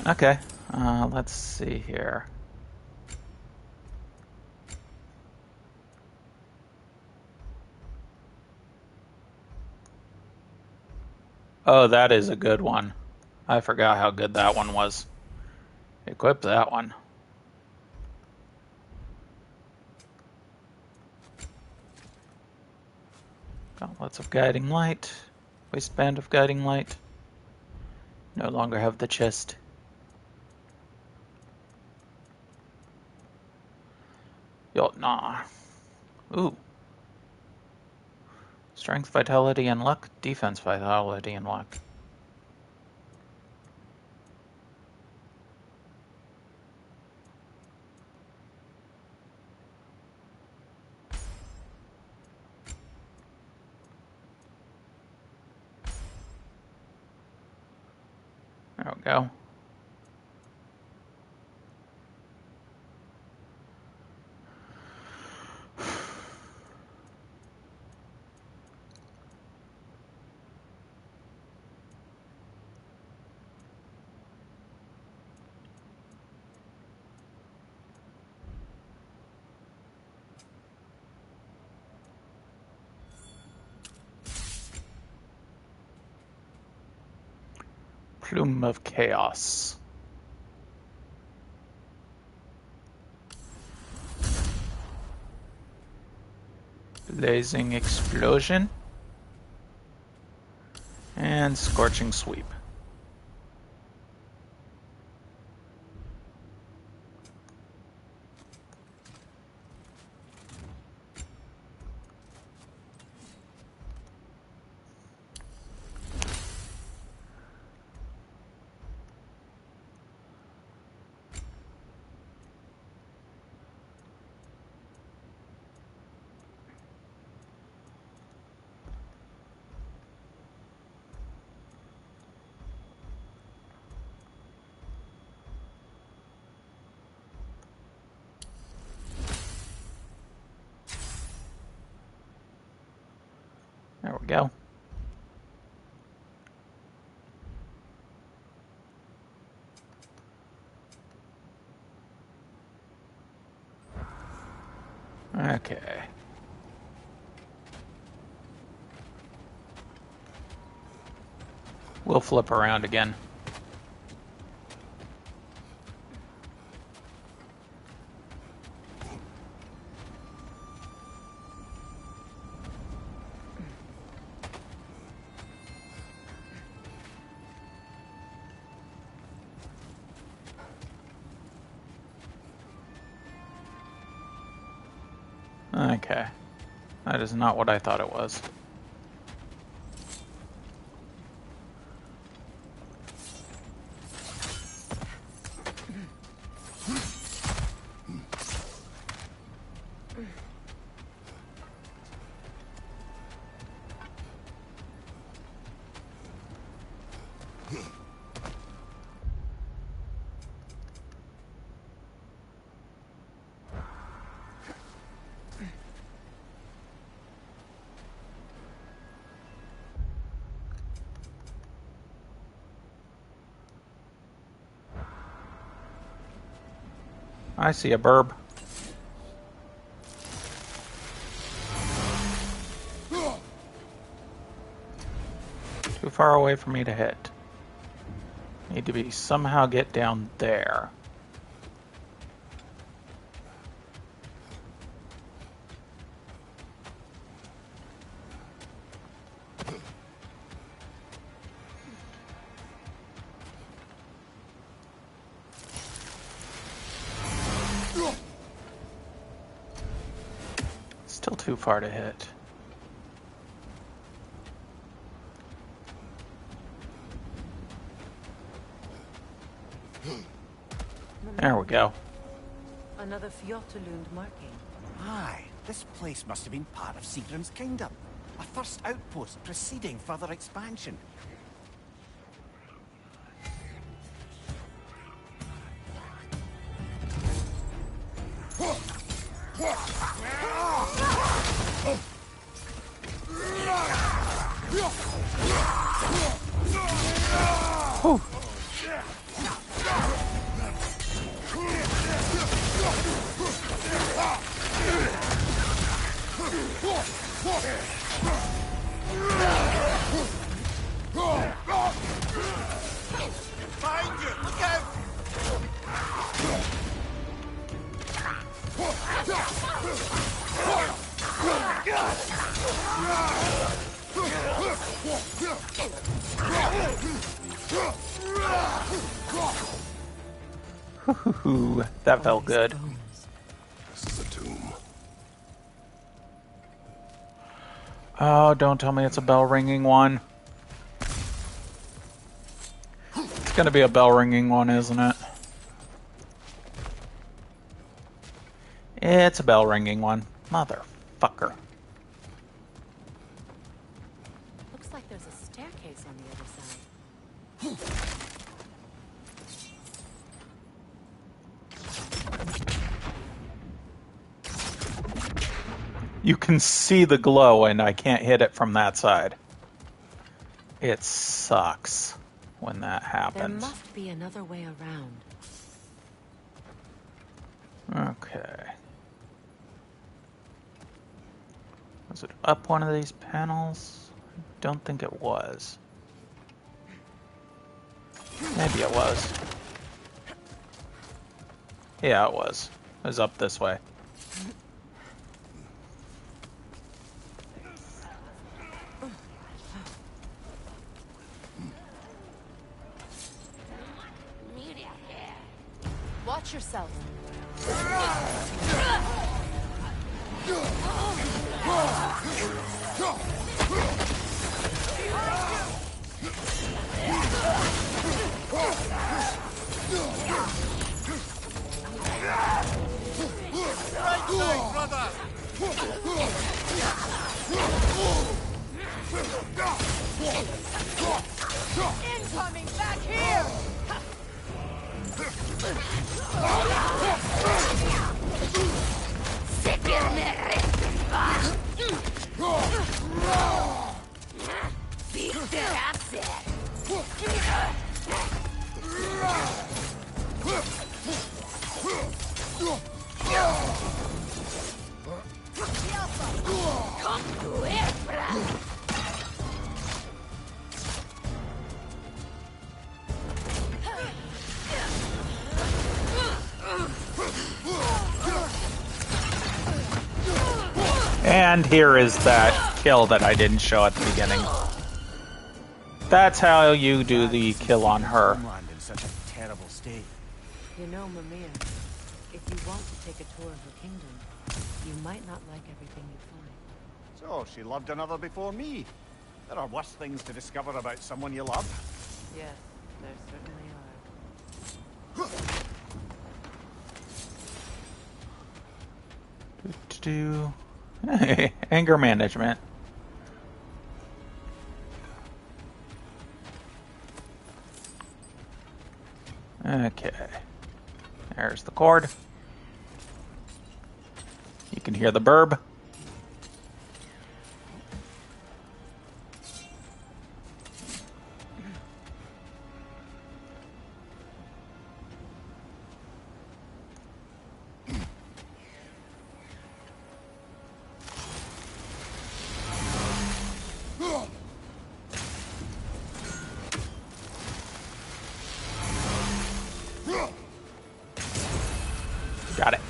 Okay. Let's see here. Oh, that is a good one. I forgot how good that one was. Equip that one. Gauntlets of Guiding Light. Waistband of Guiding Light. No longer have the chest. Jotnar. Ooh. Strength, Vitality, and Luck. Defense, Vitality, and Luck. There we go. Plume of Chaos. Blazing Explosion. And Scorching Sweep. There we go. Okay. We'll flip around again. Okay. That is not what I thought it was. I see a burb. Too far away for me to hit. Need to be somehow get down there. Still too far to hit. There we go. Another Fjotalund marking. Aye, this place must have been part of Sigrun's kingdom. A first outpost preceding further expansion. Whew. Behind you! Look out! Ooh, that felt good. This is a tomb. Oh, don't tell me it's a bell ringing one. It's gonna be a bell ringing one, isn't it? It's a bell ringing one. Motherfucker. Looks like there's a staircase on the other side. You can see the glow and I can't hit it from that side. It sucks when that happens. There must be another way around. Okay. Was it up one of these panels? I don't think it was. Maybe it was. Yeah, it was. It was up this way. Watch yourself. Right thing, brother! Incoming back here! And here is that kill that I didn't show at the beginning. That's how you do the kill on her. In such a terrible state. You know, Mimir, if you want to take a tour of her kingdom, you might not like everything you find. So, she loved another before me. There are worse things to discover about someone you love. Yes, there certainly are. Anger management. Okay. There's the cord. You can hear the burb. Got it.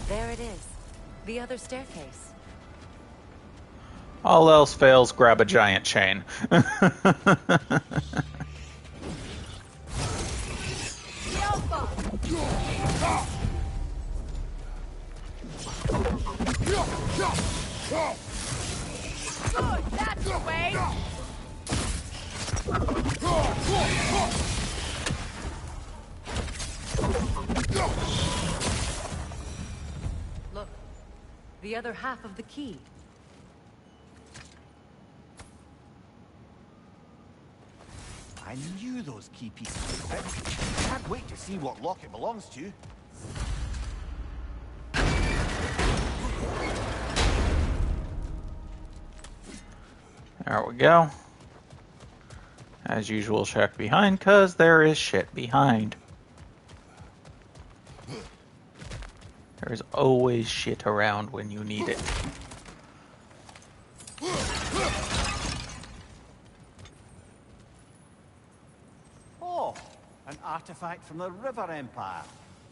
There it is. The other staircase. All else fails, grab a giant chain. Good, that's the way! Look, the other half of the key. I knew those key pieces would fit. Can't wait to see what lock it belongs to. There we go. As usual, check behind, because there is shit behind. There's always shit around when you need it. Oh, an artifact from the River Empire.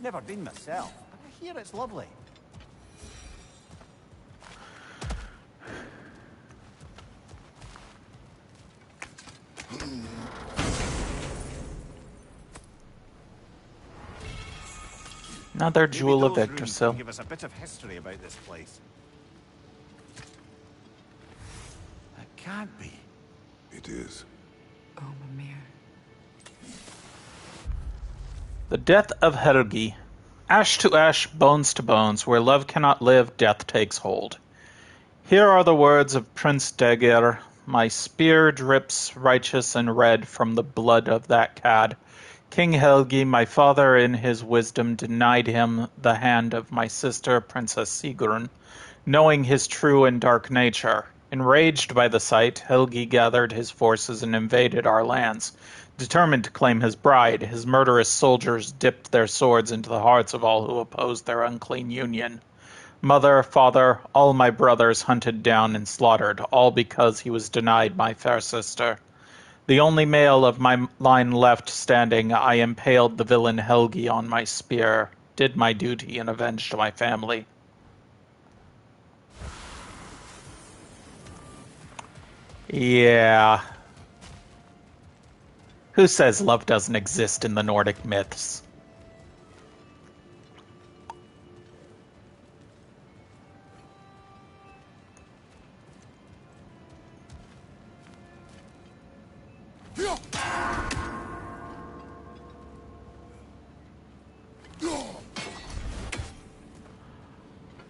Never been myself, but I hear it's lovely. Another jewel of Maybe those rooms Yggdrasil. can give us a bit of history about this place. That can't be. It is. Oh, Mimir. The death of Helgi. Ash to ash, bones to bones. Where love cannot live, death takes hold. Here are the words of Prince Daegir. My spear drips righteous and red from the blood of that cad. King Helgi, my father in his wisdom denied him the hand of my sister, Princess Sigrun, knowing his true and dark nature. Enraged by the sight, Helgi gathered his forces and invaded our lands. Determined to claim his bride, his murderous soldiers dipped their swords into the hearts of all who opposed their unclean union. Mother, father, all my brothers hunted down and slaughtered, all because he was denied my fair sister. The only male of my line left standing, I impaled the villain Helgi on my spear, did my duty, and avenged my family. Yeah. Who says love doesn't exist in the Nordic myths?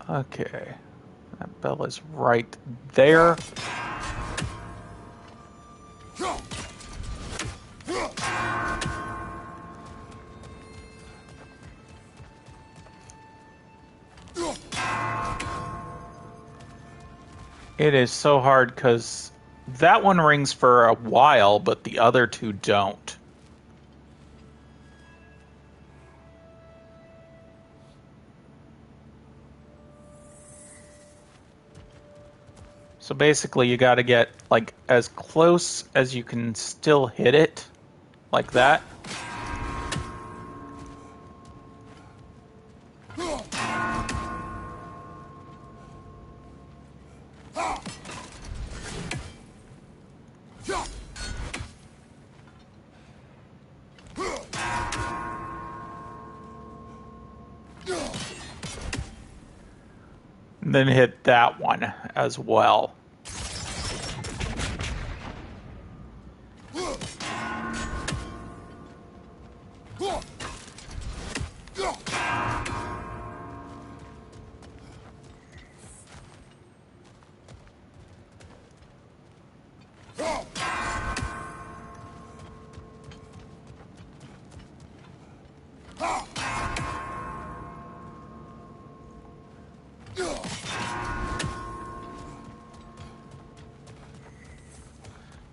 Okay. That bell is right there. It is so hard because that one rings for a while, but the other two don't. So basically you got to get like as close as you can still hit it, like that. And then hit that one as well.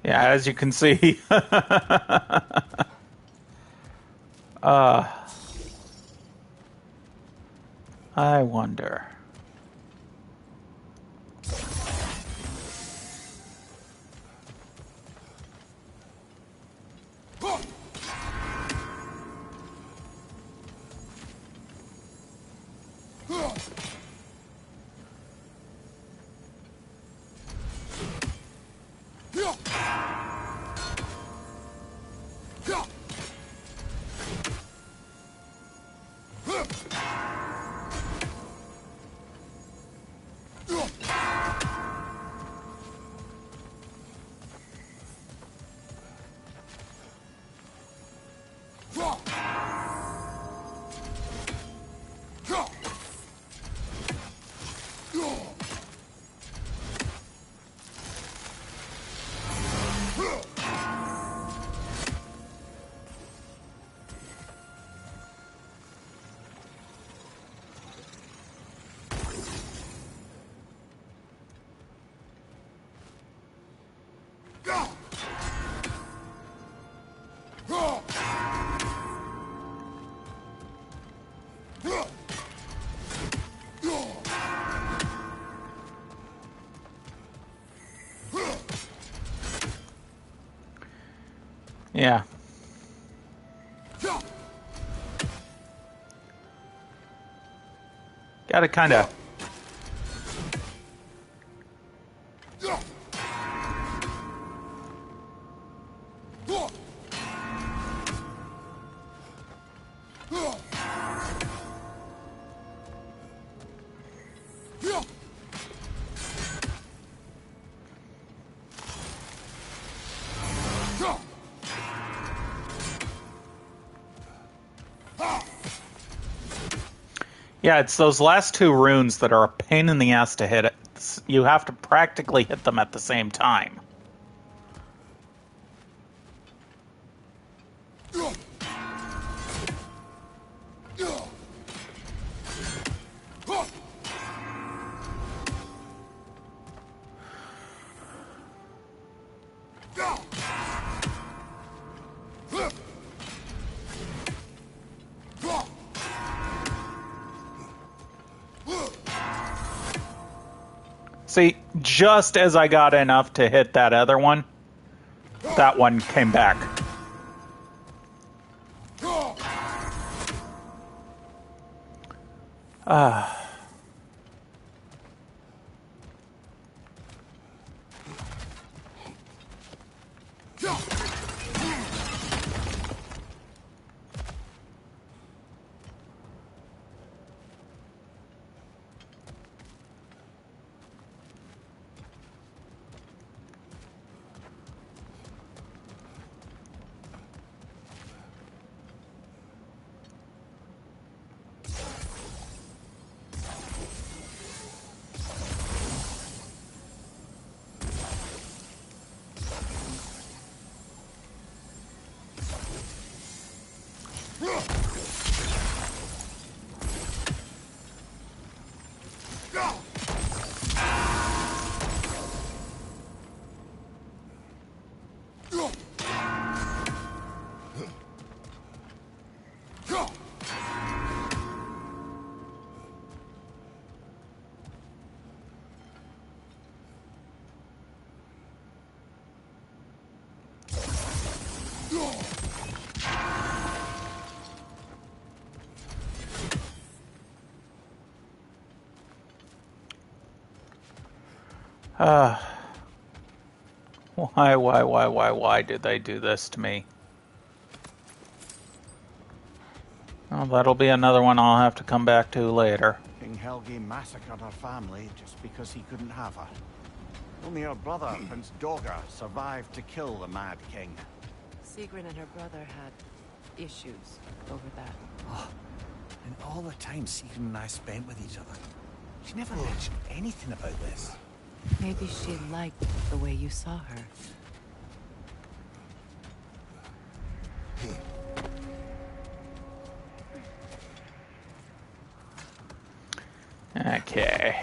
Yeah, as you can see. I wonder. Yeah. Gotta kinda... Yeah, it's those last two runes that are a pain in the ass to hit. You have to practically hit them at the same time. See, just as I got enough to hit that other one, that one came back. Why did they do this to me? Well, that'll be another one I'll have to come back to later. King Helge massacred her family just because he couldn't have her. Only her brother, Prince Dogger, survived to kill the Mad King. Sigrun and her brother had issues over that. Oh, and all the time Sigrun and I spent with each other, she never mentioned anything about this. Maybe she liked the way you saw her. Okay.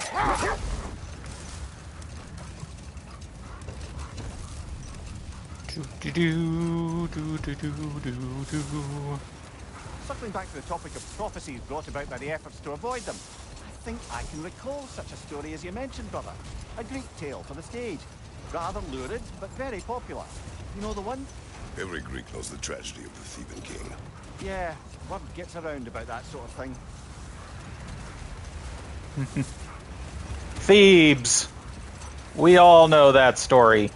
Circling back to the topic of prophecies brought about by the efforts to avoid them, I think I can recall such a story as you mentioned, brother. A Greek tale for the stage. Rather lurid, but very popular. You know the one? Every Greek knows the tragedy of the Theban king. Yeah, word gets around about that sort of thing. Thebes. We all know that story.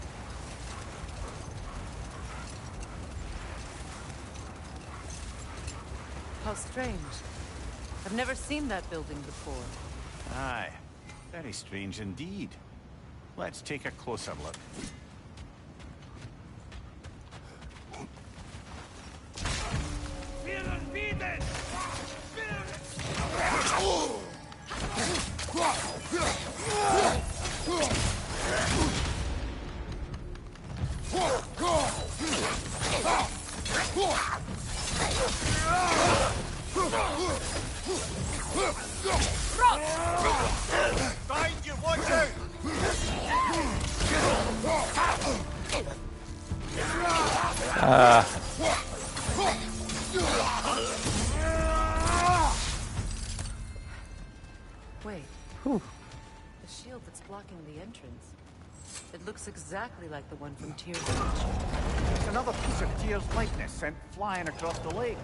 How strange. I've never seen that building before. Aye, very strange indeed. Let's take a closer look. Behind you, watch out! Wait. Whew. The shield that's blocking the entrance. It looks exactly like the one from Tyr's Beach. It's another piece of Tyr's likeness sent flying across the lake.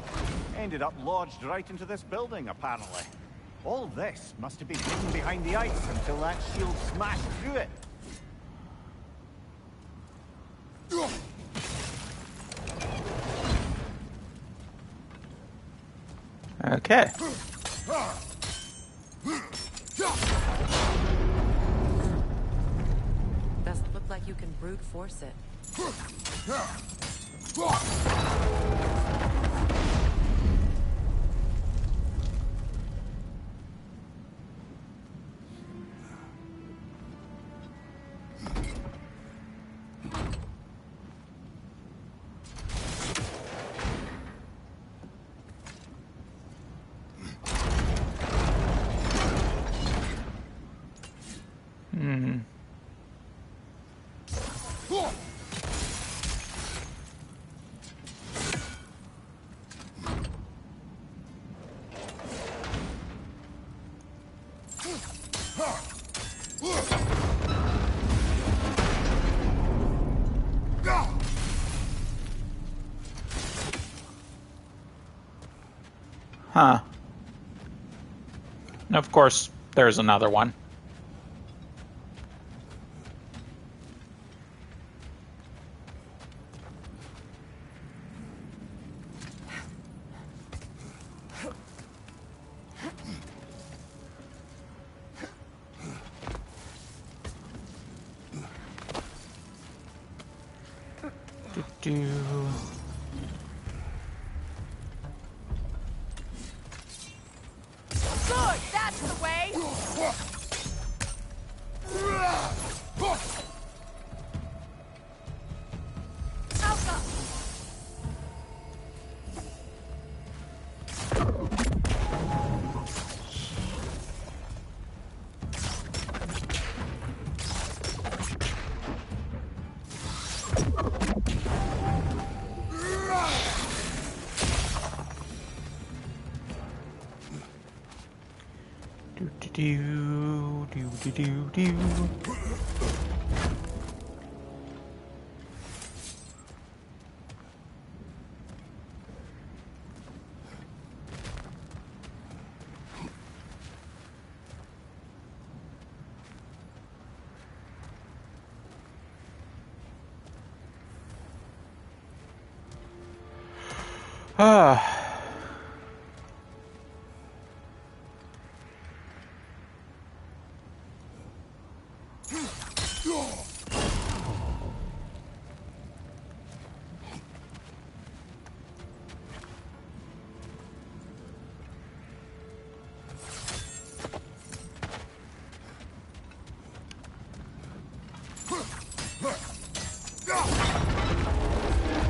Ended up lodged right into this building, apparently. All this must have been hidden behind the ice until that shield smashed through it. Okay. Doesn't look like you can brute force it. Huh. And of course, there's another one. Do. Good, that's the way! Alpha! Do. Ah.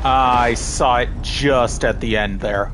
I saw it just at the end there.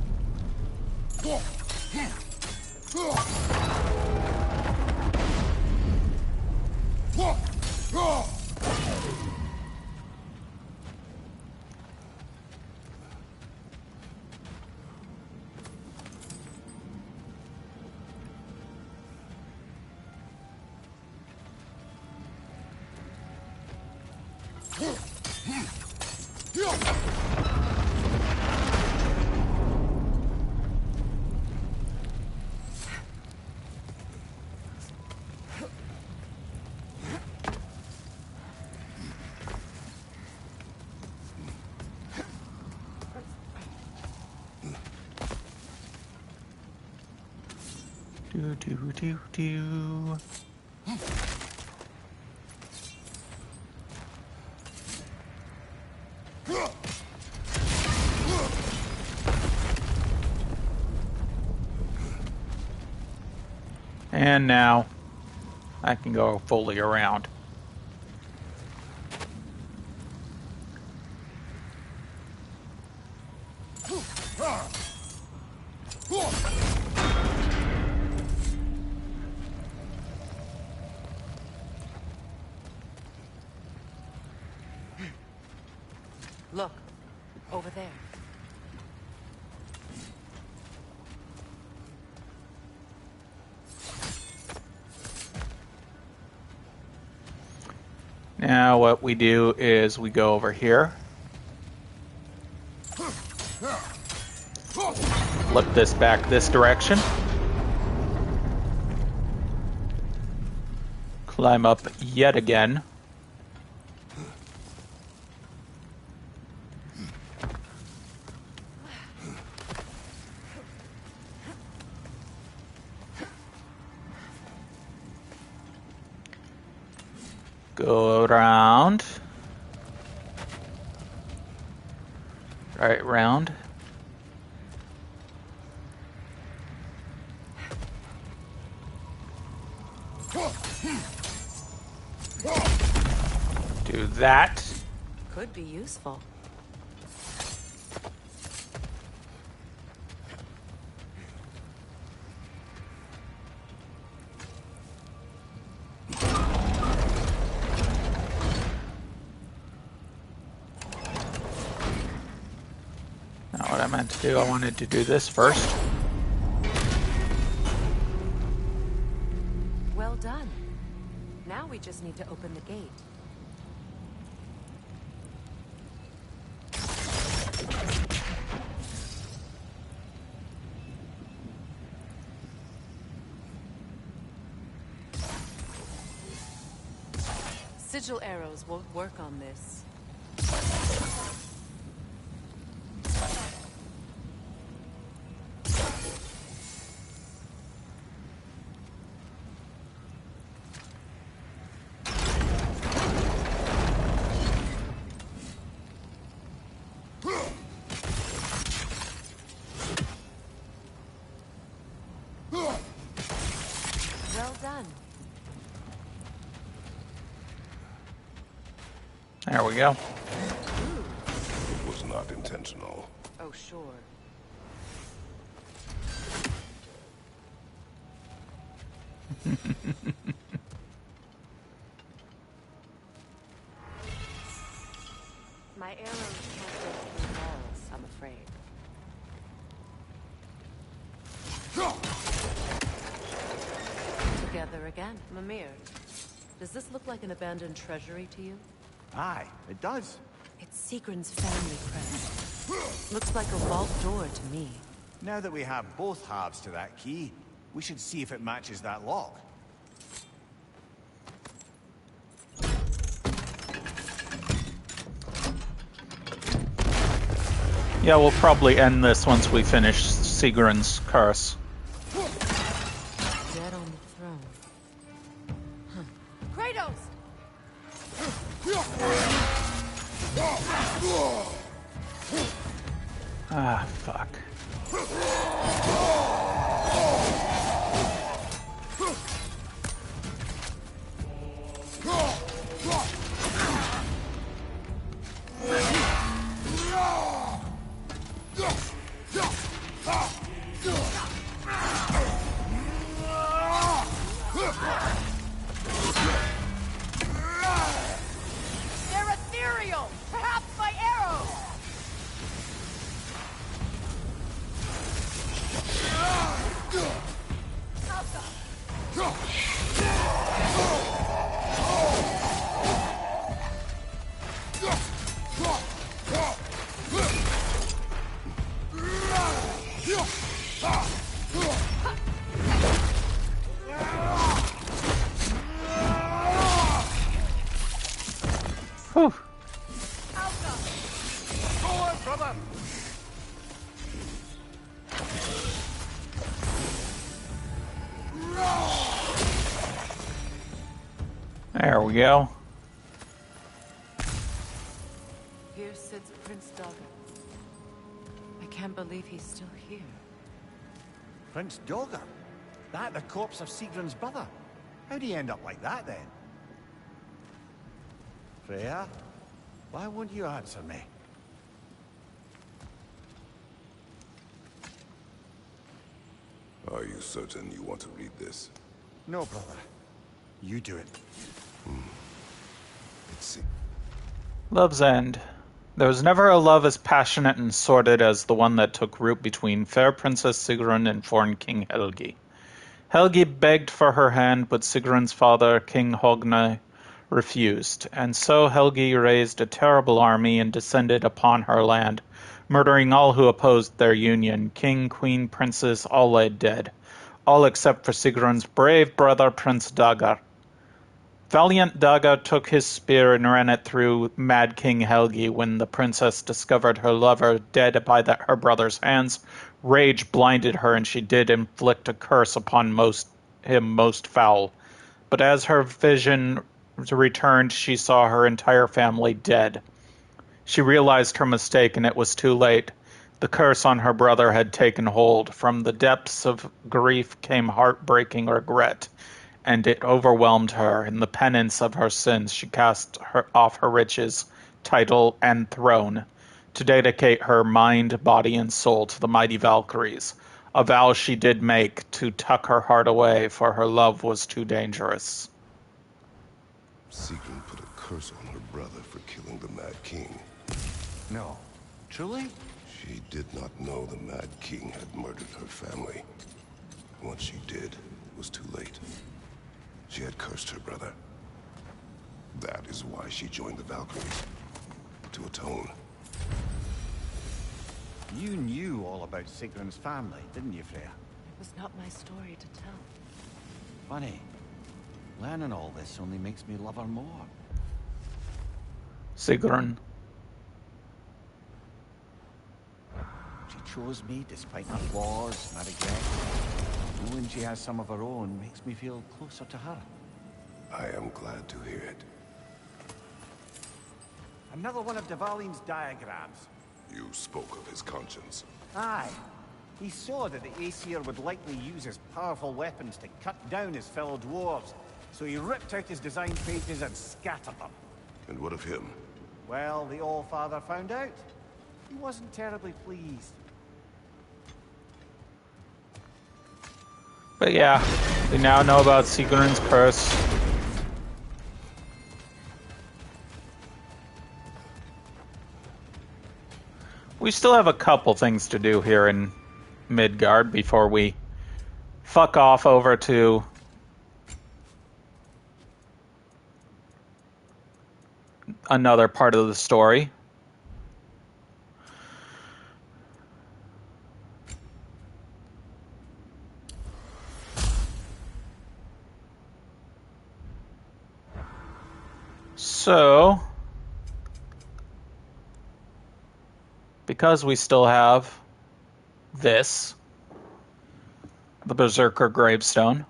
Do. And now I can go fully around. Look, over there. Now what we do is we go over here. Flip this back this direction. Climb up yet again. Go around. Right round. Do that. Could be useful. Not what I meant to do. I wanted to do this first. Well done. Now we just need to open the gate. Sigil arrows won't work on this. Well done. There we go. It was not intentional. Oh, sure. My arrows can't go through walls, I'm afraid. Together again. Mimir, does this look like an abandoned treasury to you? Aye, it does. It's Sigrun's family crest. Looks like a vault door to me. Now that we have both halves to that key, we should see if it matches that lock. Yeah, we'll probably end this once we finish Sigrun's curse. Dead on the throne. Kratos! Ah, fuck. They're ethereal! Perhaps by arrows! Whew. Go on, brother! There we go. Here sits Prince Dagger. I can't believe he's still here. Prince Dogger? That the corpse of Sigrun's brother? How'd he end up like that, then? Freya? Why won't you answer me? Are you certain you want to read this? No, brother. You do it. Let's see. Love's End. There was never a love as passionate and sordid as the one that took root between fair Princess Sigrun and foreign King Helgi. Helgi begged for her hand, but Sigrun's father, King Hogne, refused, and so Helgi raised a terrible army and descended upon her land, murdering all who opposed their union. King, queen, princes, all lay dead, all except for Sigrun's brave brother, Prince Dagr. Valiant Dagr took his spear and ran it through Mad King Helgi. When the princess discovered her lover dead by her brother's hands, rage blinded her, and she did inflict a curse upon him most foul. But as her vision returned, she saw her entire family dead. She realized her mistake, and it was too late. The curse on her brother had taken hold. From the depths of grief came heartbreaking regret, and it overwhelmed her. In the penance of her sins, she cast off her riches, title, and throne to dedicate her mind, body, and soul to the mighty Valkyries. A vow she did make to tuck her heart away, for her love was too dangerous. Sigrun put a curse on her brother for killing the Mad King. No. Truly? She did not know the Mad King had murdered her family. Once she did, it was too late. She had cursed her brother. That is why she joined the Valkyries. To atone. You knew all about Sigrun's family, didn't you, Freya? It was not my story to tell. Funny. Learning all this only makes me love her more. Sigrun. She chose me despite my flaws, my regrets. Knowing she has some of her own makes me feel closer to her. I am glad to hear it. Another one of Dvalin's diagrams. You spoke of his conscience. Aye. He saw that the Aesir would likely use his powerful weapons to cut down his fellow dwarves, so he ripped out his design pages and scattered them. And what of him? Well, the All-Father found out. He wasn't terribly pleased. But yeah, we now know about Sigrun's curse. We still have a couple things to do here in Midgard before we fuck off over to another part of the story. So because we still have this, the Berserker gravestone.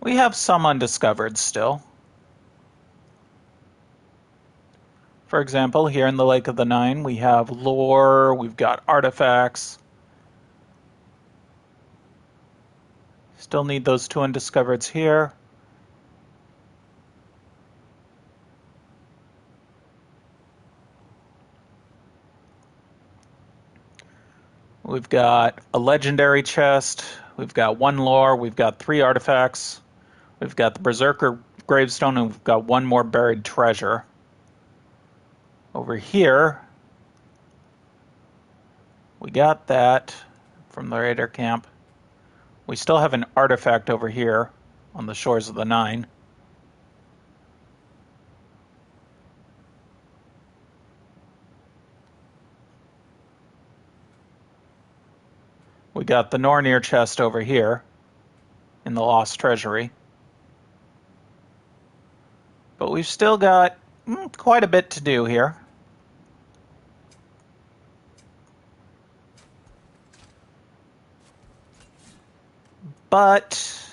We have some undiscovered still. For example, here in the Lake of the Nine, we have lore, we've got artifacts. Still need those 2 undiscovereds here. We've got a legendary chest, we've got 1 lore, we've got 3 artifacts, we've got the Berserker gravestone, and we've got 1 more buried treasure. Over here, we got that from the Raider camp. We still have an artifact over here on the shores of the Nine. We got the Nornir chest over here in the Lost Treasury. But we've still got quite a bit to do here. But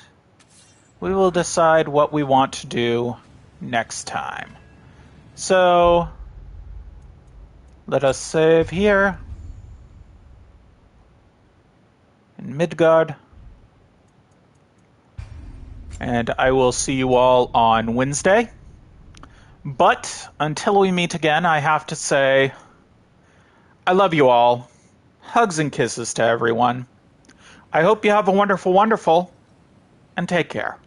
we will decide what we want to do next time. So let us save here in Midgard. And I will see you all on Wednesday. But until we meet again, I have to say, I love you all. Hugs and kisses to everyone. I hope you have a wonderful, wonderful, and take care.